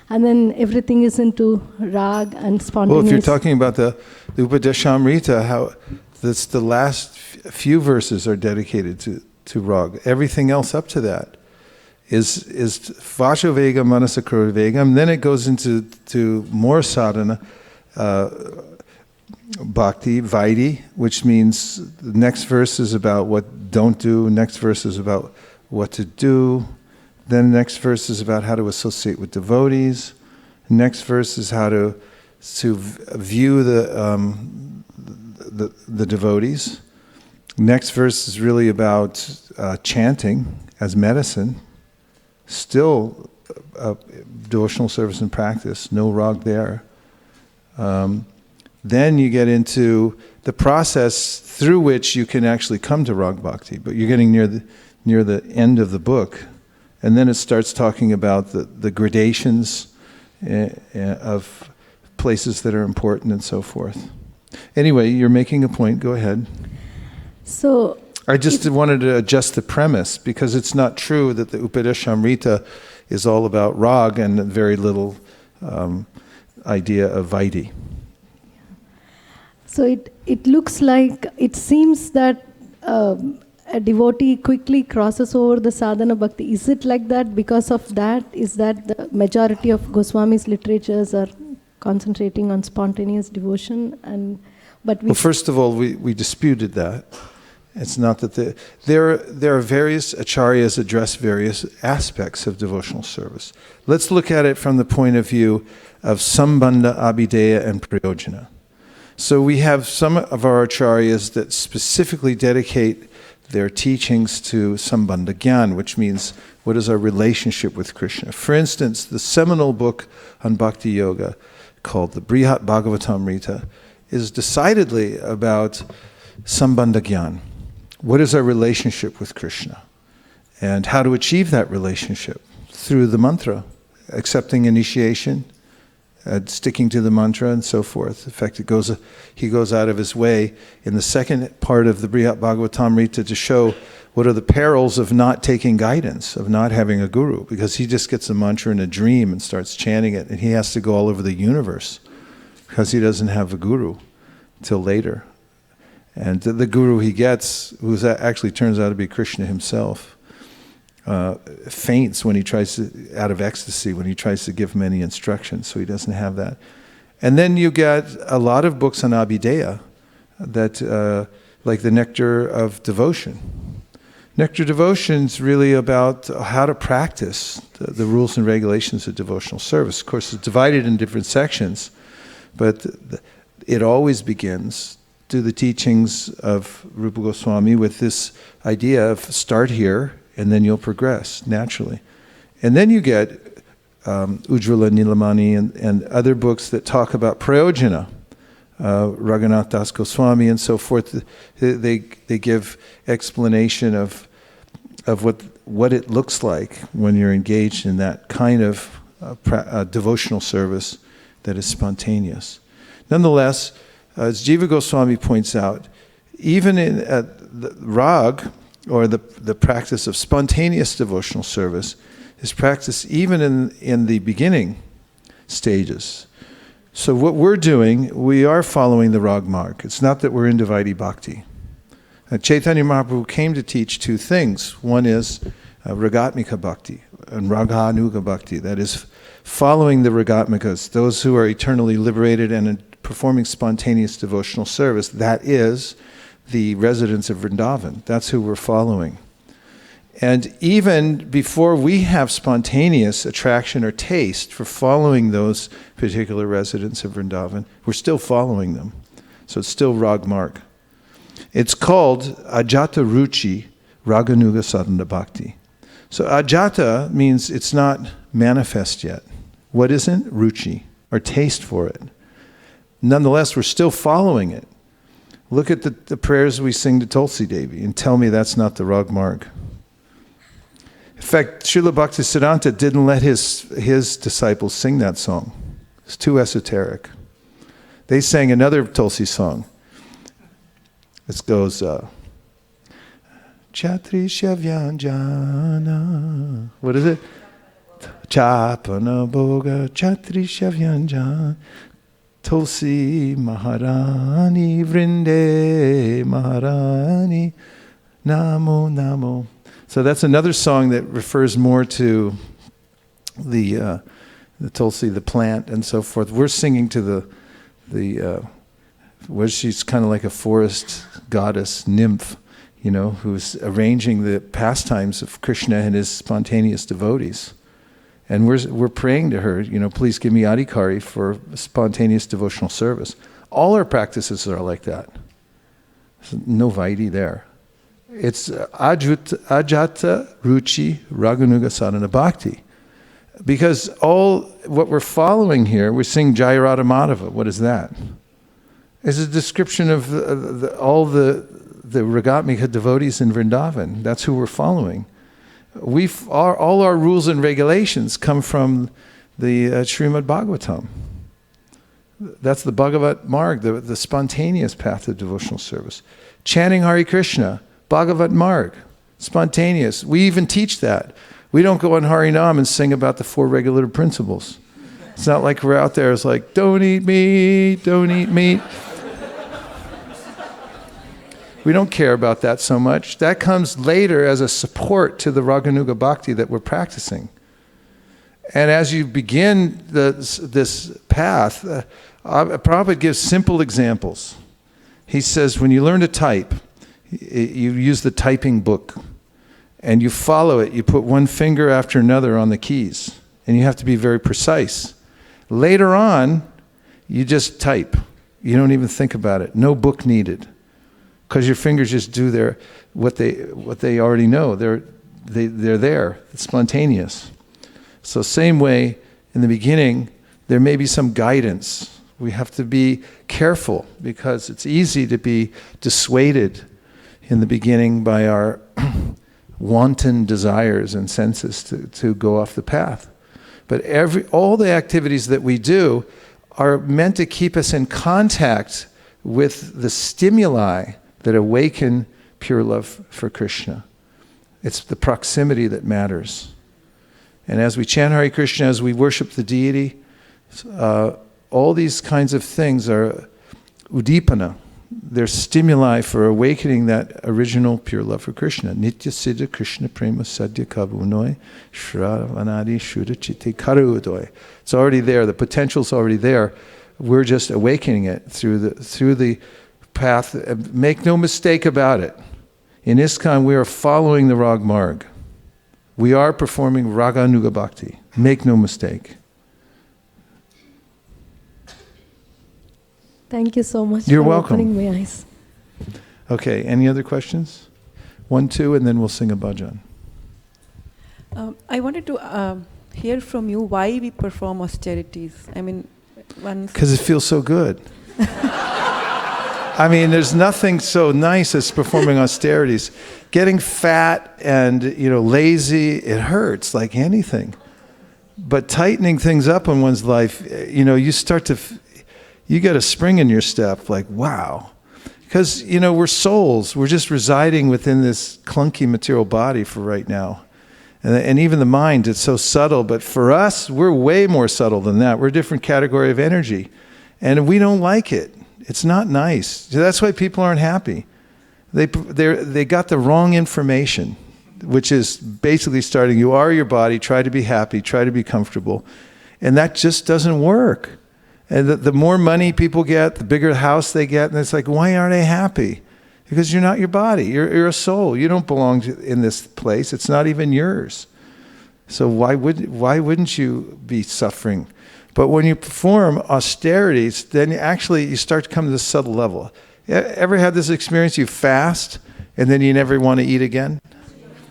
And then everything is into rag and spontaneous. Well, if you're talking about the Upadeshamrita, how that's the last few verses are dedicated to rag. Everything else up to that is Vacho Vegam, Manasakro Vegam. Then it goes into more sadhana, bhakti, vaidhi, which means the next verse is about what don't do, next verse is about what to do, then the next verse is about how to associate with devotees, the next verse is how to view the devotees. Next verse is really about chanting as medicine. Still devotional service and practice, no rag there. Then you get into the process through which you can actually come to rag bhakti, but you're getting near the end of the book, and then it starts talking about the gradations of places that are important and so forth. Anyway, you're making a point. Go ahead. So I just wanted to adjust the premise, because it's not true that the Upadeshamrita is all about rag and very little idea of vaidhi. So it looks like, it seems that a devotee quickly crosses over the sadhana bhakti. Is it like that? Because of that, is that the majority of Goswami's literatures are concentrating on spontaneous devotion? Well, first of all, we disputed that. It's not that there are various acharyas address various aspects of devotional service. Let's look at it from the point of view of sambandha, abhideya, and prayojana. So we have some of our acharyas that specifically dedicate their teachings to sambandha gyan, which means what is our relationship with Krishna. For instance, the seminal book on bhakti yoga called the Brihat Bhagavatamrita is decidedly about sambandha gyan. What is our relationship with Krishna? And how to achieve that relationship? Through the mantra, accepting initiation, sticking to the mantra, and so forth. In fact, he goes out of his way in the second part of the Brihat Bhagavatamrita to show what are the perils of not taking guidance, of not having a guru, because he just gets a mantra in a dream and starts chanting it, and he has to go all over the universe because he doesn't have a guru till later. And the guru he gets, who actually turns out to be Krishna himself, faints when he tries to, out of ecstasy, when he tries to give him any instructions, so he doesn't have that. And then you get a lot of books on abhideya, that, like the Nectar of Devotion. Nectar of Devotion is really about how to practice the rules and regulations of devotional service. Of course, it's divided in different sections, but it always begins through the teachings of Rupa Goswami with this idea of start here and then you'll progress naturally. And then you get Ujjwala Nilamani and other books that talk about prayojana, Raghunath Das Goswami and so forth. They give explanation of what it looks like when you're engaged in that kind of devotional service that is spontaneous. Nonetheless, as Jiva Goswami points out, even in the rag, or the practice of spontaneous devotional service, is practiced even in the beginning stages. So what we're doing, we are following the rag marg. It's not that we're into Vaidhi Bhakti. Chaitanya Mahaprabhu came to teach two things. One is Ragatmika Bhakti and Raganuga Bhakti. That is following the Ragatmikas, those who are eternally liberated and performing spontaneous devotional service. That is the residents of Vrindavan. That's who we're following. And even before we have spontaneous attraction or taste for following those particular residents of Vrindavan, we're still following them. So it's still rag marg. It's called Ajata Ruchi Raganuga Sadhana Bhakti. So Ajata means it's not manifest yet. What isn't? Ruchi, or taste for it. Nonetheless, we're still following it. Look at the prayers we sing to Tulsi Devi and tell me that's not the rag marg. In fact, Srila Bhaktisiddhanta didn't let his disciples sing that song. It's too esoteric. They sang another Tulsi song. This goes, Chatrisha Vyanjana. What is it? Chapana Bhoga Chatrisha Vyanjana. Tulsi Maharani Vrinde Maharani Namo Namo. So that's another song that refers more to the Tulsi, the plant, and so forth. We're singing to where she's kind of like a forest goddess, nymph, who's arranging the pastimes of Krishna and his spontaneous devotees. And we're praying to her, please give me adhikari for spontaneous devotional service. All our practices are like that. There's no Vaidhi there. It's Ajata Ruchi Raganuga Sadhana Bhakti. Because all what we're following here, we're singing Jaya Radha Madhava. What is that? It's a description of all the Ragatmika devotees in Vrindavan. That's who we're following. All our rules and regulations come from the Srimad Bhagavatam. That's the Bhagavat Marg, the spontaneous path of devotional service. Chanting Hare Krishna, Bhagavat Marg, spontaneous. We even teach that. We don't go on Harinam and sing about the four regulative principles. It's not like we're out there, it's like, don't eat meat, don't eat meat. We don't care about that so much. That comes later as a support to the Raganuga Bhakti that we're practicing. And as you begin this path, Prabhupada gives simple examples. He says, when you learn to type, you use the typing book, and you follow it. You put one finger after another on the keys, and you have to be very precise. Later on, you just type. You don't even think about it. No book needed. Because your fingers just do what they already know. They're there. It's spontaneous. So same way, in the beginning, there may be some guidance. We have to be careful because it's easy to be dissuaded in the beginning by our wanton desires and senses to go off the path. But all the activities that we do are meant to keep us in contact with the stimuli that awaken pure love for Krishna. It's the proximity that matters. And as we chant Hare Krishna, as we worship the deity, all these kinds of things are udipana. They're stimuli for awakening that original pure love for Krishna. Nitya Siddha Krishna Prema Sadhya Kavunoy Shravanadi Shuddha Chitti Karudoy. It's already there. The potential's already there. We're just awakening it through the path. Make no mistake about it. In ISKCON, we are following the rag marg. We are performing Raganuga Bhakti. Make no mistake. Thank you so much You're for welcome. opening my eyes. Okay, any other questions? 1, 2, and then we'll sing a bhajan. I wanted to hear from you why we perform austerities. I mean, because it feels so good. I mean, there's nothing so nice as performing austerities. Getting fat and lazy, it hurts like anything. But tightening things up in one's life, you start to, you get a spring in your step, like, wow. Because, we're souls. We're just residing within this clunky material body for right now. And even the mind, it's so subtle. But for us, we're way more subtle than that. We're a different category of energy. And we don't like it. It's not nice. So that's why people aren't happy. They got the wrong information, which is basically starting, you are your body, try to be happy, try to be comfortable. And that just doesn't work. And the more money people get, the bigger the house they get, and it's like, why aren't they happy? Because you're not your body. You're a soul. You don't belong in this place. It's not even yours. So why wouldn't you be suffering? But when you perform austerities, then you start to come to this subtle level. Ever had this experience? You fast, and then you never want to eat again?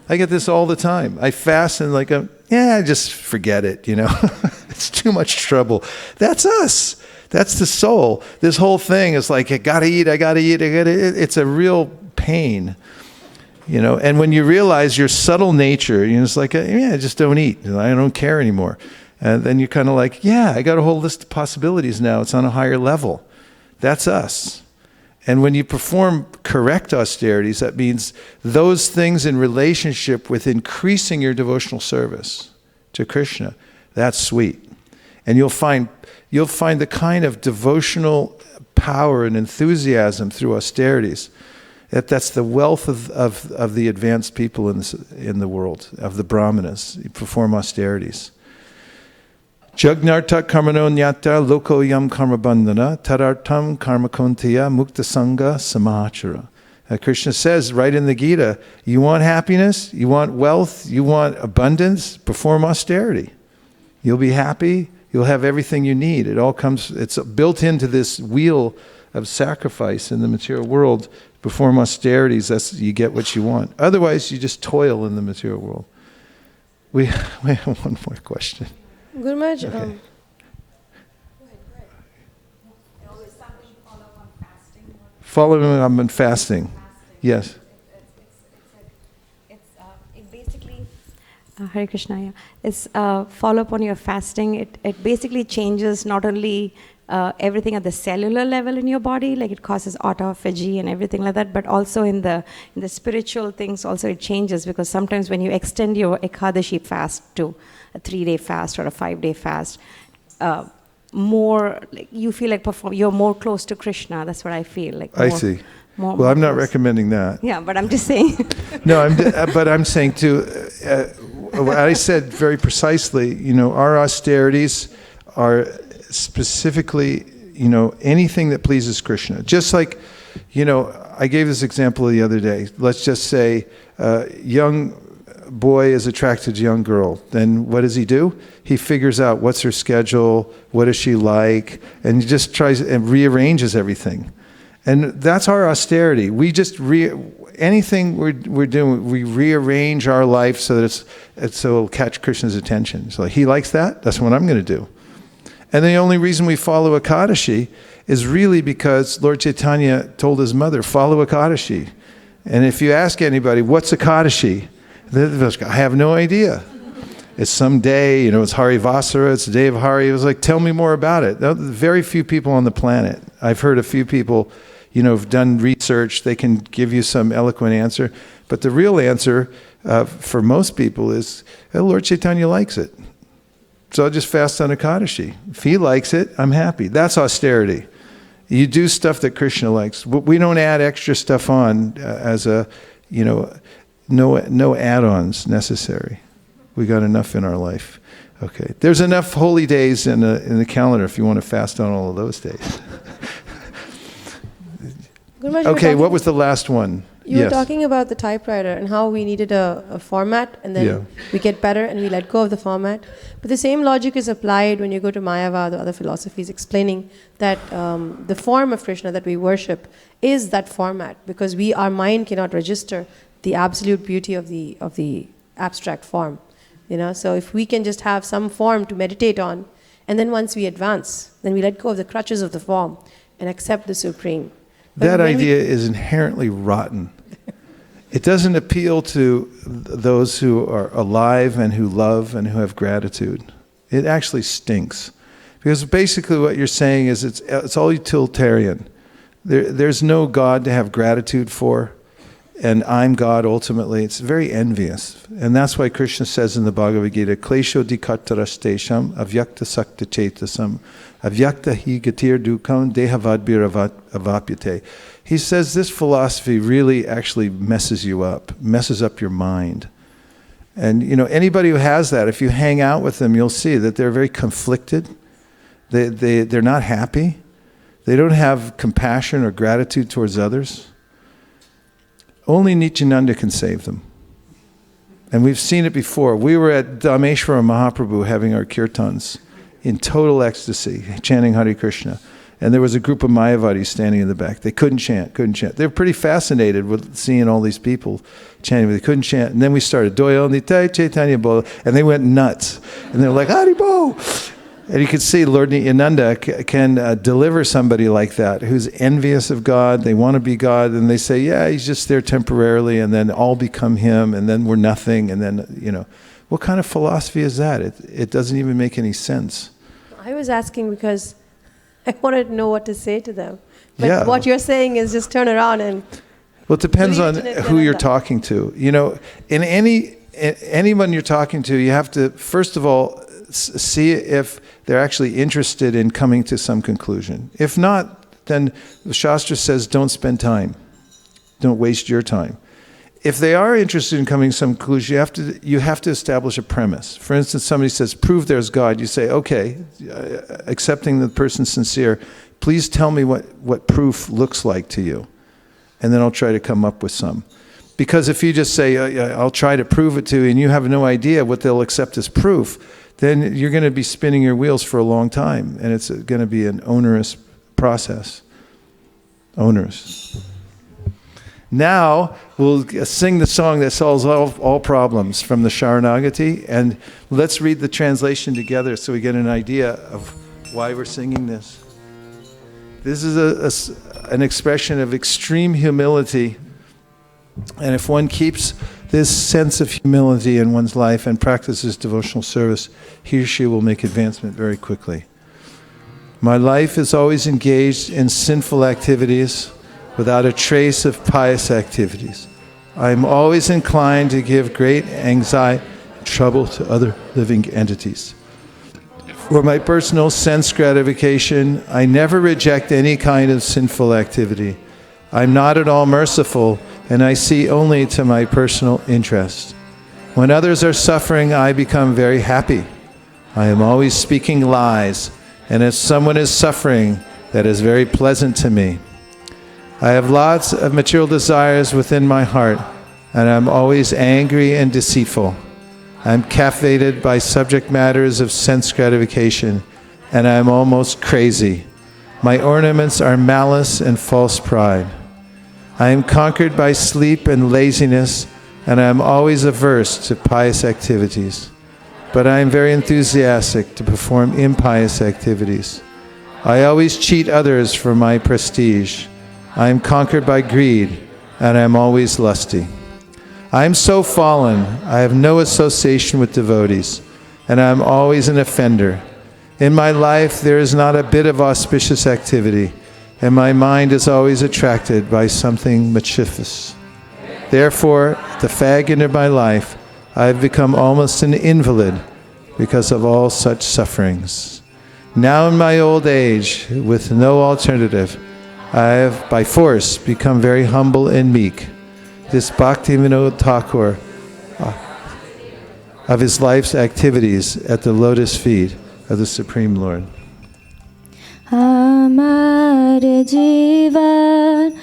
I get this all the time. I fast and just forget it, It's too much trouble. That's us. That's the soul. This whole thing is like, I gotta eat. It's a real pain, And when you realize your subtle nature, it's like, just don't eat. I don't care anymore. And then you're kind of like, I got a whole list of possibilities now. It's on a higher level. That's us. And when you perform correct austerities, that means those things in relationship with increasing your devotional service to Krishna. That's sweet. And you'll find the kind of devotional power and enthusiasm through austerities. That's the wealth of the advanced people in the world, of the brahmanas. You perform austerities. Jagnarta karmano nyata loko yam karma bandhana tarartam karma kontiya mukta sangha samachara. Krishna says right in the Gita, you want happiness, you want wealth, you want abundance, perform austerity. You'll be happy, you'll have everything you need. It's built into this wheel of sacrifice in the material world. Perform austerities, you get what you want. Otherwise, you just toil in the material world. We have one more question. Guru Maharaj, okay. Following up on fasting. Yes. It basically, Hare Krishna, yeah. It's follow up on your fasting. It basically changes not only everything at the cellular level in your body, like it causes autophagy and everything like that, but also in the spiritual things also it changes, because sometimes when you extend your Ekadashi fast to a 3-day fast or a 5-day fast, more like you feel like you're more close to Krishna. That's what I feel like. I see. Well, I'm not recommending that. Yeah, but I'm just saying. No, but I'm saying too. What I said very precisely. Our austerities are specifically, anything that pleases Krishna. Just like, I gave this example the other day. Let's just say young boy is attracted to a young girl. Then what does he do? He figures out what's her schedule, what does she like, and he just tries and rearranges everything. And that's our austerity. We just anything we're doing, we rearrange our life so that it'll catch Krishna's attention. So he likes that. That's what I'm going to do. And the only reason we follow Ekadashi is really because Lord Chaitanya told his mother, follow Ekadashi. And if you ask anybody, what's Ekadashi? I have no idea. It's some day, it's Hari Vasara, it's the day of Hari. It was like, tell me more about it. Very few people on the planet. I've heard a few people, have done research. They can give you some eloquent answer. But the real answer for most people is, Lord Chaitanya likes it. So I'll just fast on Ekadashi. If he likes it, I'm happy. That's austerity. You do stuff that Krishna likes. We don't add extra stuff on as no add-ons necessary. We got enough in our life. Okay. There's enough holy days in the calendar if you want to fast on all of those days. Okay, what was the last one? You were talking about the typewriter and how we needed a format, and then we get better and we let go of the format. But the same logic is applied when you go to Mayavad or other philosophies, explaining that the form of Krishna that we worship is that format, because our mind cannot register the absolute beauty of the abstract form. So if we can just have some form to meditate on, and then once we advance, then we let go of the crutches of the form and accept the Supreme. That idea is inherently rotten. It doesn't appeal to those who are alive and who love and who have gratitude. It actually stinks. Because basically what you're saying is it's all utilitarian. There's no God to have gratitude for, and I'm God ultimately. It's very envious. And that's why Krishna says in the Bhagavad Gita, Klesho dikattarastesham avyakta sakta chetasam avyakta hi gatir dukam dehavadbir avapyate. He says this philosophy really actually messes you up, messes up your mind. And anybody who has that, if you hang out with them, you'll see that they're very conflicted. They're not happy. They don't have compassion or gratitude towards others. Only Nityananda can save them. And we've seen it before. We were at Dhameshwara Mahaprabhu having our kirtans in total ecstasy, chanting Hare Krishna. And there was a group of Mayavadis standing in the back. They couldn't chant. They were pretty fascinated with seeing all these people chanting, but they couldn't chant. And then we started, Doyo Nitai Chaitanya Bol, and they went nuts. And they were like, Haribo! And you can see Lord Nityananda can deliver somebody like that, who's envious of God, they want to be God, and they say, yeah, he's just there temporarily, and then all become him, and then we're nothing, and then, what kind of philosophy is that? It doesn't even make any sense. I was asking because I wanted to know what to say to them. But what you're saying is just turn around and... Well, it depends on who you're talking to. In anyone you're talking to, you have to, first of all, see if they're actually interested in coming to some conclusion. If not, then the Shastra says don't spend time. Don't waste your time. If they are interested in coming to some conclusion, you have to establish a premise. For instance, somebody says, prove there's God. You say, okay, accepting the person's sincere, please tell me what proof looks like to you. And then I'll try to come up with some. Because if you just say, I'll try to prove it to you, and you have no idea what they'll accept as proof, then you're going to be spinning your wheels for a long time, and it's going to be an onerous process. Onerous. Now, we'll sing the song that solves all problems from the Sharanagati, and let's read the translation together so we get an idea of why we're singing this. This is an expression of extreme humility, and if one keeps this sense of humility in one's life and practices devotional service, he or she will make advancement very quickly. My life is always engaged in sinful activities without a trace of pious activities. I am always inclined to give great anxiety and trouble to other living entities. For my personal sense gratification, I never reject any kind of sinful activity. I'm not at all merciful, and I see only to my personal interest. When others are suffering, I become very happy. I am always speaking lies, and if someone is suffering, that is very pleasant to me. I have lots of material desires within my heart, and I'm always angry and deceitful. I'm captivated by subject matters of sense gratification, and I'm almost crazy. My ornaments are malice and false pride. I am conquered by sleep and laziness, and I am always averse to pious activities. But I am very enthusiastic to perform impious activities. I always cheat others for my prestige. I am conquered by greed, and I am always lusty. I am so fallen, I have no association with devotees, and I am always an offender. In my life there is not a bit of auspicious activity, and my mind is always attracted by something mischievous. Therefore, at the fag end of my life, I have become almost an invalid because of all such sufferings. Now in my old age, with no alternative, I have by force become very humble and meek. This Bhaktivinoda Thakur of his life's activities at the lotus feet of the Supreme Lord. Amar jivan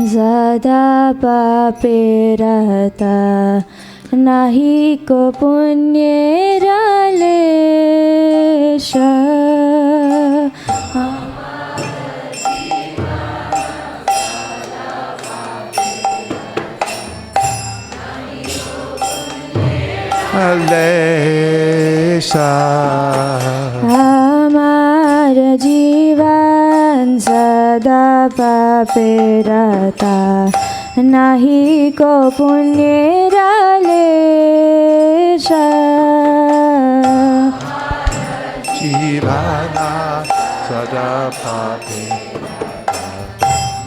zada pape rata nahi ko punye ralesha. Amar jivan sada pape rata nahi ko punye ralesha. nibhana sada pape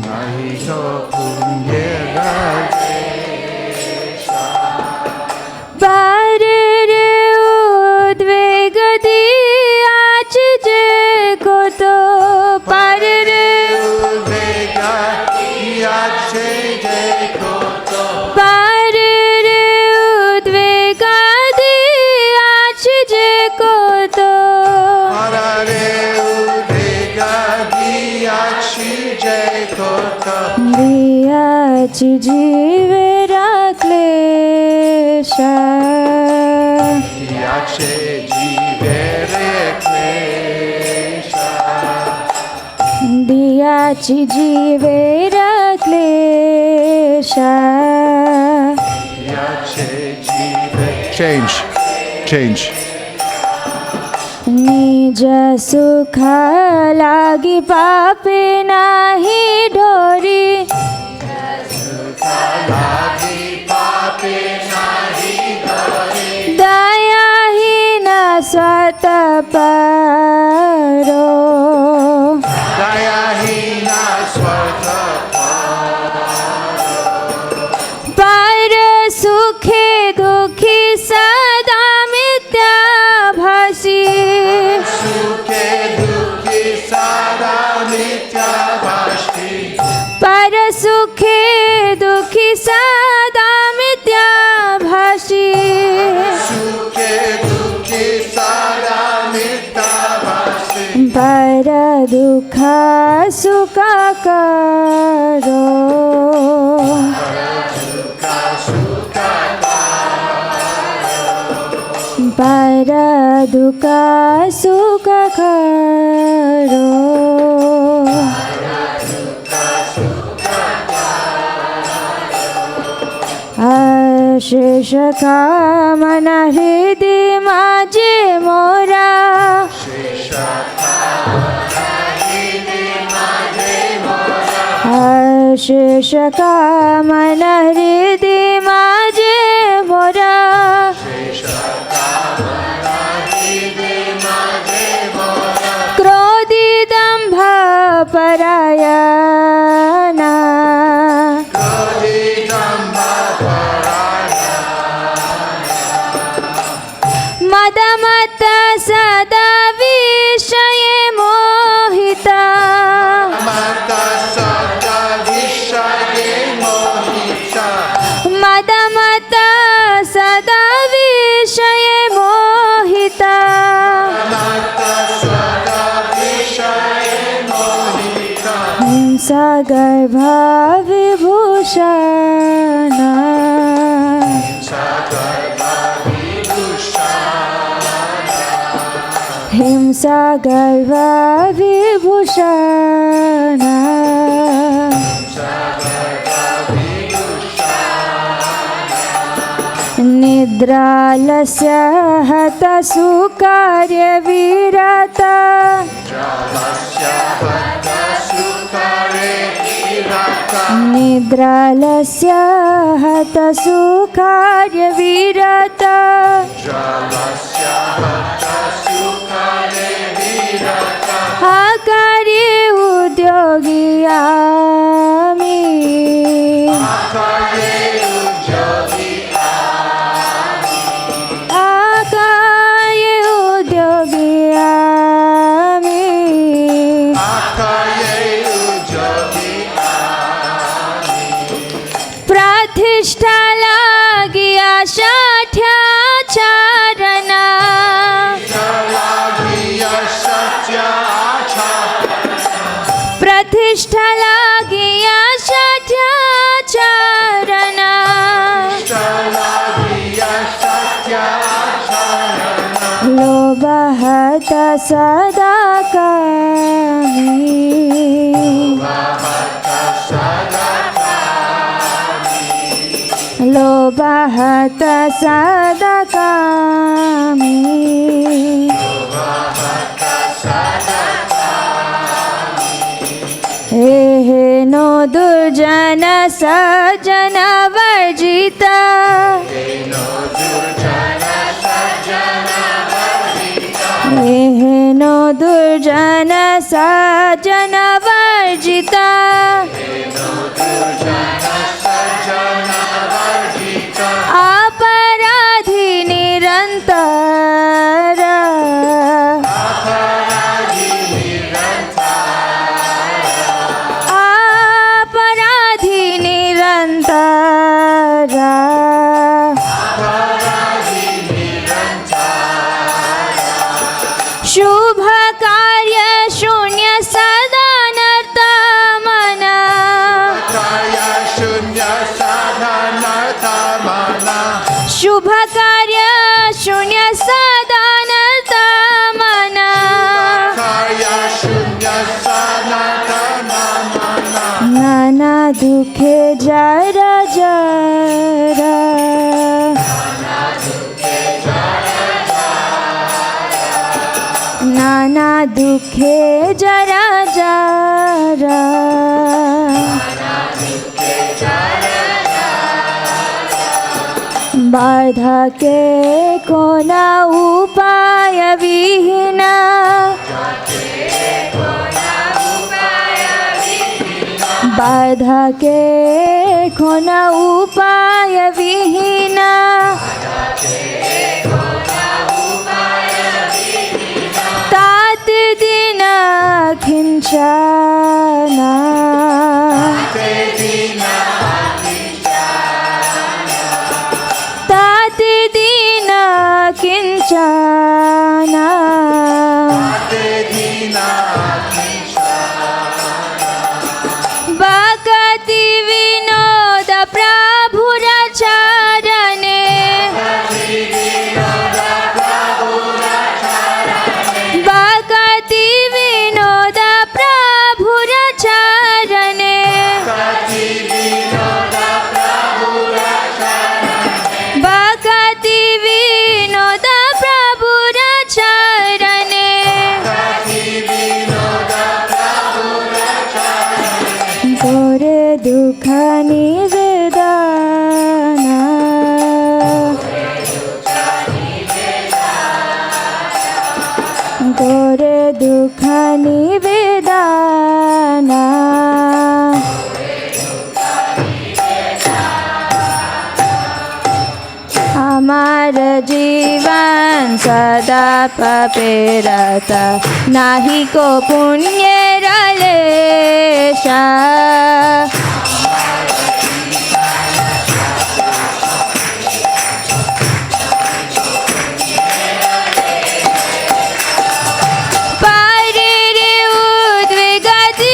nahi to punye rajesha. Parere udveg diyach je ko to parere udveg diyach je ko to parere udveg diyach je ko to parere udveg diyach je ko to diyach jive raklesha diyach jive raklesha diyach jive raklesha diyach jive. Change. निज सुख लागी पापे नाही ढोरी दयाहीन स्वत परो पर सुखे दुखी सदा मिथ्याभासी पर सुखे दुखी सदा मिथ्याभासी पर दुख सुख करो पर दुख सुख करो अशेष कामना हृदय माझे मोरा अशेष कामना हृदय माझे मोरा क्रोधी दंभ परायणा मदमत सदा विषय मोहिता मदमत सदा विषय मोहिता हिंसा गर्भ विभूषण हिंसा गर्भ विभूषण निद्रालस्य हत सुकार्य विरता निद्रालस्य हत सुकार्य विरता आकार्ये उद्योगी आमि आकार्ये उद्योगी आमि प्रतिष्ठा लागी आचारणा प्रतिष्ठा लागी आचारणा लोभहत सदा कामी लोभहत सदा कामी नो दुर्जन सजन वर्जिता नो दुर्जन सज्जन वर्जिता अपराधी निरंतर अपराधी निरंतर शुभ कार्य शून्य सदा नर्त मना शुभ कार्य शून्य सदा नर्त मना नाना दुखे जरा जरा नाना दुखे जरा जरा बाधा के कोना उपाय विहीना बाधा के कोना उपाय विहीना तात दिन खिंचना तात दिन किंचना भक्ति विनोद प्रभुराचरणे भक्ति विनोद प्रभुराचरणे भक्ति विनोद प्रभुराचरणे गोरे दुख निवेदना गोरे दुख निवेदना हमार जीवन सदा पपेरता नाही को पुण्य रलेशा पारे उद्वेगती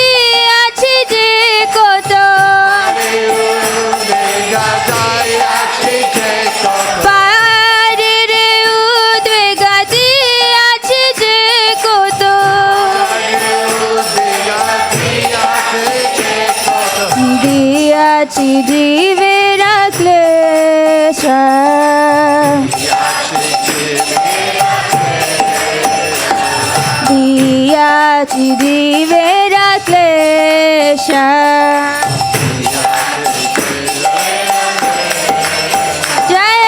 अछि जे कोतो पारे उद्वेगती अछि जे कोतो दियाछि जीवेर क्लेश दियाछि जीवेर क्लेश जय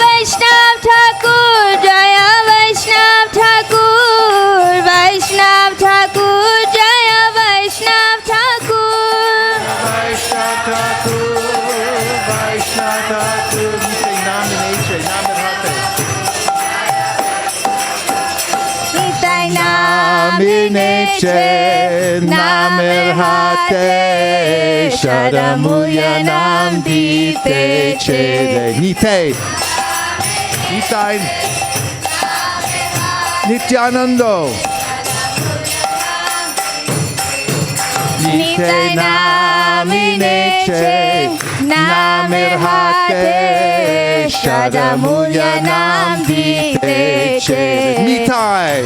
वैष्णव ठाकुर जय वैष्णव ठाकुर वैष्णव ठाकुर जय वैष्णव Thakur Namer hate sharamuya nam dite chede nite nitai Nityananda nite namineche namer hate sharamuya nam dite chede nitai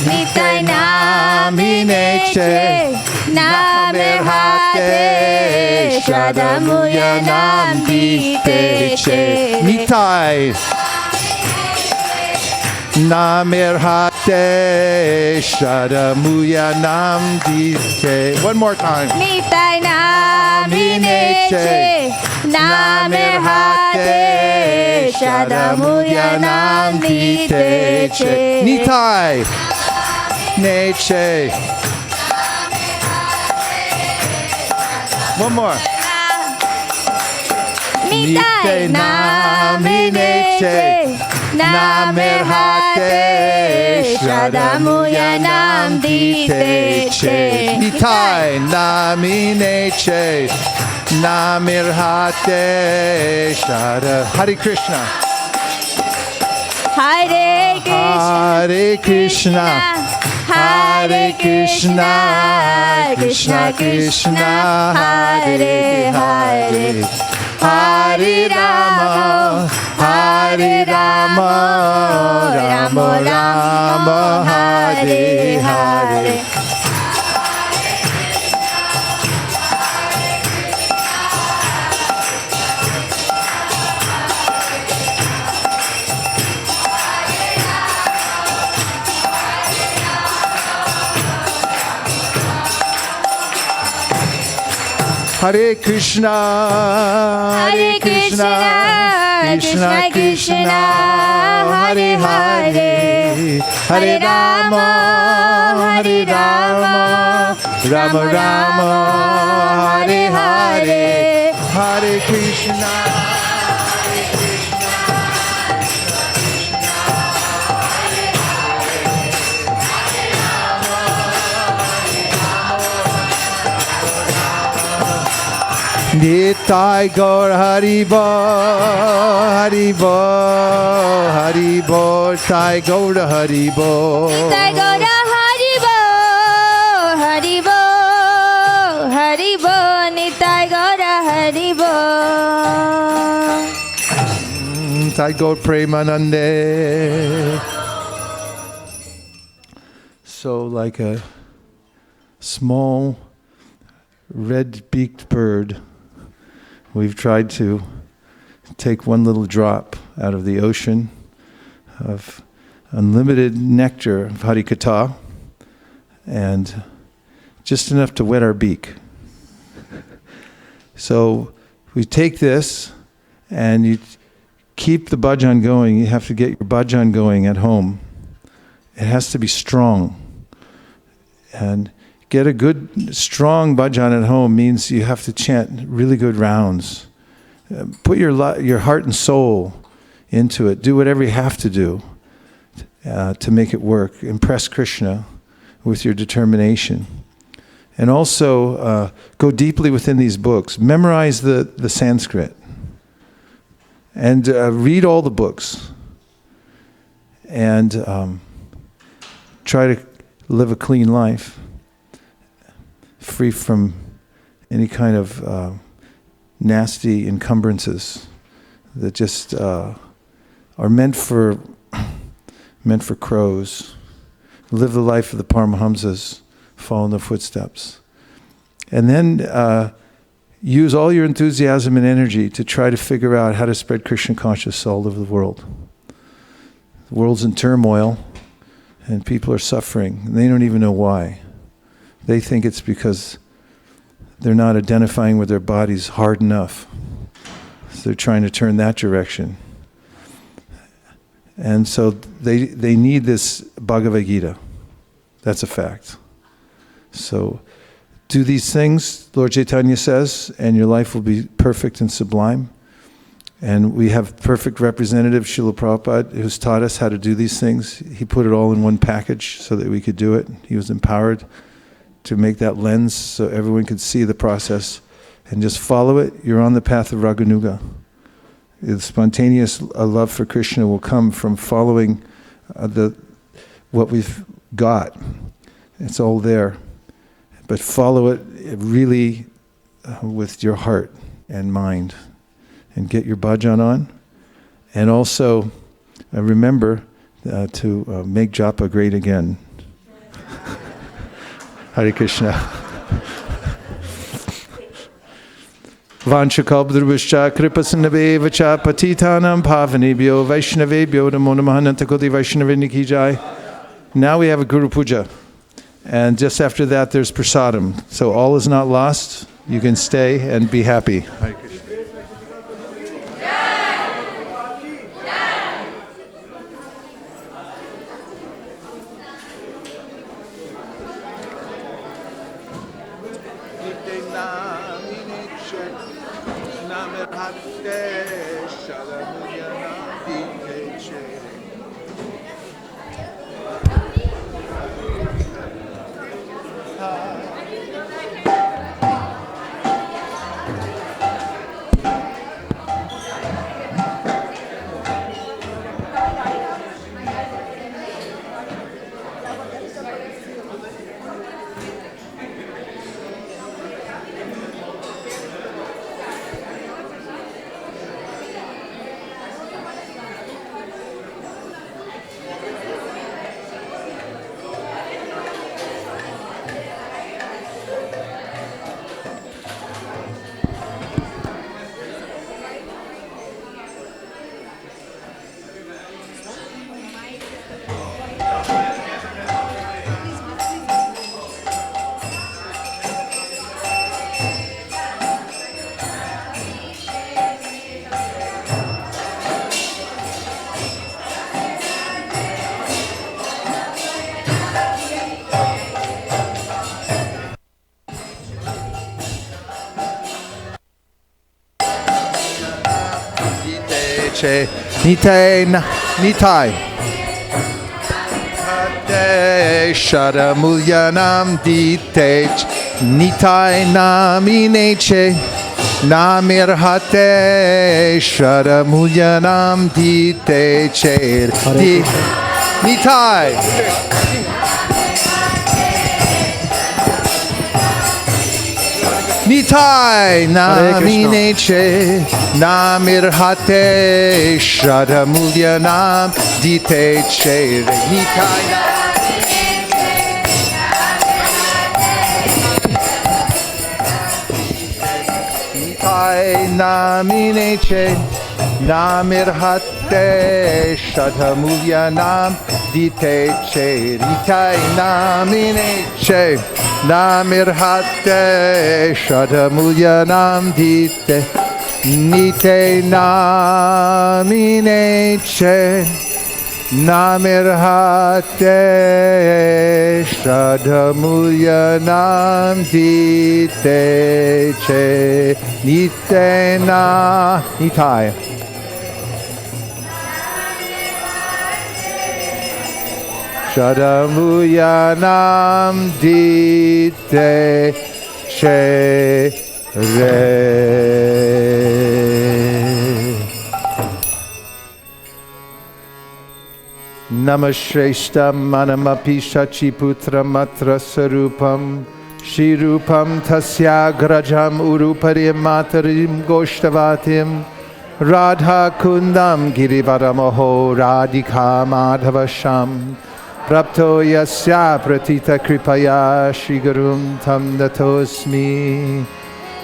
Nitai namineche namer hate shadamuya nam diteche Nitai Namirhate Shadamuya Nam Dite. One more time. Nitai Namineche Namirhate Shadamuya Nam Dite. Nitai Neche. One more. Nitai Namineche Namirhate Shadamuya Nam Dite. Nitai Namineche Namirhate Shada. Hare Krishna. Hare Krishna. Hare Krishna. Hare Krishna. Krishna Krishna. Hare Hare. Hare Rama. Hare Rama. Rama Rama. Hare Hare. Hare Krishna, Hare Krishna, Krishna Krishna, Hare Hare, Hare Rama, Hare Rama, Rama Rama, Hare Hare, Hare Krishna. Nitai Gaur Haribo, Haribo, Haribo, Tai Gaur Haribo. Nitai Gaur Haribo, Haribo, Haribo, Nitai Gaur Haribo. Tai Gaur Premanande. So like a small red-beaked bird, we've tried to take one little drop out of the ocean of unlimited nectar of Harikatha and just enough to wet our beak. So we take this and you keep the bhajan going. You have to get your bhajan going at home. It has to be strong. And get a good, strong bhajan at home means you have to chant really good rounds. Put your heart and soul into it. Do whatever you have to do to make it work. Impress Krishna with your determination. And also go deeply within these books. Memorize the Sanskrit. And read all the books. And try to live a clean life, free from any kind of nasty encumbrances that just are meant for crows. Live the life of the Paramahamsas, follow in their footsteps. And then use all your enthusiasm and energy to try to figure out how to spread Krishna consciousness all over the world. The world's in turmoil and people are suffering and they don't even know why. They think it's because they're not identifying with their bodies hard enough. So they're trying to turn that direction. And so they need this Bhagavad Gita. That's a fact. So do these things, Lord Chaitanya says, and your life will be perfect and sublime. And we have perfect representative, Srila Prabhupada, who's taught us how to do these things. He put it all in one package so that we could do it. He was empowered to make that lens so everyone could see the process and just follow it. You're on the path of Raganuga. The spontaneous love for Krishna will come from following what we've got. It's all there. But follow it really with your heart and mind. And get your bhajan on. And also remember to make japa great again. Hare Krishna. Vanchakalpadrubhuscha kripasanabhevacha patitanam pavanebhyo vaishnavebhyo namo namaha nantakoti vaishnavinni ki jai. Now we have a Guru Puja. And just after that there's prasadam. So all is not lost. You can stay and be happy. Hare Krishna. Nitai Sharamulyanam Ditech Nitai Namineche Namirhate Sharamulyanam Ditech Nitai Nitai Namineche Namirhate Shadamulyanam Diteche Nitai Namineche Namirhate Shadamulyanam Diteche Nitai Namineche Namirhate Shadamulyanam Dite Nite Namineche Namirhate Shadamulyanam Diteche Nite Na Nitai Shadamuyanam Dite Che Re Namashreshtam Manamapi Shachiputra Matra Sarupam Shirupam Tasya Grajam Uruparim Matarim Goshtavatim Radha Kundam Girivaramoho Radhika Madhavasham Prapto Yasya Pratita Kripaya Shri Gurum Tam Datosmi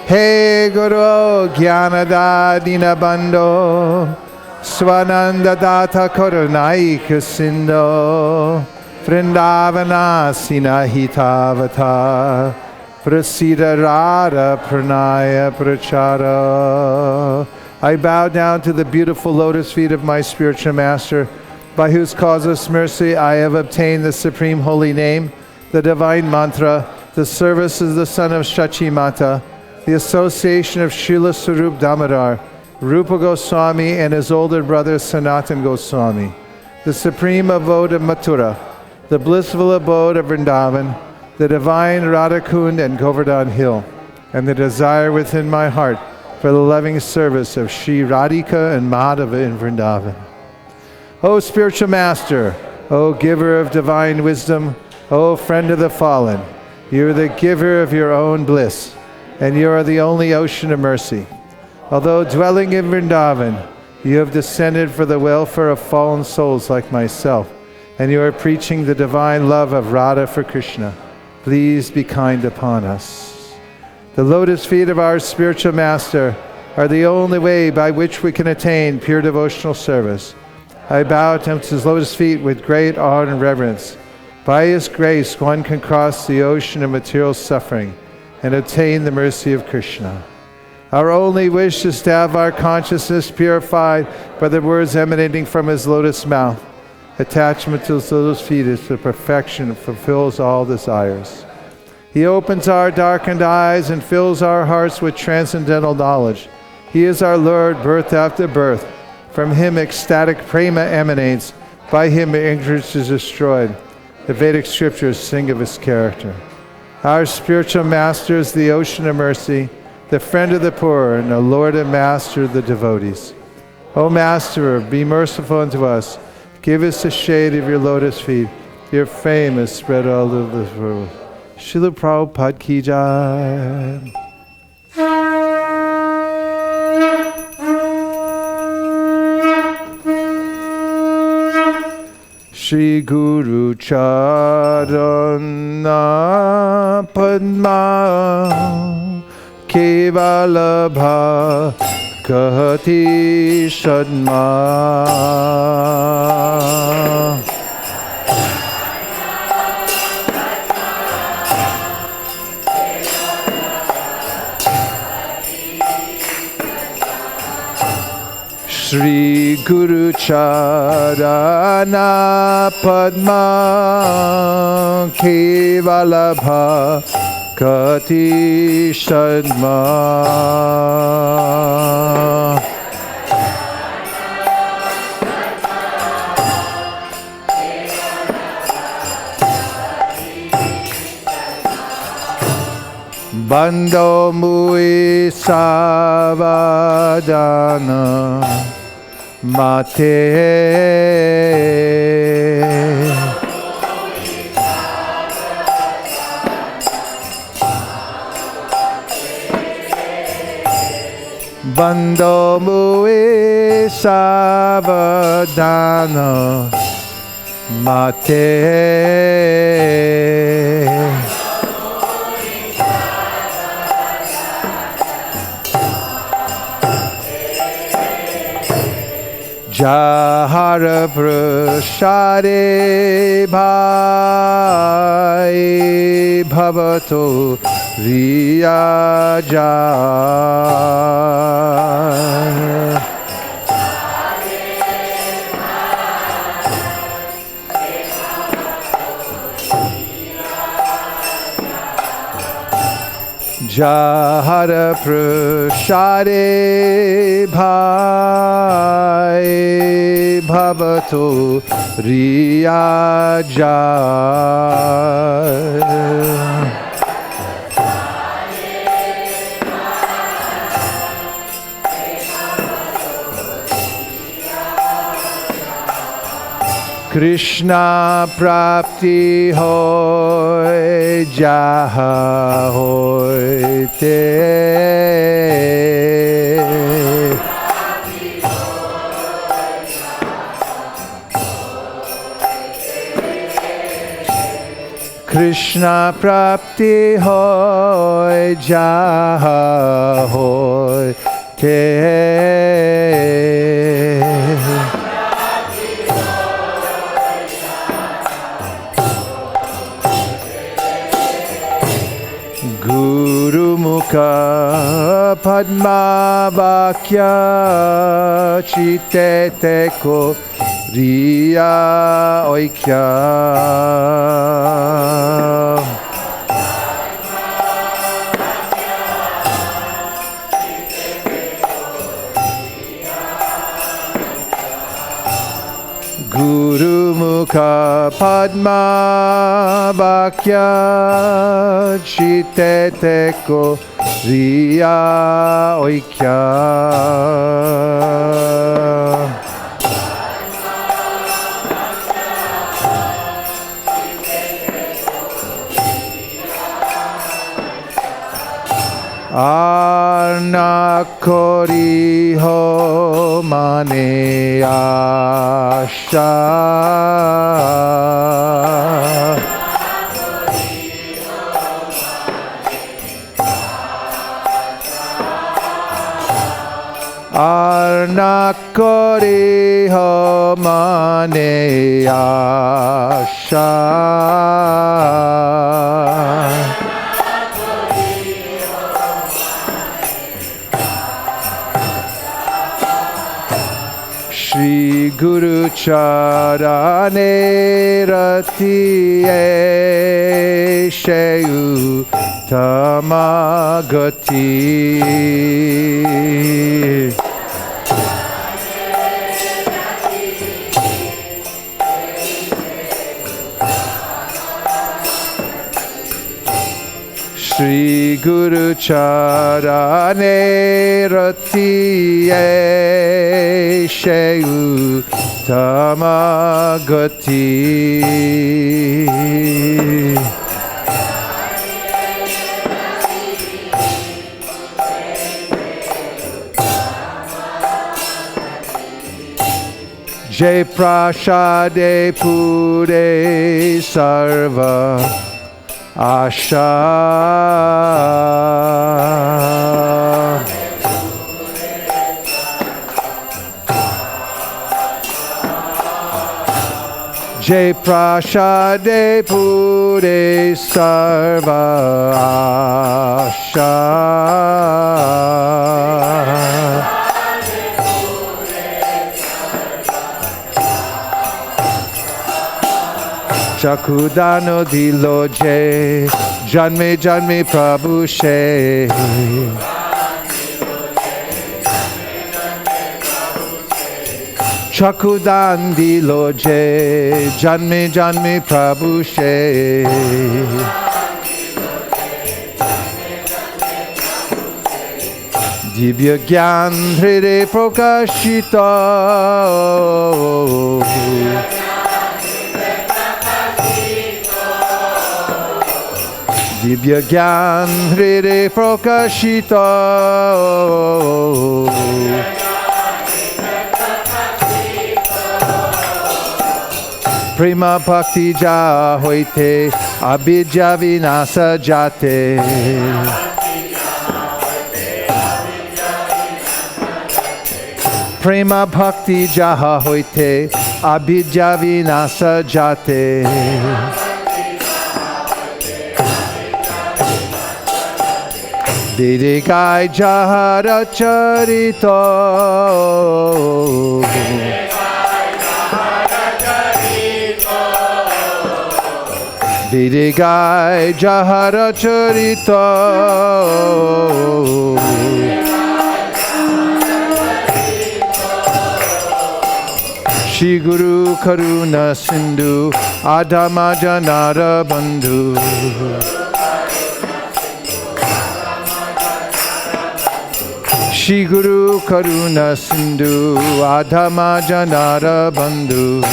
He Guru Gyanada Dinabando Swananda Data Korunaika Sindo Vrindavana Sinahitavata Prasida Radha Pranaya Prachara. I bow down to the beautiful lotus feet of my spiritual master, by whose causeless mercy I have obtained the supreme holy name, the divine mantra, the service of the son of Shachi Mata, the association of Srila Sarup Damodar, Rupa Goswami and his older brother Sanatan Goswami, the supreme abode of Mathura, the blissful abode of Vrindavan, the divine Radhakund and Govardhan Hill, and the desire within my heart for the loving service of Sri Radhika and Madhava in Vrindavan. O spiritual master, O giver of divine wisdom, O friend of the fallen, you are the giver of your own bliss, and you are the only ocean of mercy. Although dwelling in Vrindavan, you have descended for the welfare of fallen souls like myself, and you are preaching the divine love of Radha for Krishna. Please be kind upon us. The lotus feet of our spiritual master are the only way by which we can attain pure devotional service. I bow to his lotus feet with great awe and reverence. By his grace, one can cross the ocean of material suffering and attain the mercy of Krishna. Our only wish is to have our consciousness purified by the words emanating from his lotus mouth. Attachment to his lotus feet is the perfection that fulfills all desires. He opens our darkened eyes and fills our hearts with transcendental knowledge. He is our Lord, birth after birth. From him ecstatic prema emanates. By him ignorance is destroyed. The Vedic scriptures sing of his character. Our spiritual master is the ocean of mercy, the friend of the poor, and the Lord and master of the devotees. O Master, be merciful unto us. Give us the shade of your lotus feet. Your fame is spread all over the world. Srila Prabhupada ki jai. Shri Guru Charana Padma Kevala Bhakati Sadma. Shri Guru Charana Padma Kevala Bhakati Sadma. Bando Mui Savadana Mate. Bando Mui Savadana Mate. Jahara prasade bhai bhavato riyaja. Jahara prasade bhai bhavato riyaja. Krishna prapti hoy jaha hoy te. Krishna prapti hoy jaha hoy te. Guru Mukha Padma Vakya Chitete Ko Riya Oikya. Guru Mukha Padma Vakya Chitete Ko Riya Oikya. Anakori ho mane asha. na kore ho mane asha. Shri Guru Charane Ratiye Sheyu Tamagati. Shri Guru Charane Ratiye Sheyu Tamagati. Jai Prashade Pure Sarva Asha. Jai Prashade Pure Sarva Asha. Chakudano dilo je, janme janme Prabhu she. Chakudan dilo je, janme janme Prabhu she. Divya Gyan Hride Prakashita. Divya Gyan Hride Prakashita. Prema Bhakti Ja Hoite Abhidya Vinasa Jate. Prema Bhakti Jaha Hoite Abhidya Vinasa Jate. Vidikai Jahara Charito. Vidikai Jahara Charito. Shri Guru Karuna Sindhu Adhama Janara Bandhu. Shri Guru Karuna Sindhu Adhama Janara Bandhu.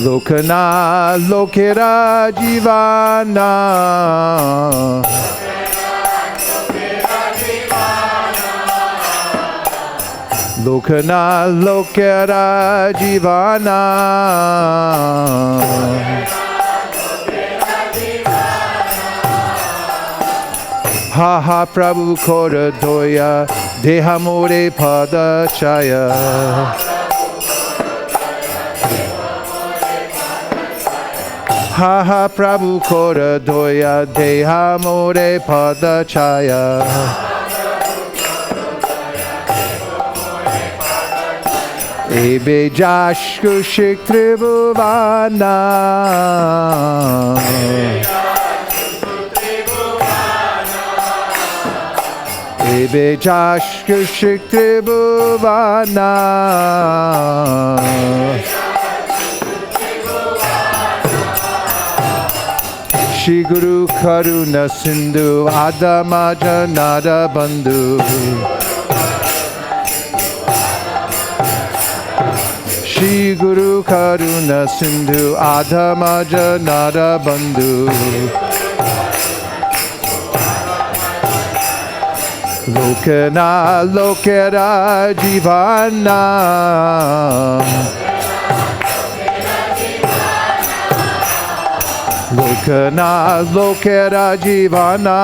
Lokana Lokera Jivana. Lokana Lokera Jivana. Ha ha Prabhu Kora Doya Dehamore Pada Chaya. Ha ha Prabhu Kora Doya Dehamore Pada Chaya. Ebe Jashku Shik Tribhuvana. Ebe Jashku Shik Tribhuvana. Shri Guru Karuna Sindhu Adhama Janara Bandhu. Shri Guru Karuna Sindhu Adhama Janara Bandhu. Lokana Lokera Jivana. Lokana Lokera Jivana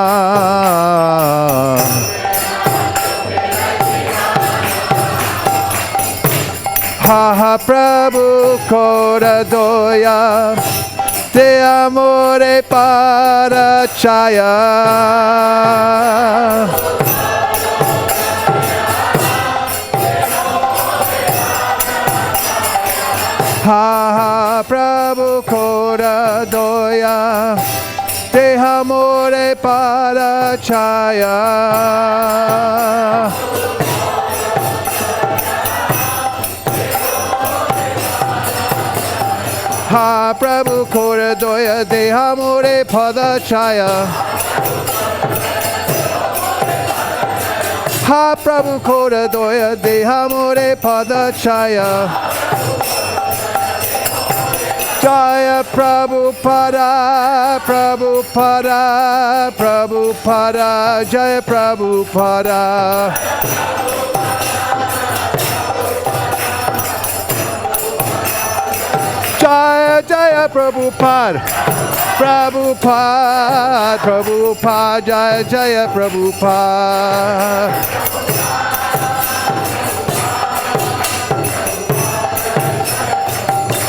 Ha ha Prabhu Kora Doya De amore para chaya Ha ha Prabhu Kora Doya De amore para chaya Ha Prabhu Kora Doya De amore pada chaya Ha Prabhu Kora Doya De amore pada chaya Jaya Prabhupada, Prabhupada, Prabhupada, Jaya Prabhupada. Jaya Jaya Prabhupada, Prabhupada, Prabhupada, Jaya Jaya Prabhupada.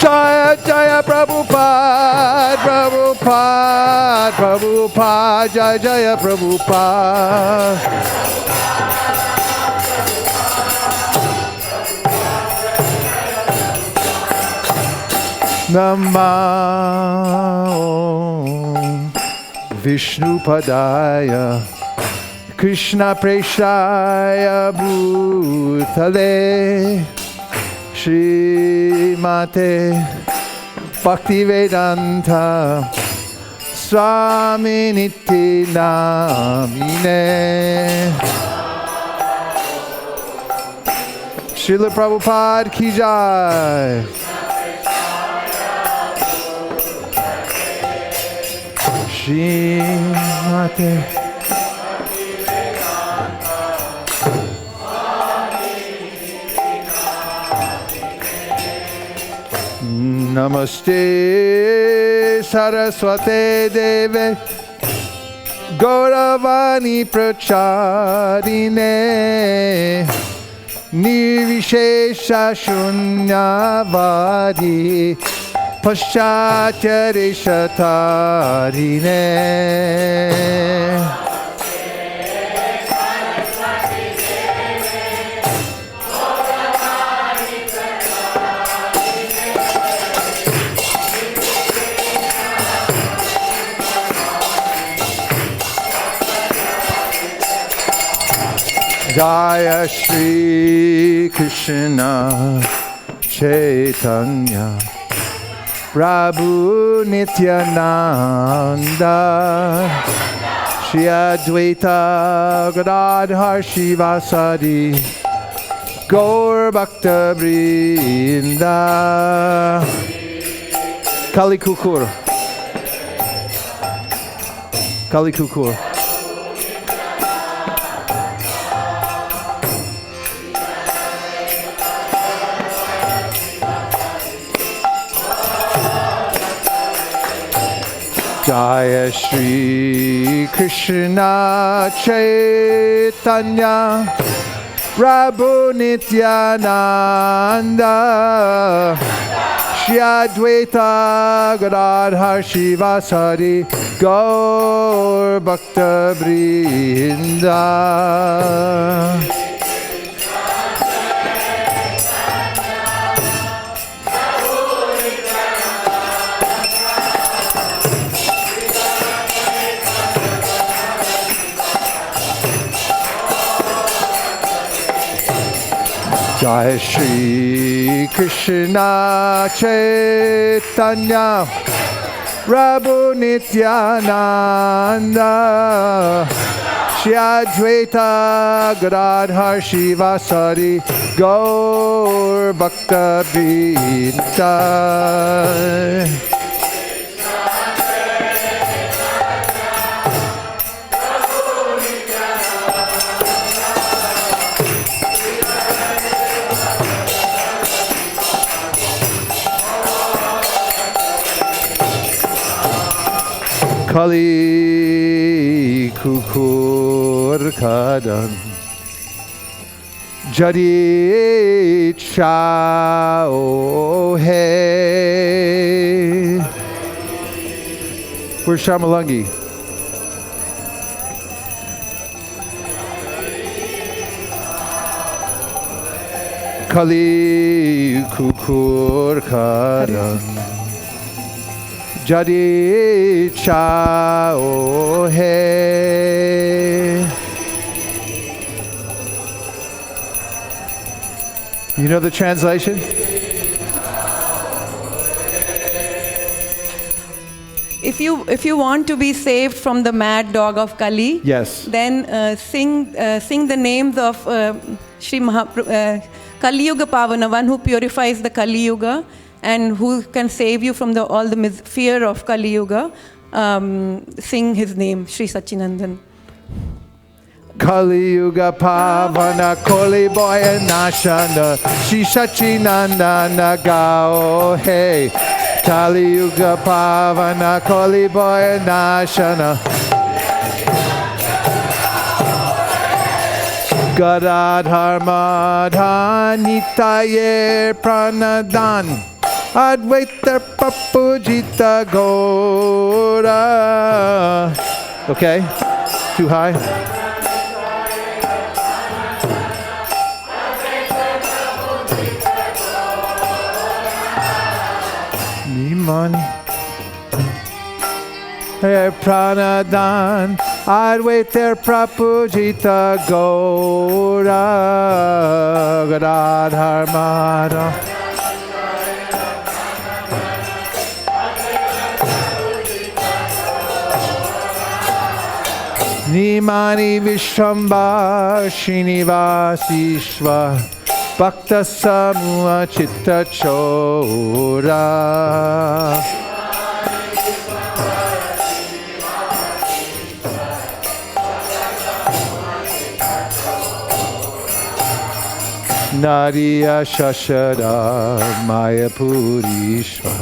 Jaya Jaya Prabhupada, Prabhupada, Prabhupada, Jaya Jaya Prabhupada. Namo Vishnu Padaya Krishna Preshaya Bhutale Srimate Bhaktivedanta Swami Niti Namine Srila Prabhupada Ki Jai Srimate Namaste Saraswate Deve Gauravani Prachadine Nirvishesha Shunyavadi Paschatyarishatarine Jaya Shri Krishna Chaitanya Prabhu Nityananda Shri Advaita Gadadhar Shivasadi Gaur Bhakta Vrinda Kali Kukur Kali Kukur Jaya Shri Krishna Chaitanya Prabhu Nityananda Shri Advaita Gadadhar Shivasadi Gaur Bhakta Vrinda Jai Shri Krishna Chaitanya Prabhu Nityananda Shri Advaita Gadadhar Shivasadi Gaur Bhakta Vrinda Kali kukur kadan Jadi chao hey. Where's Shamalangi? Kali kukur kadan Jadi chao hey. You know the translation? If you want to be saved from the mad dog of Kali, yes, then sing the names of Sri Kali Yuga Pavana, one who purifies the Kali Yuga and who can save you from all the fear of Kali Yuga. Sing his name, Sri Sachinandan. Kali Yuga Pavana Koli Boya Nashana Shri Sachinandana Gao Hey. Kali Yuga Pavana Koli Boya Nashana Gadadhar Madhan Nitaye Pranadan Advaita Papujita Gora. Okay, too high. Nimani Hey Pranadan Advaita Prapujita Gora Gadadhar Madhan Nimani Vishwamba Srinivasishva Bhakta Samuha Chitta Chora Nadiya Shashada Mayapurishva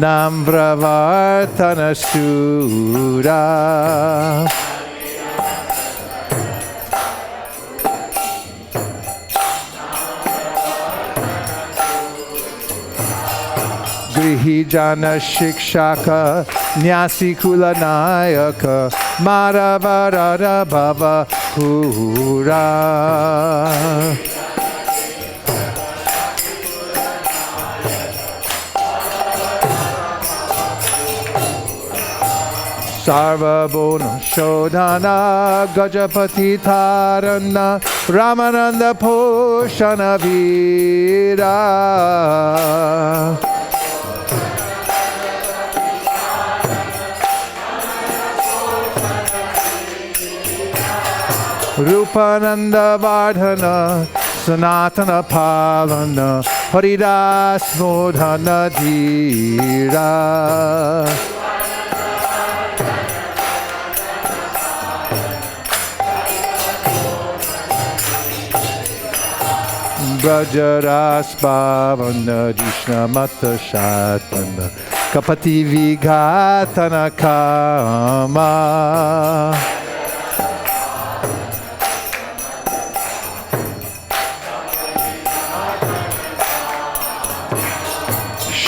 Nambravartana Sura Grihi Jana Shikshaka Nyasi Kula Nayaka Maravarada Bhava Pura Sarvabhauma Shodhana Gajapati Tarana Ramananda Poshana Vira Rupananda Vardhana Sanatana Palana Haridas Modhana Dhira Brajaras Bhavana Jishna Mata Shatana Kapati Vigatana Kama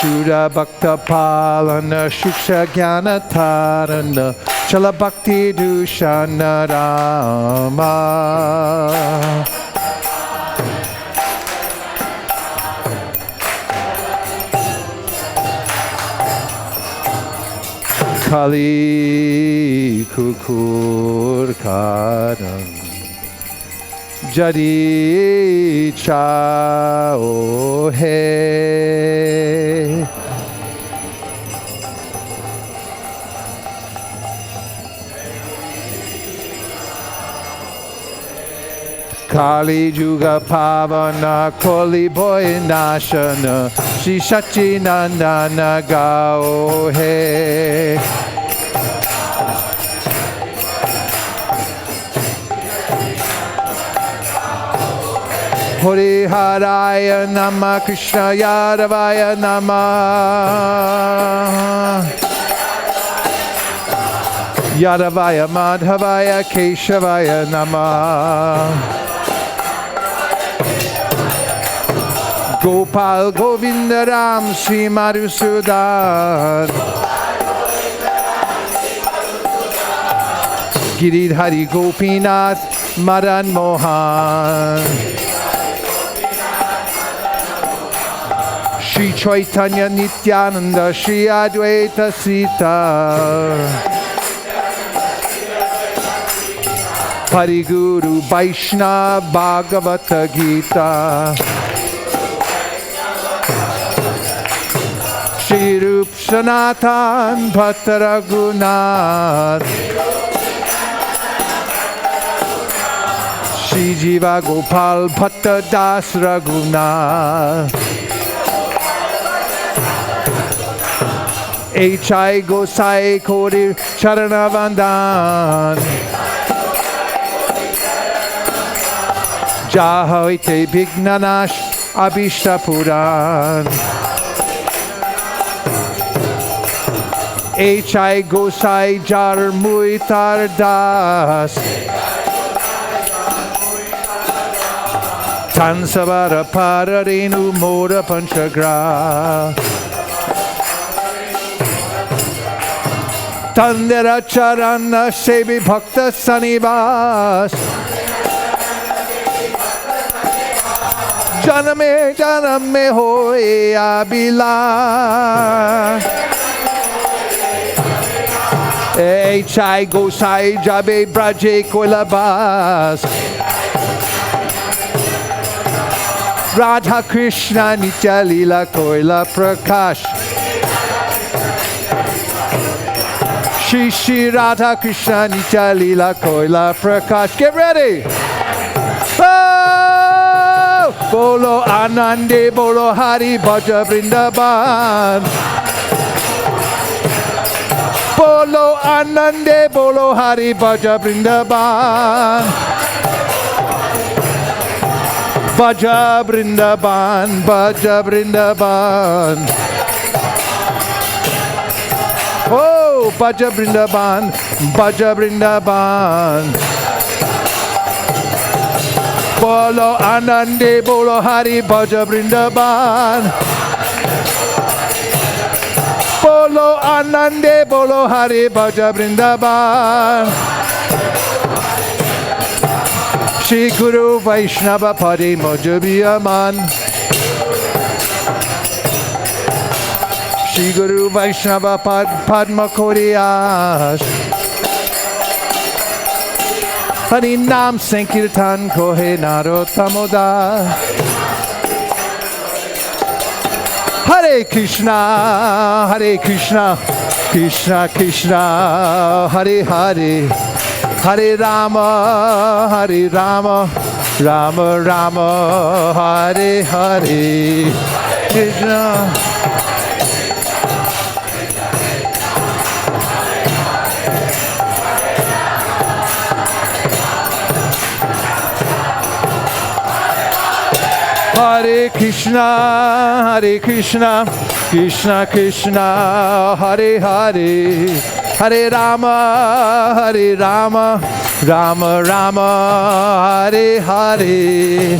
Shuddha Bhakta Palana Shuksha Jnana Tarana Chala Bhakti Dushana Rama Kali Kukur Kadam Jadi Chao He Kali Juga Pavana Koli Boy Nashana Shri Sachinandana Gao He Hori Haraya Nama Krishna Yadavaya Nama Yadavaya Madhavaya Keshavaya Namah. Gopal Govinda Ram Sri Madhusudan. Giridhari Gopinath Madan Mohan. Shri Chaitanya Nityananda Shri Advaita Sita. Hari Guru Vaishnava Bhagavata Gita. Shri Rup Sanatan Bhatta Raghunath. Shri Jiva Gopal Bhatta Das Raghunath. H.I. Gosai Kodir Charanavandan. Jahoite Vignanash Abhishta Puran. H.I. Gosai Jar Muitar Das. Tansavara Pararenu Moda Panchagra. Tandera Charana Sevi Bhakta Sanivas. Janame Janame Hoye Abila. H.I. Gosai Jabe Braje Kolabas. Radha Krishna Nitya Lila Koila Prakash. Shri Shri Radha Krishna Nitya Lila Koila Prakash. Get ready! Oh! Bolo Anande Bolo Hari Bhaja Vrindavan. Bolo Anande Bolo Hari Bhaja Vrindavan. Bhaja Vrindavan, Bhaja Vrindavan. Oh, Bhaja Vrindavan, Bhaja Vrindavan. Bolo Anande Bolo Hari Bhaja Vrindavan. Bolo Anande Bolo Hari Bhaja Vrindavan. Shri Guru Vaishnava Pade Mojabiyaman. Shri Guru Vaishnava Padma Kodiyas. Hari Nam Sankirtan Kohe Narottamoda. Hare Krishna, Hare Krishna, Krishna Krishna, Hare Hare. Hare Rama, Hare Rama, Rama Rama, Hare Hare. Krishna. Hare Krishna, Hare Krishna, Krishna Krishna, Hare Hare. Hare Rama, Hare Rama, Rama Rama, Hare Hare.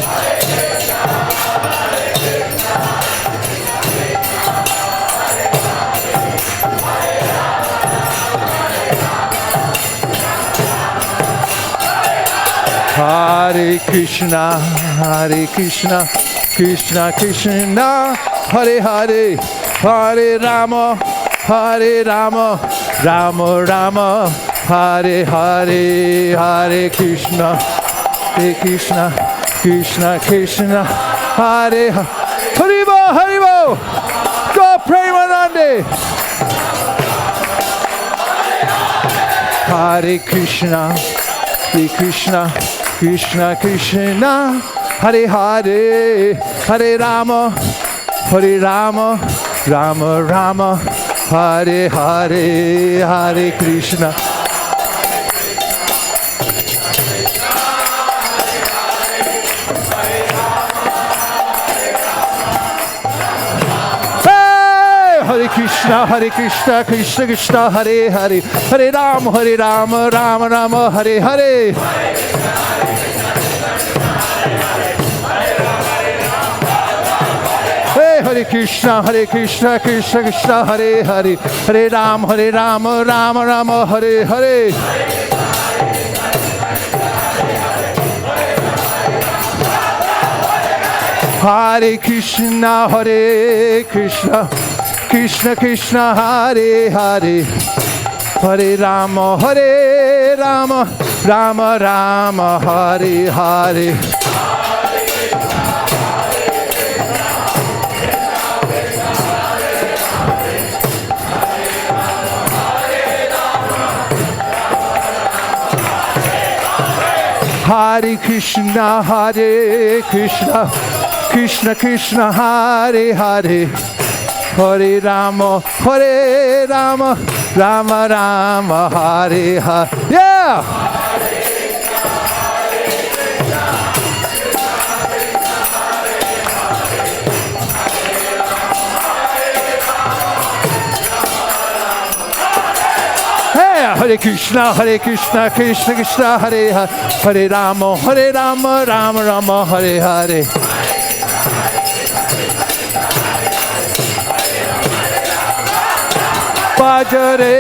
Hare Krishna, Hare Krishna, Krishna Krishna, Hare Hare. Hare Rama, Hare Rama, Rama Rama, Hare Hare. Hare Krishna, Hare Krishna, Krishna Krishna, Hare Hare. Haribo, Haribo, go Premanande. Hare Krishna, Hare Krishna, Krishna Krishna, Hare Hare. Hare Rama, Hare Rama, Rama Rama, Hare Hare. Hare Krishna. Hey, Hare Krishna, Krishna, Krishna Krishna, Hare Hare, Hare Rama, Rama Rama, Hare Hare. Hare Krishna, Krishna Krishna, Hare Hare, Hare Rama, Rama Rama, Hare Hare. Hare Krishna, Krishna Krishna, Hare Hare, Hare Rama, Rama Rama, Hare Hare. Hare Krishna, Krishna Krishna, Hare Hare, Hare Rama, Rama Rama, Hare Hare. Yeah! Hare Krishna, Krishna Krishna, Hare Hare, Hare Rama, Rama Rama, Hare Hare. Bhajare,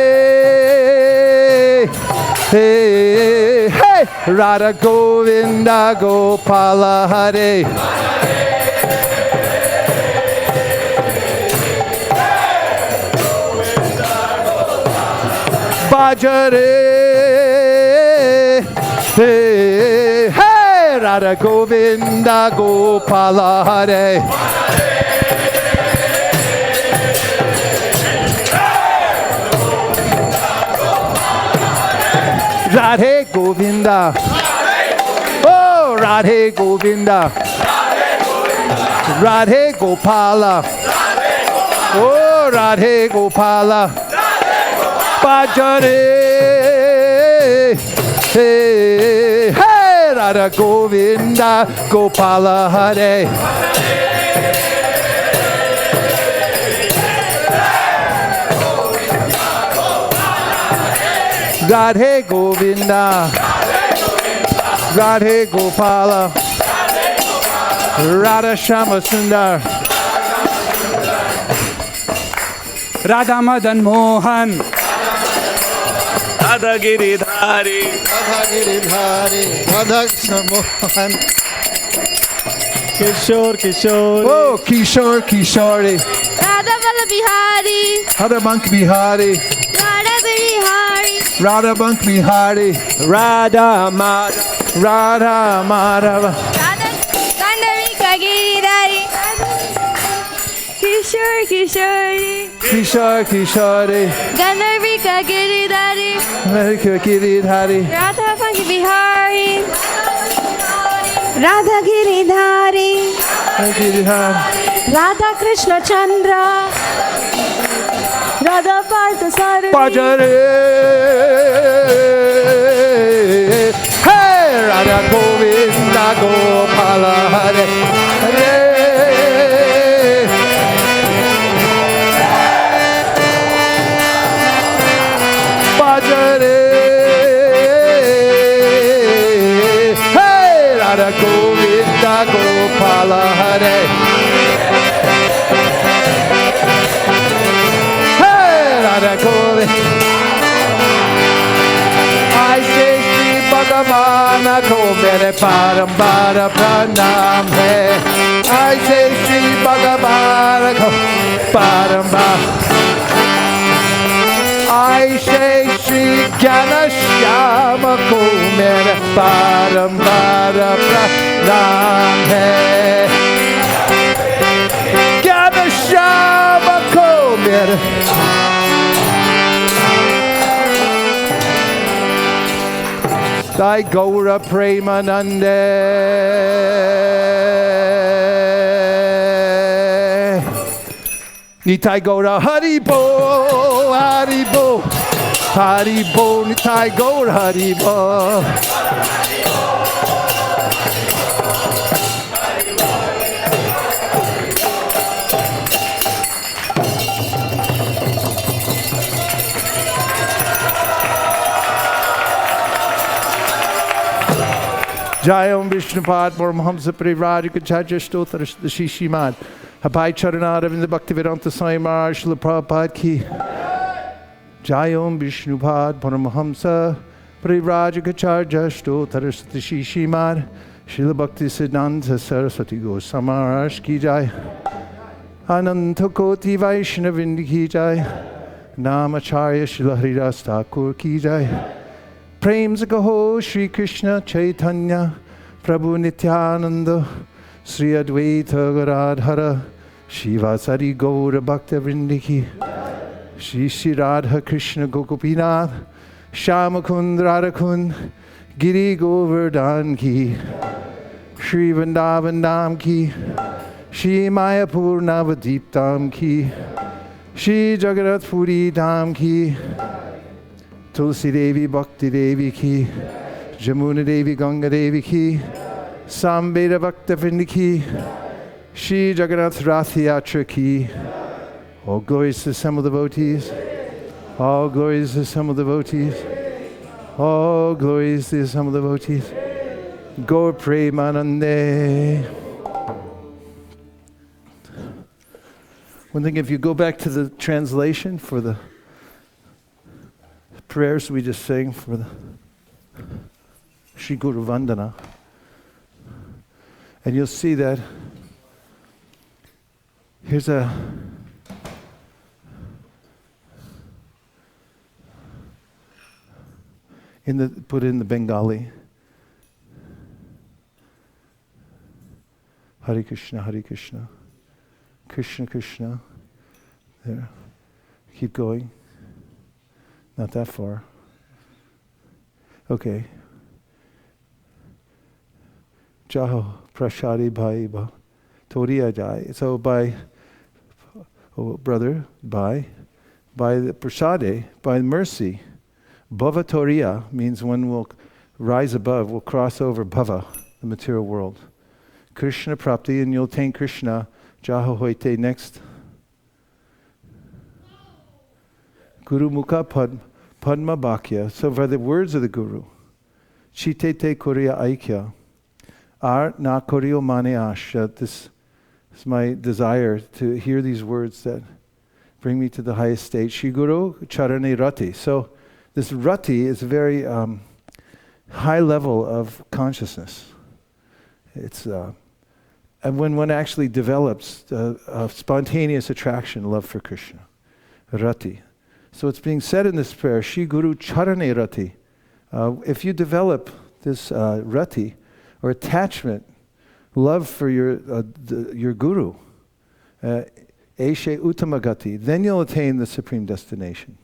hey, hey, Radha Govinda Gopala Hare. Bhajare, hey, hey, Radha Govinda Gopala Hare. Radhe Govinda, oh Radhe Govinda, Radhe Gopala, oh Radhe Gopala. Bhajare, hey, hey, Radha Govinda Gopala Hare. Radhe Govinda, Radhe Gopala, Radha Shama Sundar, Radha Madan Mohan, Radha Giridhari, Radha Mohan, Kishore, oh Kishore, Kishore, Radha Vallabhihari, Radha Bank Bihari, Radha Birihari, Radha Bank Bihari, Radha Madhava, Radha Madhava, Radha Gandharika Giridhari, Kishore Kishore, Kishore, Kishore, Gandharika Giridhari, Giridhari, Radha Bank Bihari, Radha Giridhari, Giridhari, Radha Krishna Chandra, Radha Parthasarathi. Bhajare, hey, Radha Govinda Gopala Hare, Hare. Bhajare, hey, Radha Govinda Gopala Hare. Radha Govinda. I say Shri Bhagavan ko mere parambara pranam hai. I say Shri Bhagavan ko parambara. I say Shri Jnana Shyama ko mere parambara pranam hai. Jnana Shyama ko mere. Thy Gaura Premanande Nitai Gaura Haribo Haribo Haribo Nitai Gaura Haribo Jai Om Vishnupad Paramahamsa Parivrajakachaja Stotra Shishimad Abhay Charana Ravinda Bhaktivedanta Swami Maharaj Srila Prabhupada Ki Jai Om Vishnupad Paramahamsa Parivrajakachaja Stotra Shishimad Srila Bhaktisiddhanta Saraswati Goswami Maharaj Ki Jai Ananta Koti Vaishnavindi Ki Jai Namacharya Srila Haridas Thakur Ki Jai Prem se kaho Shri Krishna Chaitanya Prabhu Nityananda Sri Advaita Gadadhara Shivasari Gaura Bhakta Vrindiki Shri Shri Radha Krishna Gokupinath Shamakund Radhakund Giri Govardhan Ki Shri Vrindavan Dham Ki Shri Mayapur Navadip Dham Ki Shri Jagannath Puri Dham Ki Tulsi Devi Bhakti Devi Ki Jamuna Devi Ganga Devi Ki Samveda Bhakta Vrindi Ki Shri Jagannath Rath Yatra Ki. All glories to the assembled devotees. All glories to the assembled devotees. All glories to the assembled devotees. Gaur Premanande. One thing, if you go back to the translation for the prayers we just sang for the Shri Guru Vandana, and you'll see that here's a put in the Bengali. Hare Krishna, Hare Krishna, Krishna Krishna. There. Keep going. Not that far. Okay. Jaho prashadi bhaiba toriya jai. So brother, by the prasade, by mercy, bhava toriya means one will rise above, will cross over bhava, the material world. Krishna prapti, and you'll attain Krishna. Jaho hoite, next. Guru mukha padma bhakya. So by the words of the Guru, chitete koriya aikya, ar na koriyo mane asha. This is my desire to hear these words that bring me to the highest state. Shri Guru charane rati. So this rati is a very high level of consciousness. It's and when one actually develops a spontaneous attraction, love for Krishna, rati. So it's being said in this prayer, Shri Guru Charane Rati. If you develop this rati, or attachment, love for your Guru, Eshe Uttamagati, then you'll attain the supreme destination.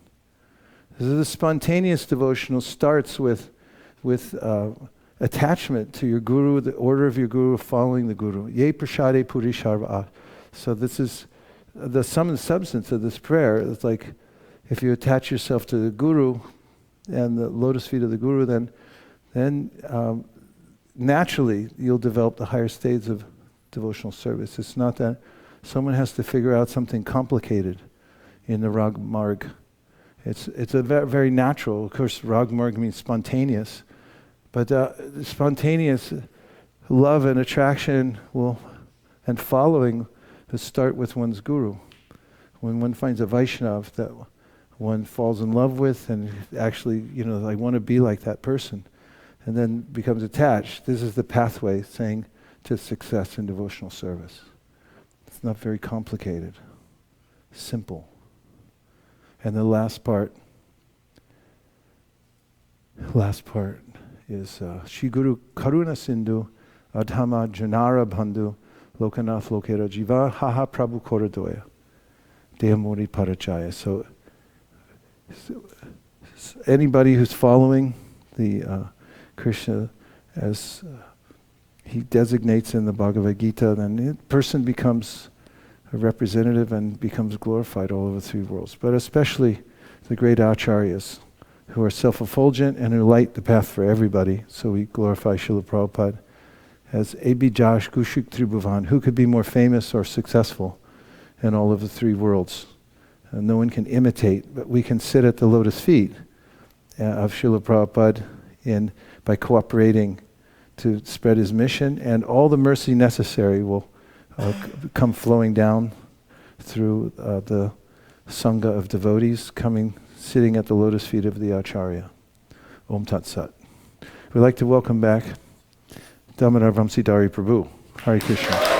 So the spontaneous devotional starts with attachment to your Guru, the order of your Guru, following the Guru. Ye prashade puri sharva. So this is the sum and substance of this prayer. It's like, if you attach yourself to the Guru and the lotus feet of the Guru, then naturally you'll develop the higher states of devotional service. It's not that someone has to figure out something complicated in the Rag Marg. It's a very natural. Of course, Rag Marg means spontaneous, but spontaneous love and attraction and following will start with one's Guru. When one finds a Vaishnav that one falls in love with, and actually, I want to be like that person, and then becomes attached. This is the pathway saying to success in devotional service. It's not very complicated. Simple. And the last part is Shri Guru Karuna Sindhu Adhama Janara Bandhu Lokanath Lokera Jiva Haha Prabhu Koradoya Dehamuri Parachaya. So anybody who's following the Krishna as he designates in the Bhagavad Gita, then the person becomes a representative and becomes glorified all over the three worlds. But especially the great acharyas who are self-effulgent and who light the path for everybody. So we glorify Srila Prabhupada as Abhijash Gushik Tribhuvan. Who could be more famous or successful in all of the three worlds? And no one can imitate, but we can sit at the lotus feet of Srila Prabhupada by cooperating to spread his mission, and all the mercy necessary will come flowing down through the Sangha of devotees sitting at the lotus feet of the Acharya. Om Tat Sat. We'd like to welcome back Damodar Vamsidhari Prabhu. Hare Krishna.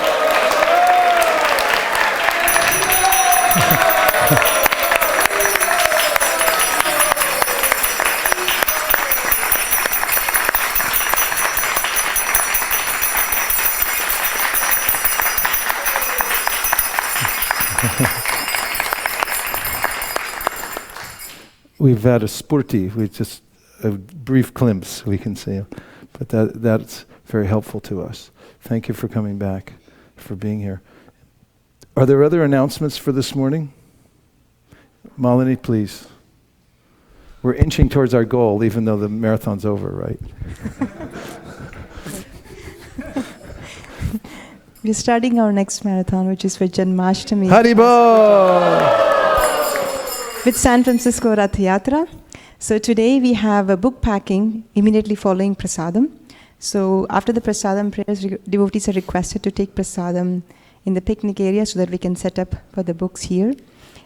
We've had a spurti, just a brief glimpse we can see, but that's very helpful to us. Thank you for coming back, for being here. Are there other announcements for this morning? Malini, please. We're inching towards our goal, even though the marathon's over, right? We're starting our next marathon, which is for Janmashtami. Haribo! With San Francisco Rath Yatra. So today we have a book packing immediately following Prasadam. So after the Prasadam prayers, devotees are requested to take Prasadam in the picnic area so that we can set up for the books here.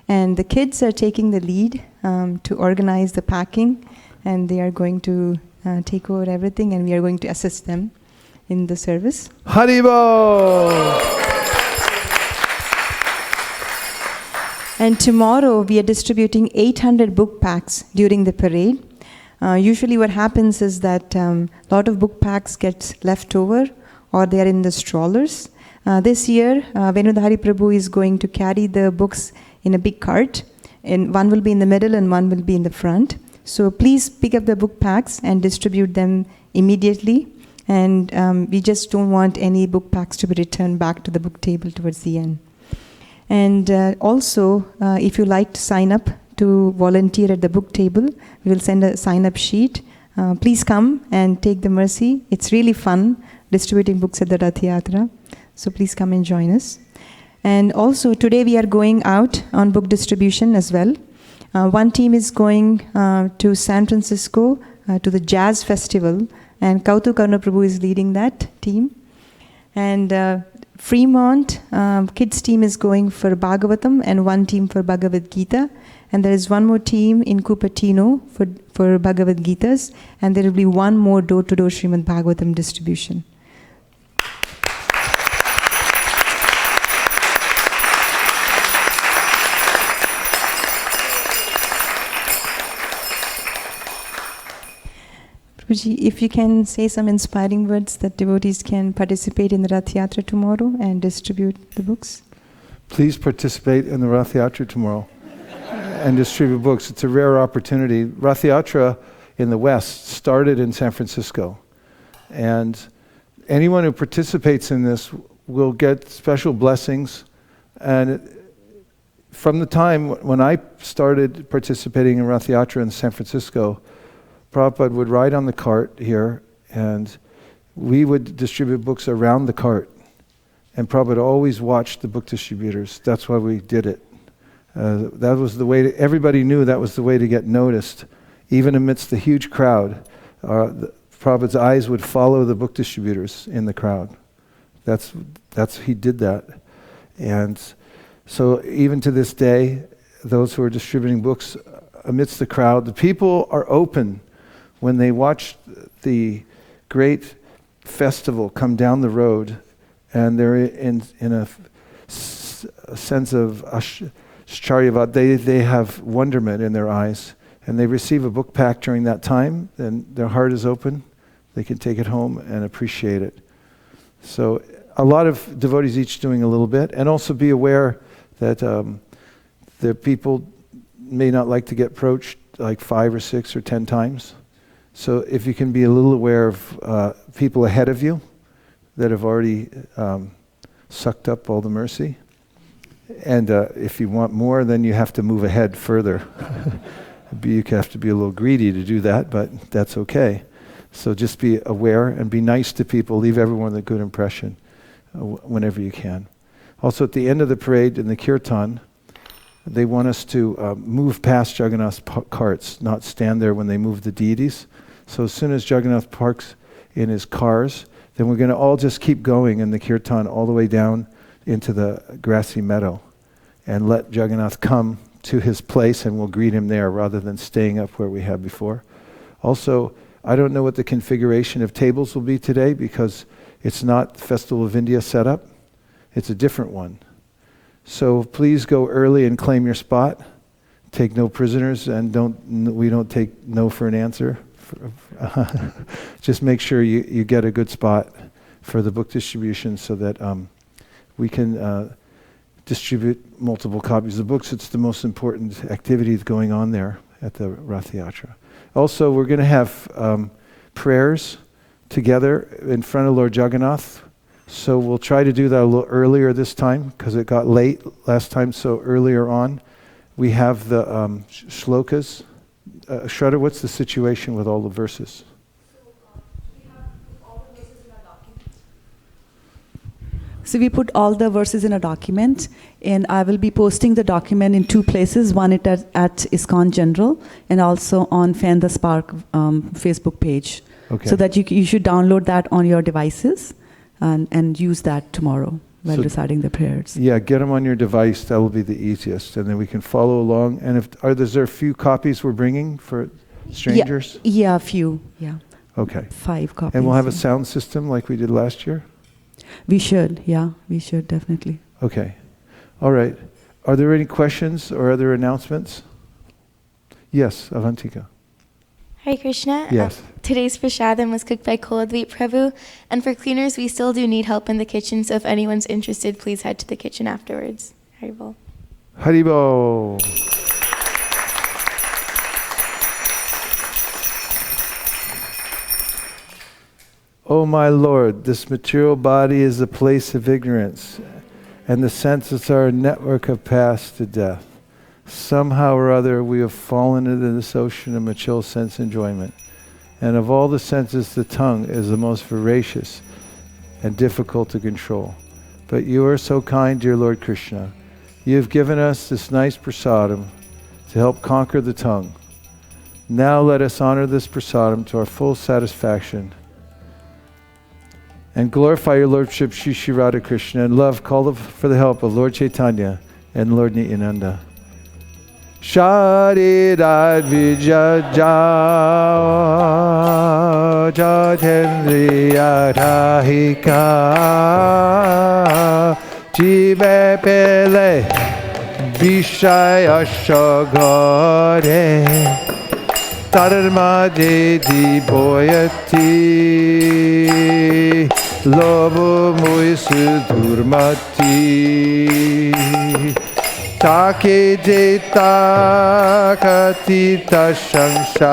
And the kids are taking the lead to organize the packing, and they are going to take over everything, and we are going to assist them in the service. Haribo! And tomorrow we are distributing 800 book packs during the parade. Usually what happens is that a lot of book packs get left over, or they are in the strollers. This year, Venudhari Prabhu is going to carry the books in a big cart, and one will be in the middle and one will be in the front. So please pick up the book packs and distribute them immediately. And we just don't want any book packs to be returned back to the book table towards the end. And also, if you like to sign up to volunteer at the book table, we will send a sign-up sheet. Please come and take the mercy. It's really fun distributing books at the Rath Yatra. So please come and join us. And also, today we are going out on book distribution as well. One team is going to San Francisco to the Jazz Festival, and Kautu Karuna Prabhu is leading that team. And Fremont kids team is going for Bhagavatam, and one team for Bhagavad Gita. And there is one more team in Cupertino for Bhagavad Gitas, and there will be one more door-to-door Srimad Bhagavatam distribution. Prabhuji, if you can say some inspiring words that devotees can participate in the Rath Yatra tomorrow and distribute the books. Please participate in the Rath Yatra tomorrow and distribute books. It's a rare opportunity. Rath Yatra in the West started in San Francisco, and anyone who participates in this will get special blessings. And from the time when I started participating in Rath Yatra in San Francisco, Prabhupada would ride on the cart here, and we would distribute books around the cart. And Prabhupada always watched the book distributors. That's why we did it. That was the way everybody knew that was the way to get noticed. Even amidst the huge crowd, Prabhupada's eyes would follow the book distributors in the crowd. He did that. And so even to this day, those who are distributing books amidst the crowd, the people are open when they watch the great festival come down the road, and they're in a sense of Ashcharyavad. They have wonderment in their eyes, and they receive a book pack during that time, and their heart is open. They can take it home and appreciate it. So a lot of devotees each doing a little bit, and also be aware that the people may not like to get approached like 5 or 6 or 10 times. So if you can be a little aware of people ahead of you that have already sucked up all the mercy. And if you want more, then you have to move ahead further. You have to be a little greedy to do that, but that's okay. So just be aware and be nice to people. Leave everyone a good impression whenever you can. Also at the end of the parade in the kirtan, they want us to move past Jagannath's carts, not stand there when they move the deities. So as soon as Jagannath parks in his cars, then we're going to all just keep going in the kirtan all the way down into the grassy meadow and let Jagannath come to his place and we'll greet him there rather than staying up where we have before. Also, I don't know what the configuration of tables will be today because it's not Festival of India set up. It's a different one. So please go early and claim your spot. Take no prisoners and we don't take no for an answer. Just make sure you get a good spot for the book distribution so that we can distribute multiple copies of books. It's the most important activity going on there at the Rath Yatra. Also, we're going to have prayers together in front of Lord Jagannath. So we'll try to do that a little earlier this time because it got late last time. So earlier on, we have the shlokas. Shraddha, what's the situation with all the verses? So we put all the verses in a document, and I will be posting the document in two places. One at ISKCON General, and also on Fan the Spark Facebook page. Okay. So that you should download that on your devices and use that tomorrow while reciting the prayers. Yeah, get them on your device. That will be the easiest, and then we can follow along. And is there a few copies we're bringing for strangers? Yeah, a few. Yeah. Okay. 5 copies. And we'll have a sound system like we did last year? We should, definitely. Okay. All right. Are there any questions or other announcements? Yes, Avantika. Hare Krishna. Yes. Today's prasadam was cooked by Kuladweep Prabhu. And for cleaners, we still do need help in the kitchen. So if anyone's interested, please head to the kitchen afterwards. Haribol. Haribol. Oh my Lord, this material body is a place of ignorance, and the senses are a network of paths to death. Somehow or other we have fallen into this ocean of material sense enjoyment. And of all the senses, the tongue is the most voracious and difficult to control. But you are so kind, dear Lord Krishna. You have given us this nice prasadam to help conquer the tongue. Now let us honor this prasadam to our full satisfaction and glorify your Lordship, Shri Shri Radha Krishna, and love, call for the help of Lord Chaitanya and Lord Nityananda. Sharirad Vijaja Jatendriya Rahika Jive Pele Vishaya Shagare Dharma Dedi Boyati Lobo Moisu Durmati Take Jeta Katita Shamshae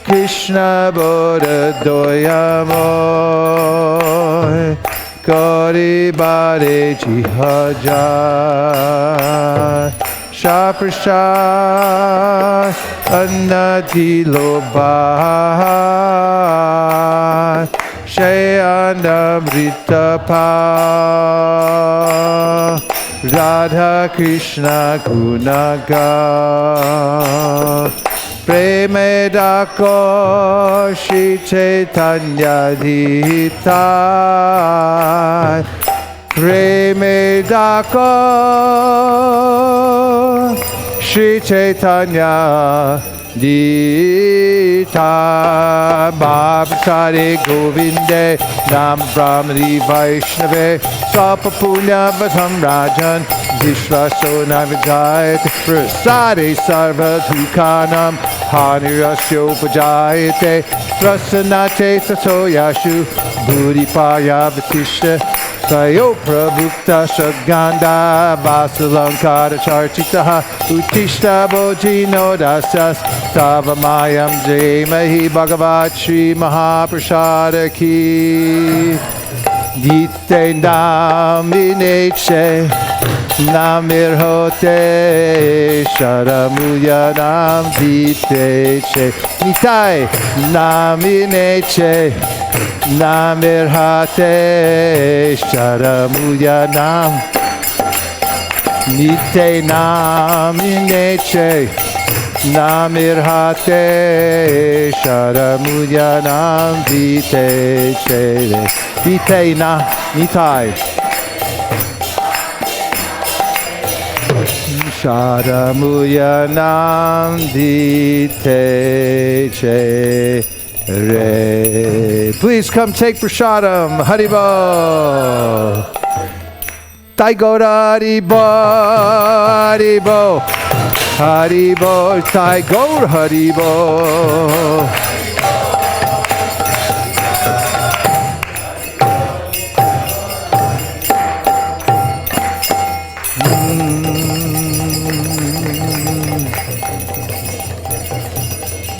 Krishna Bodha Doyamoy Gauri Bare Jihaja Shaprasha Annati Loba Shayanamritapa Radha Krishna Gunaga Premedako Shri Chaitanya Dita Premedako Shri Chaitanya Dita Bhavachare Govinde Nam Brahmari Vaishnave Sapa Punya Vatam Rajan Vishvaso Navijayat Prasade Sarva Dhukanam Hanirasyo Pajayate Prasanate Sasoyashu Bhuripaya Vatishta Sayo Prabhukta Shadganda Vasalankara Charchitaha Utishta Bojino Dasas Tavamayam Jemahi Bhagavat Shri Mahaprasada Ki Gite Namineche Namirhote Sharamuya Nam Viteche Nitai Namineche Namirhate Sharamuya Nam Nite Namineche Namirhate Sharamuyanam Vite Chere Vite na Nitai Sharamuyanam Vite Chere. Please come take prashadam. Haribo. Taigoda Haribo. Haribo. Haribo. Taigoda Haribo.